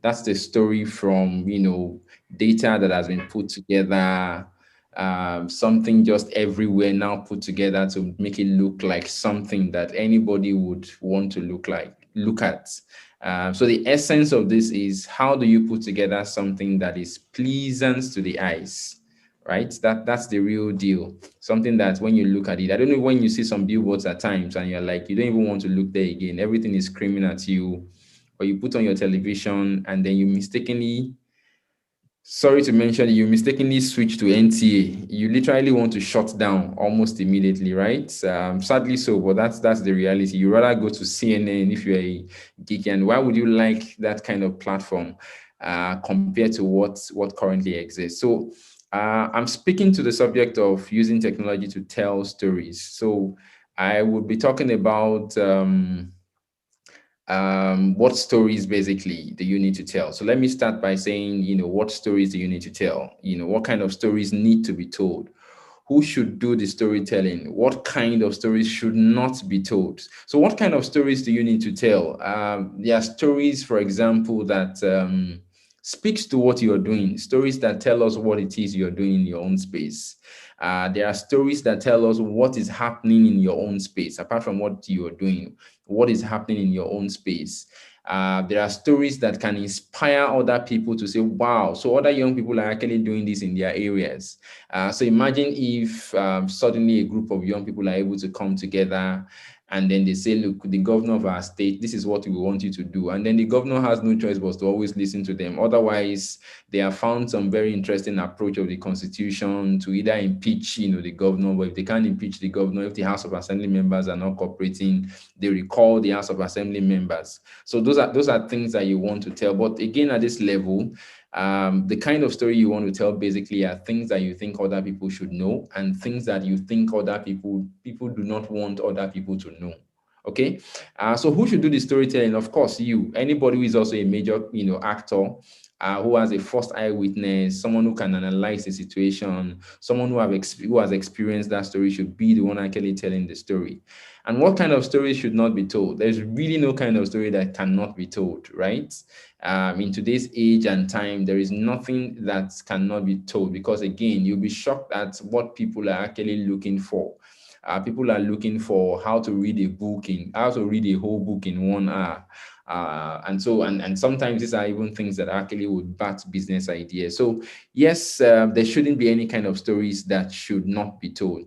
That's the story from, data that has been put together, something just everywhere now put together to make it look like something that anybody would want to look at. So the essence of this is how do you put together something that is pleasant to the eyes, right? That's the real deal. Something that when you look at it, I don't know when you see some billboards at times and you're like, you don't even want to look there again. Everything is screaming at you, or you put on your television and then you mistakenly, sorry to mention, you mistakenly switch to NTA. You literally want to shut down almost immediately, right? Sadly so, but that's the reality. You rather go to CNN if you're a geek. And why would you like that kind of platform compared to what currently exists? So I'm speaking to the subject of using technology to tell stories. So I would be talking about what stories basically do you need to tell? So let me start by saying, what stories do you need to tell? What kind of stories need to be told? Who should do the storytelling? What kind of stories should not be told? So what kind of stories do you need to tell? There are stories, for example, that speaks to what you're doing, stories that tell us what it is you're doing in your own space. There are stories that tell us what is happening in your own space, apart from what you're doing, what is happening in your own space. There are stories that can inspire other people to say, wow, so other young people are actually doing this in their areas. So imagine if suddenly a group of young people are able to come together and then they say, look, the governor of our state, this is what we want you to do. And then the governor has no choice but to always listen to them. Otherwise, they have found some very interesting approach of the constitution to either impeach, the governor. But if they can't impeach the governor, if the House of Assembly members are not cooperating, they recall the House of Assembly members. So those are things that you want to tell. But again, at this level, the kind of story you want to tell basically are things that you think other people should know and things that you think other people do not want other people to know. Okay, so who should do the storytelling? Of course, you. Anybody who is also a major, actor, who has a first eye witness, someone who can analyze the situation, someone who has experienced that story should be the one actually telling the story. And what kind of stories should not be told? There's really no kind of story that cannot be told, right? In today's age and time, there is nothing that cannot be told because, again, you'll be shocked at what people are actually looking for. People are looking for how to read a whole book in 1 hour. And sometimes these are even things that actually would bat business ideas. So yes, there shouldn't be any kind of stories that should not be told.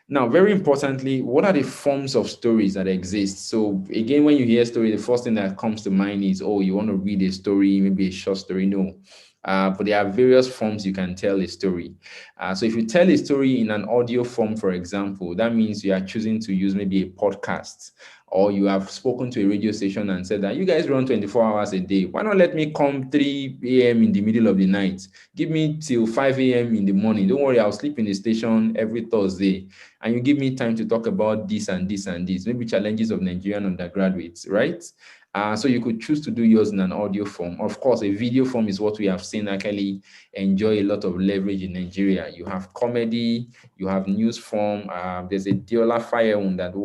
Now, very importantly, what are the forms of stories that exist? So again, when you hear story, the first thing that comes to mind is, oh, you want to read a story, maybe a short story. No. But there are various forms you can tell a story. So if you tell a story in an audio form, for example, that means you are choosing to use maybe a podcast, or you have spoken to a radio station and said that you guys run 24 hours a day. Why not let me come 3 a.m. in the middle of the night? Give me till 5 a.m. in the morning. Don't worry, I'll sleep in the station every Thursday. And you give me time to talk about this and this and this, maybe challenges of Nigerian undergraduates, right? So you could choose to do yours in an audio form. Of course, a video form is what we have seen actually enjoy a lot of leverage in Nigeria. You have comedy, you have news form. There's a Diola Firewound that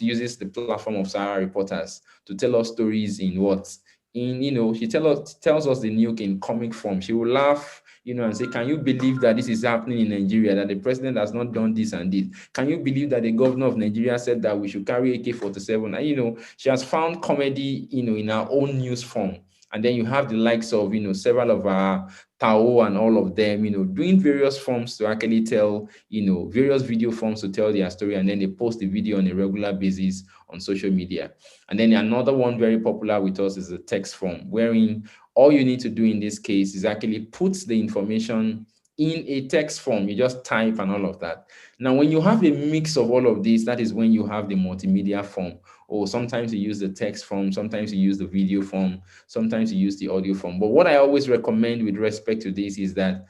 uses the platform of Sahara reporters to tell us stories in what. She tells us the nuke in comic form. She will laugh. and say, can you believe that this is happening in Nigeria, that the president has not done this and this? Can you believe that the governor of Nigeria said that we should carry AK-47? And, she has found comedy, in her own news form. And then you have the likes of, several of our Tao and all of them, doing various forms to actually tell, various video forms to tell their story. And then they post the video on a regular basis on social media. And then another one very popular with us is the text form, wherein all you need to do in this case is actually put the information in a text form. You just type and all of that. Now, when you have a mix of all of these, that is when you have the multimedia form. Or sometimes you use the text form, sometimes you use the video form, sometimes you use the audio form. But what I always recommend with respect to this is that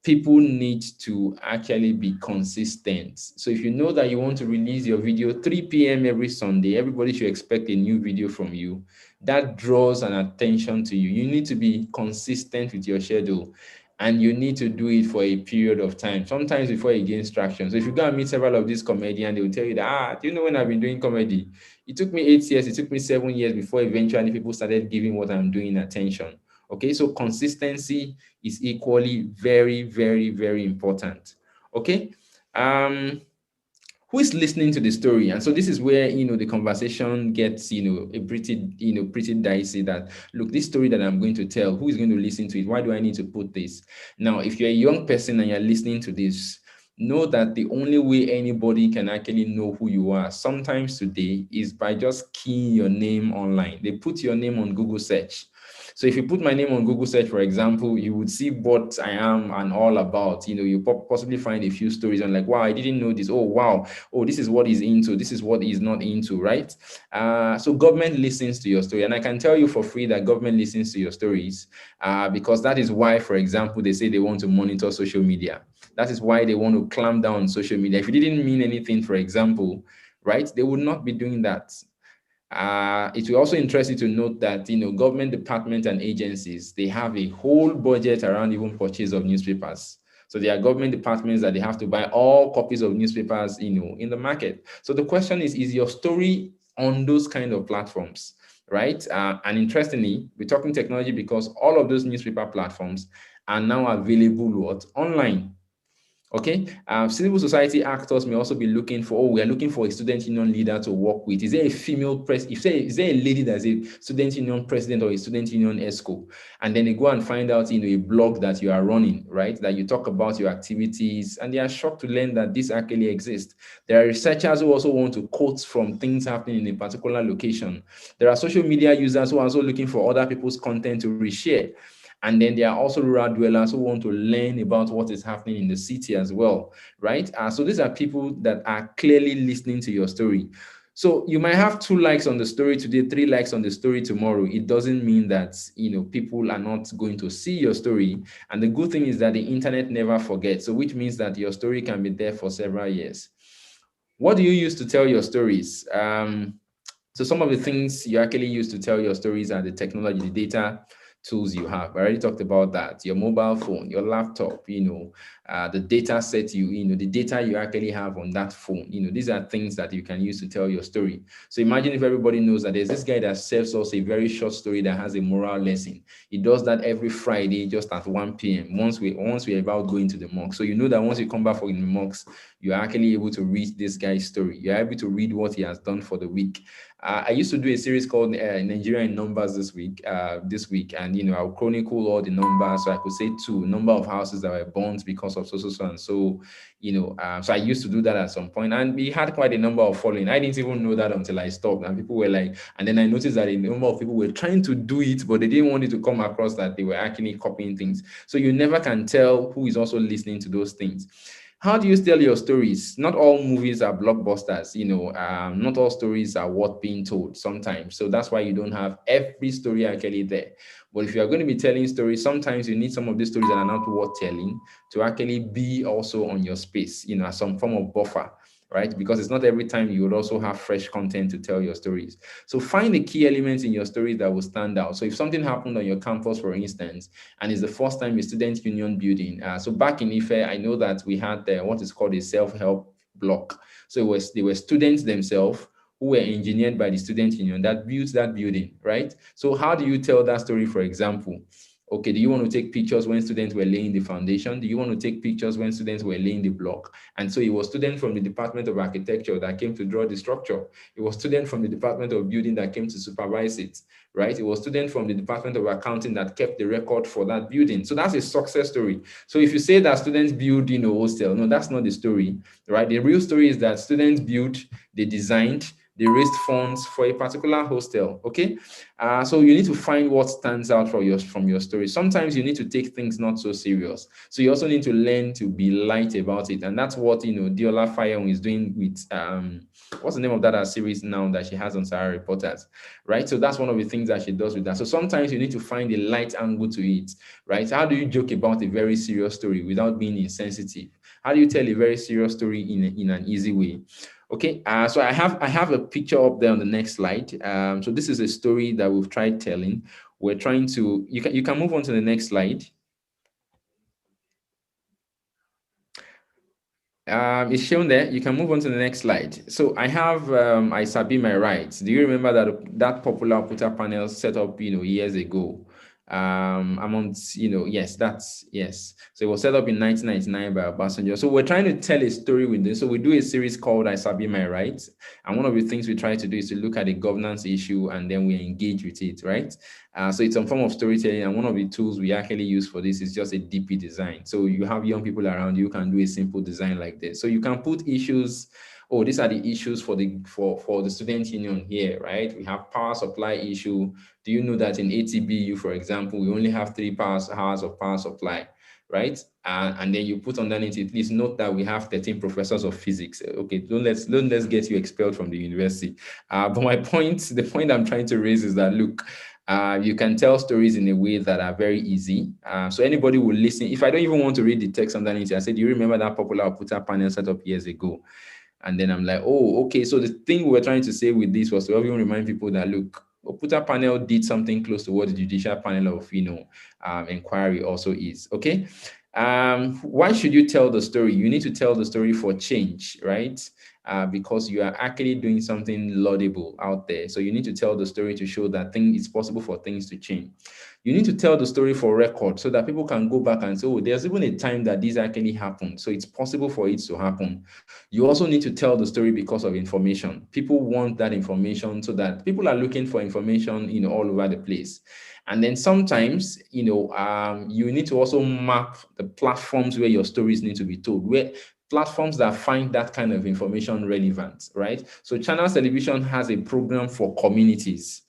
people need to actually be consistent. So if you know that you want to release your video 3 p.m. every Sunday, everybody should expect a new video from you. That draws an attention to you. You need to be consistent with your schedule, and you need to do it for a period of time, sometimes before you gain traction. So if you go and meet several of these comedians, they will tell you that, do you know when I've been doing comedy? It took me 8 years, it took me 7 years before eventually people started giving what I'm doing attention. Okay, so consistency is equally very, very, very important. Okay. Who is listening to the story? And so this is where the conversation gets a pretty dicey. That, look, this story that I'm going to tell, who is going to listen to it? Why do I need to put this? Now, if you're a young person and you're listening to this, know that the only way anybody can actually know who you are sometimes today is by just keying your name online. They put your name on Google search. So if you put my name on Google search, for example, you would see what I am and all about. You possibly find a few stories and like, wow, I didn't know this. Oh, wow. Oh, this is what he's into. This is what he's not into, right? So government listens to your story. And I can tell you for free that government listens to your stories because that is why, for example, they say they want to monitor social media. That is why they want to clamp down on social media. If it didn't mean anything, for example, right, they would not be doing that. It will also interest you to note that government departments and agencies, they have a whole budget around even purchase of newspapers. So there are government departments that they have to buy all copies of newspapers in the market. So the question is your story on those kind of platforms, right? And interestingly, we're talking technology because all of those newspaper platforms are now available online. Okay, civil society actors may also be looking for, we are looking for a student union leader to work with. Is there a female is there a lady that's a student union president or a student union ESCO? And then they go and find out, a blog that you are running, right? That you talk about your activities, and they are shocked to learn that this actually exists. There are researchers who also want to quote from things happening in a particular location. There are social media users who are also looking for other people's content to reshare. And then there are also rural dwellers who want to learn about what is happening in the city as well, right? So these are people that are clearly listening to your story. So you might have 2 likes on the story today, 3 likes on the story tomorrow. It doesn't mean that, people are not going to see your story. And the good thing is that the internet never forgets. So which means that your story can be there for several years. What do you use to tell your stories? So some of the things you actually use to tell your stories are the technology, the data tools you have. I already talked about that. Your mobile phone, your laptop, the data set the data you actually have on that phone. These are things that you can use to tell your story. So imagine if everybody knows that there's this guy that serves us a very short story that has a moral lesson. He does that every Friday just at 1 p.m. Once we're about going to the mosque. So you know that once you come back from the mosque, you're actually able to read this guy's story. You're able to read what he has done for the week. I used to do a series called Nigeria in Numbers this week, and I'll chronicle all the numbers. So I could say 2 number of houses that were burnt because of so and so. So I used to do that at some point, and we had quite a number of following. I didn't even know that until I stopped, and people were like, and then I noticed that a number of people were trying to do it, but they didn't want it to come across that they were actually copying things. So you never can tell who is also listening to those things. How do you tell your stories? Not all movies are blockbusters, not all stories are worth being told sometimes. So that's why you don't have every story actually there. But if you are going to be telling stories, sometimes you need some of these stories that are not worth telling to actually be also on your space, as some form of buffer, right? Because it's not every time you would also have fresh content to tell your stories. So find the key elements in your stories that will stand out. So if something happened on your campus, for instance, and it's the first time a student union building. So back in Ife, I know that we had what is called a self-help block. So they were students themselves who were engineered by the student union that built that building, right? So how do you tell that story, for example? Okay, do you want to take pictures when students were laying the foundation? Do you want to take pictures when students were laying the block? And so it was students from the Department of Architecture that came to draw the structure. It was students from the Department of Building that came to supervise it, right? It was students from the Department of Accounting that kept the record for that building. So that's a success story. So if you say that students build, hostel, no, that's not the story, right? The real story is that students built, they designed, they raised funds for a particular hostel. Okay, so you need to find what stands out from your story. Sometimes you need to take things not so serious. So you also need to learn to be light about it, and that's what Diola Fayon is doing with what's the name of that series now that she has on Sahara Reporters, right? So that's one of the things that she does with that. So sometimes you need to find a light angle to it, right? How do you joke about a very serious story without being insensitive? How do you tell a very serious story in an easy way? Okay, so I have a picture up there on the next slide. So this is a story that we've tried telling. We're trying to, you can move on to the next slide. It's shown there. You can move on to the next slide. So I have I Sabi My Rights. Do you remember that popular Puta panel set up years ago? Amongst yes, yes. So it was set up in 1999 by Obasanjo. So we're trying to tell a story with this. So we do a series called I Sabi My Rights, and one of the things we try to do is to look at a governance issue and then we engage with it, right? So it's some form of storytelling, and one of the tools we actually use for this is just a DP design. So you have young people around you can do a simple design like this. So you can put issues. Oh, these are the issues for the student union here, right? We have power supply issue. Do you know that in ATBU, for example, we only have 3 hours of power supply, right? And then you put underneath it, please note that we have 13 professors of physics. Okay, don't let's get you expelled from the university. But the point I'm trying to raise is that, look, you can tell stories in a way that are very easy. So anybody will listen. If I don't even want to read the text underneath it, I said, do you remember that popular Puta panel set up years ago? And then I'm like, oh, okay. So the thing we were trying to say with this was to even remind people that, look, Oputa panel did something close to what the judicial panel of inquiry also is. Okay. Why should you tell the story? You need to tell the story for change, right? Because you are actually doing something laudable out there. So you need to tell the story to show that it's possible for things to change. You need to tell the story for record so that people can go back and say, oh, there's even a time that this actually happened. So it's possible for it to happen. You also need to tell the story because of information. People want that information so that people are looking for information, all over the place. And then sometimes, you need to also map the platforms where your stories need to be told, where platforms that find that kind of information relevant, right? So Channels Television has a program for communities.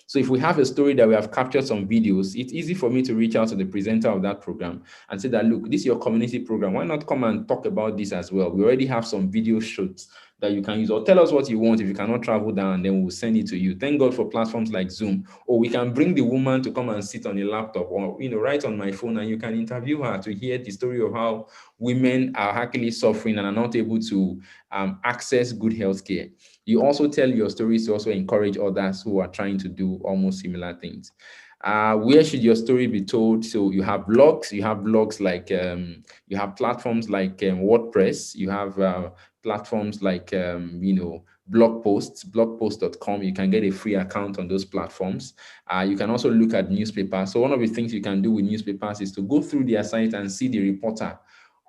So if we have a story that we have captured some videos, it's easy for me to reach out to the presenter of that program and say that, look, this is your community program. Why not come and talk about this as well? We already have some video shoots that you can use, or tell us what you want. If you cannot travel down, then we'll send it to you. Thank God for platforms like Zoom. Or we can bring the woman to come and sit on a laptop or, right on my phone, and you can interview her to hear the story of how women are actually suffering and are not able to access good healthcare. You also tell your stories to also encourage others who are trying to do almost similar things. Where should your story be told? So you have blogs like, you have platforms like WordPress, you have platforms like, blog posts, blogpost.com. You can get a free account on those platforms. You can also look at newspapers. So one of the things you can do with newspapers is to go through their site and see the reporter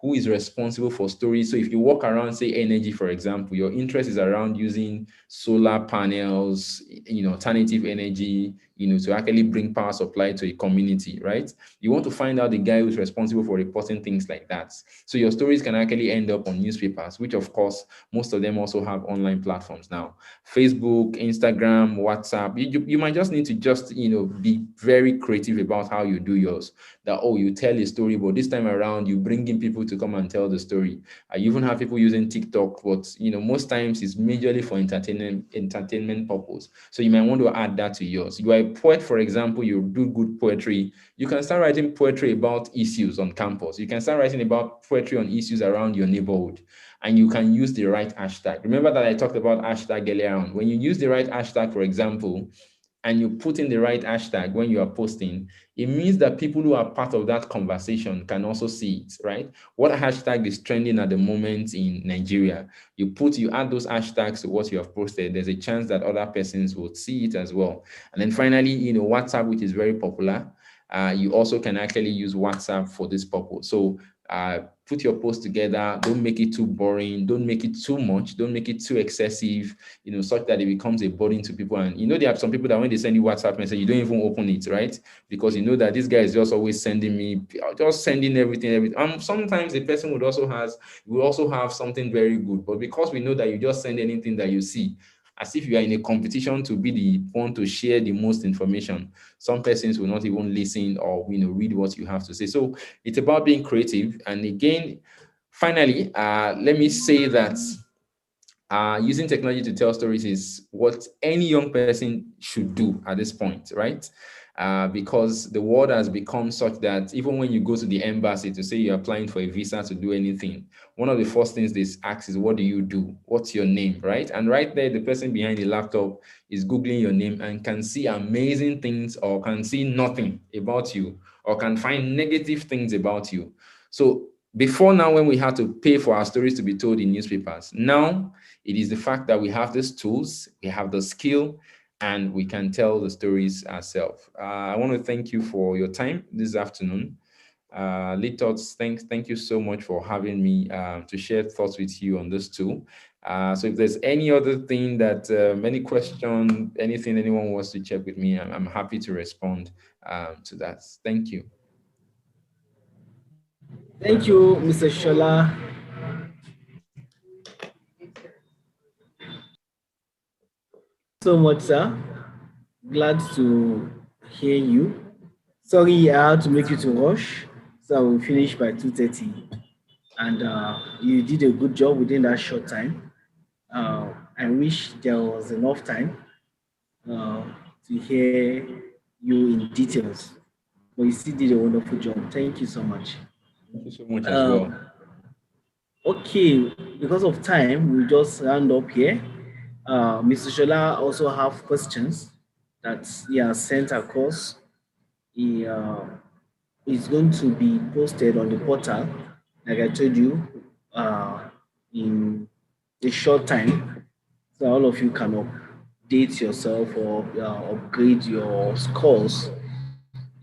who is responsible for stories. So if you walk around, say energy, for example, your interest is around using solar panels, alternative energy, to actually bring power supply to a community, right? You want to find out the guy who's responsible for reporting things like that. So your stories can actually end up on newspapers, which of course, most of them also have online platforms now. Facebook, Instagram, WhatsApp. You might just need to be very creative about how you do yours. That, you tell a story, but this time around, you bring in people to come and tell the story. I even have people using TikTok, but most times it's majorly for entertainment purpose. So you might want to add that to yours. You are a poet, for example, you do good poetry. You can start writing poetry about issues on campus. You can start writing about poetry on issues around your neighborhood, and you can use the right hashtag. Remember that I talked about hashtag earlier on. When you use the right hashtag, for example, and you put in the right hashtag when you are posting, it means that people who are part of that conversation can also see it, right? What hashtag is trending at the moment in Nigeria? You add those hashtags to what you have posted, there's a chance that other persons will see it as well. And then finally, WhatsApp, which is very popular. you also can actually use WhatsApp for this purpose. So put your post together. Don't make it too boring. Don't make it too much. Don't make it too excessive, such that it becomes a burden to people. And there are some people that when they send you WhatsApp message, you don't even open it, right? Because you know that this guy is just always sending me, just sending everything. Sometimes the person will also have something very good, but because we know that you just send anything that you see, as if you are in a competition to be the one to share the most information, some persons will not even listen or read what you have to say. So it's about being creative. And again, finally, let me say that using technology to tell stories is what any young person should do at this point, right? Because the world has become such that even when you go to the embassy to say you're applying for a visa to do anything, one of the first things they ask is, what do you do? What's your name, right? And right there, the person behind the laptop is Googling your name and can see amazing things or can see nothing about you or can find negative things about you. So before now, when we had to pay for our stories to be told in newspapers, now it is the fact that we have these tools, we have the skill, and we can tell the stories ourselves. I want to thank you for your time this afternoon. Leadtots, thank you so much for having me to share thoughts with you on this tool. So if there's any other thing that, any question, anything anyone wants to check with me, I'm happy to respond to that. Thank you. Thank you, Mr. Shola. So much, sir. Glad to hear you. Sorry, I had to make you to rush, so I will finish by 2:30. And you did a good job within that short time. I wish there was enough time uh, to hear you in details, but you still did a wonderful job. Thank you so much. Thank you so much as well. Um, okay, because of time, we'll just round up here. Mr. Shola also have questions that he has sent across. He is going to be posted on the portal, like I told you, in a short time, so all of you can update yourself or upgrade your scores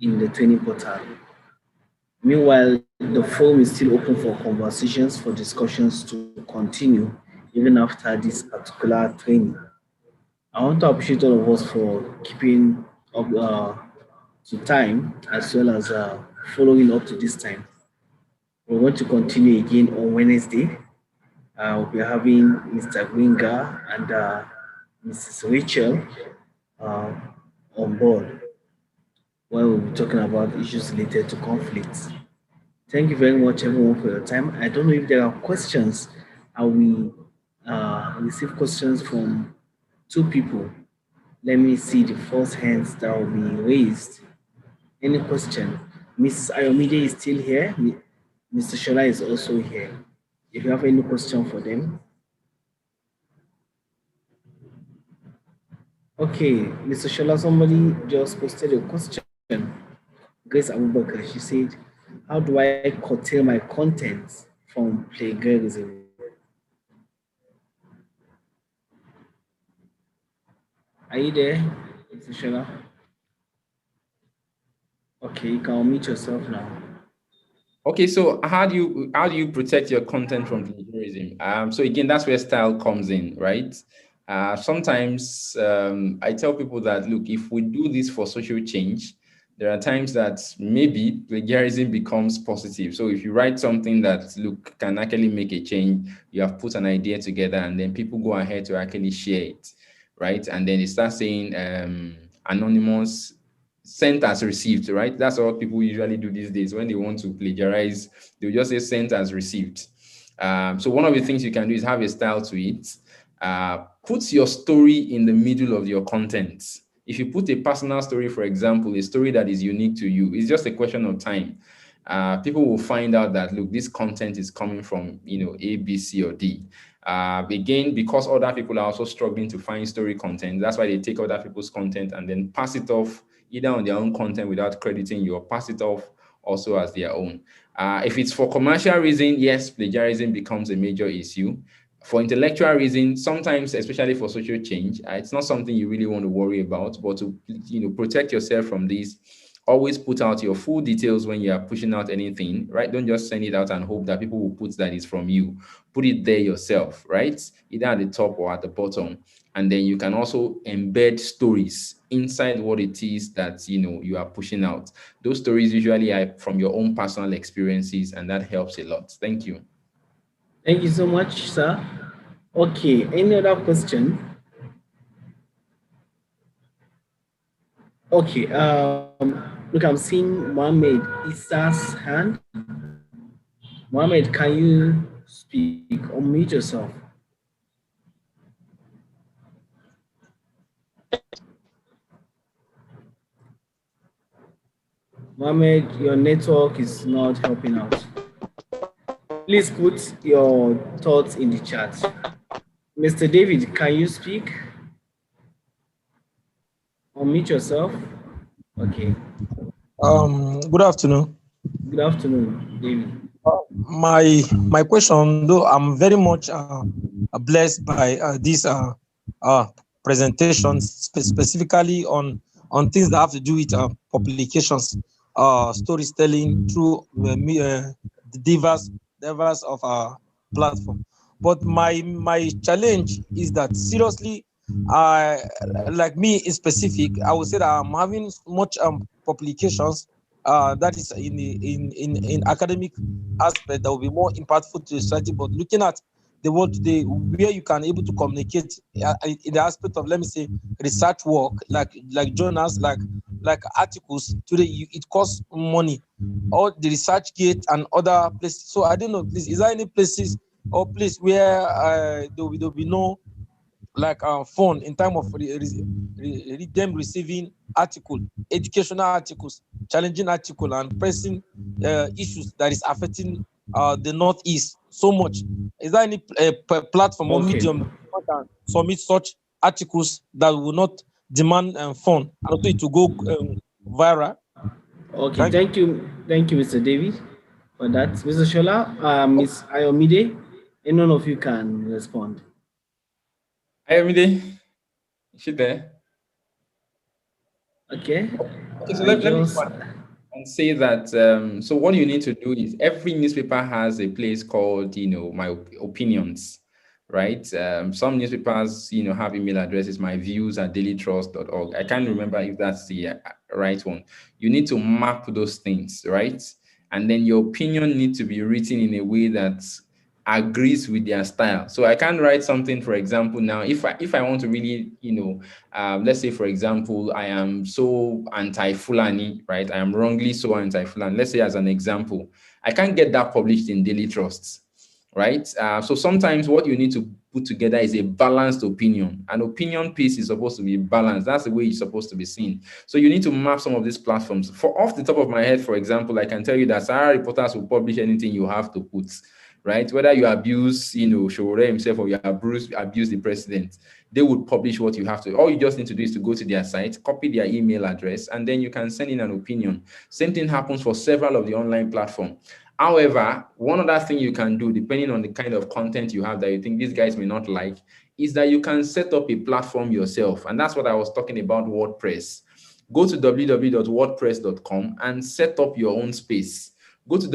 in the training portal. Meanwhile, the forum is still open for conversations, for discussions to continue even after this particular training. I want to appreciate all of us for keeping up to time as well as following up to this time. We're going to continue again on Wednesday. We'll be having Mr. Gringa and Mrs. Rachel uh, on board where we'll be talking about issues related to conflicts. Thank you very much, everyone, for your time. I don't know if there are questions. I will receive questions from two people. Let me see the first hands that will be raised. Any question? Mrs. Ayomide is still here. Mr. Shola is also here. If you have any question for them. Okay, Mr. Shola, somebody just posted a question. Grace Abubakar, she said, how do I curtail my content from plagiarism? Are you there, Mr. Shola? Okay, you can unmute yourself now. Okay, so how do you protect your content from plagiarism? So again, that's where style comes in, right? Sometimes I tell people that, look, if we do this for social change, there are times that maybe plagiarism becomes positive. So if you write something that, look, can actually make a change, you have put an idea together, and then people go ahead to actually share it, right? And then they start saying anonymous, sent as received, right? That's what people usually do these days when they want to plagiarize. They'll just say sent as received. So one of the things you can do is have a style to it. Put your story in the middle of your content. If you put a personal story, for example, a story that is unique to you, it's just a question of time. People will find out that, look, this content is coming from, A, B, C, or D. Again, because other people are also struggling to find story content, that's why they take other people's content and then pass it off either on their own content without crediting you, or pass it off also as their own. If it's for commercial reason, yes, plagiarism becomes a major issue. For intellectual reasons, sometimes, especially for social change, it's not something you really want to worry about, but to protect yourself from this, always put out your full details when you are pushing out anything, right? Don't just send it out and hope that people will put that it's from you. Put it there yourself, right? Either at the top or at the bottom. And then you can also embed stories inside what it is that you are pushing out. Those stories usually are from your own personal experiences, and that helps a lot. Thank you. Thank you so much, sir. Okay, any other question? Okay, look, I'm seeing Mohammed Issa's hand. Mohammed, can you speak? Unmute yourself. Mohammed, your network is not helping out. Please put your thoughts in the chat. Mr. David, can you speak? Unmute yourself. Okay. Good afternoon. Good afternoon, David. My question, though, I'm very much blessed by this presentation, specifically on things that have to do with publications, storytelling through the diverse of our platform. But my challenge is that seriously, like me in specific, I would say that I'm having much publications that is in academic aspect that will be more impactful to society. But looking at the world today, where you can able to communicate in the aspect of, let me say, research work, like journals, like articles today, it costs money, or the research gate and other places. So I don't know, please, is there any places or place where there will be no like phone in time of them receiving article, educational articles, challenging article, and pressing issues that is affecting the Northeast so much? Is there any platform or medium that can submit such articles that will not demand phone and also it to go viral? Okay, thank you, Mr. David, for that. Mr. Shola, Ms. Ayomide, any one of you can respond. Ayomide, is she there? Okay. Okay, so let me and say that so what you need to do is every newspaper has a place called my opinions, right? Some newspapers have email addresses, my views at dailytrust.org. I can't remember if that's the right one. You need to map those things, right? And then your opinion needs to be written in a way that agrees with their style. So I can't write something, for example, now if I want to really let's say, for example, I am so anti-Fulani, right? I am wrongly so anti-Fulani. Let's say, as an example, I can't get that published in Daily Trusts, right? So sometimes what you need to put together is a balanced opinion. An opinion piece is supposed to be balanced. That's the way it's supposed to be seen. So you need to map some of these platforms. For off the top of my head, for example, I can tell you that Sahara Reporters will publish anything you have to put, right? Whether you abuse, Showore himself, or you abuse the president, they would publish what you have to. All you just need to do is to go to their site, copy their email address, and then you can send in an opinion. Same thing happens for several of the online platforms. However, one other thing you can do, depending on the kind of content you have that you think these guys may not like, is that you can set up a platform yourself. And that's what I was talking about, WordPress. Go to www.wordpress.com and set up your own space. Go to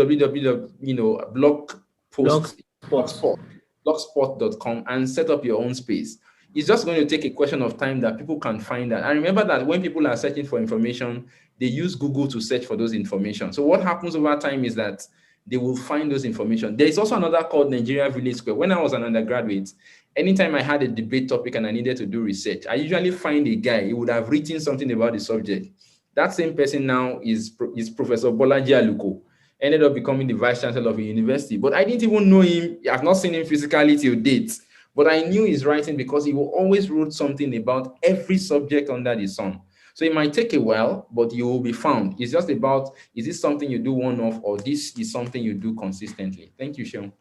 blogspot.com and set up your own space. It's just going to take a question of time that people can find that. And remember that when people are searching for information, they use Google to search for those information. So what happens over time is that they will find those information. There is also another called Nigeria Village Square. When I was an undergraduate, anytime I had a debate topic and I needed to do research, I usually find a guy, he would have written something about the subject. That same person now is Professor Bolaji Aluko. Ended up becoming the vice chancellor of a university. But I didn't even know him. I've not seen him physically till date. But I knew his writing because he will always wrote something about every subject under the sun. So it might take a while, but you will be found. It's just about, is this something you do one-off, or this is something you do consistently? Thank you, Sean.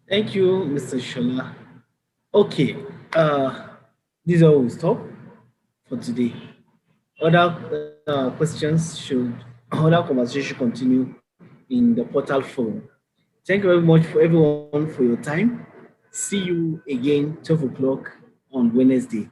Thank you, Mr. Shola. Okay, this is all we stop for today. Other questions other conversation should continue in the portal forum. Thank you very much for everyone for your time. See you again 12 o'clock on Wednesday.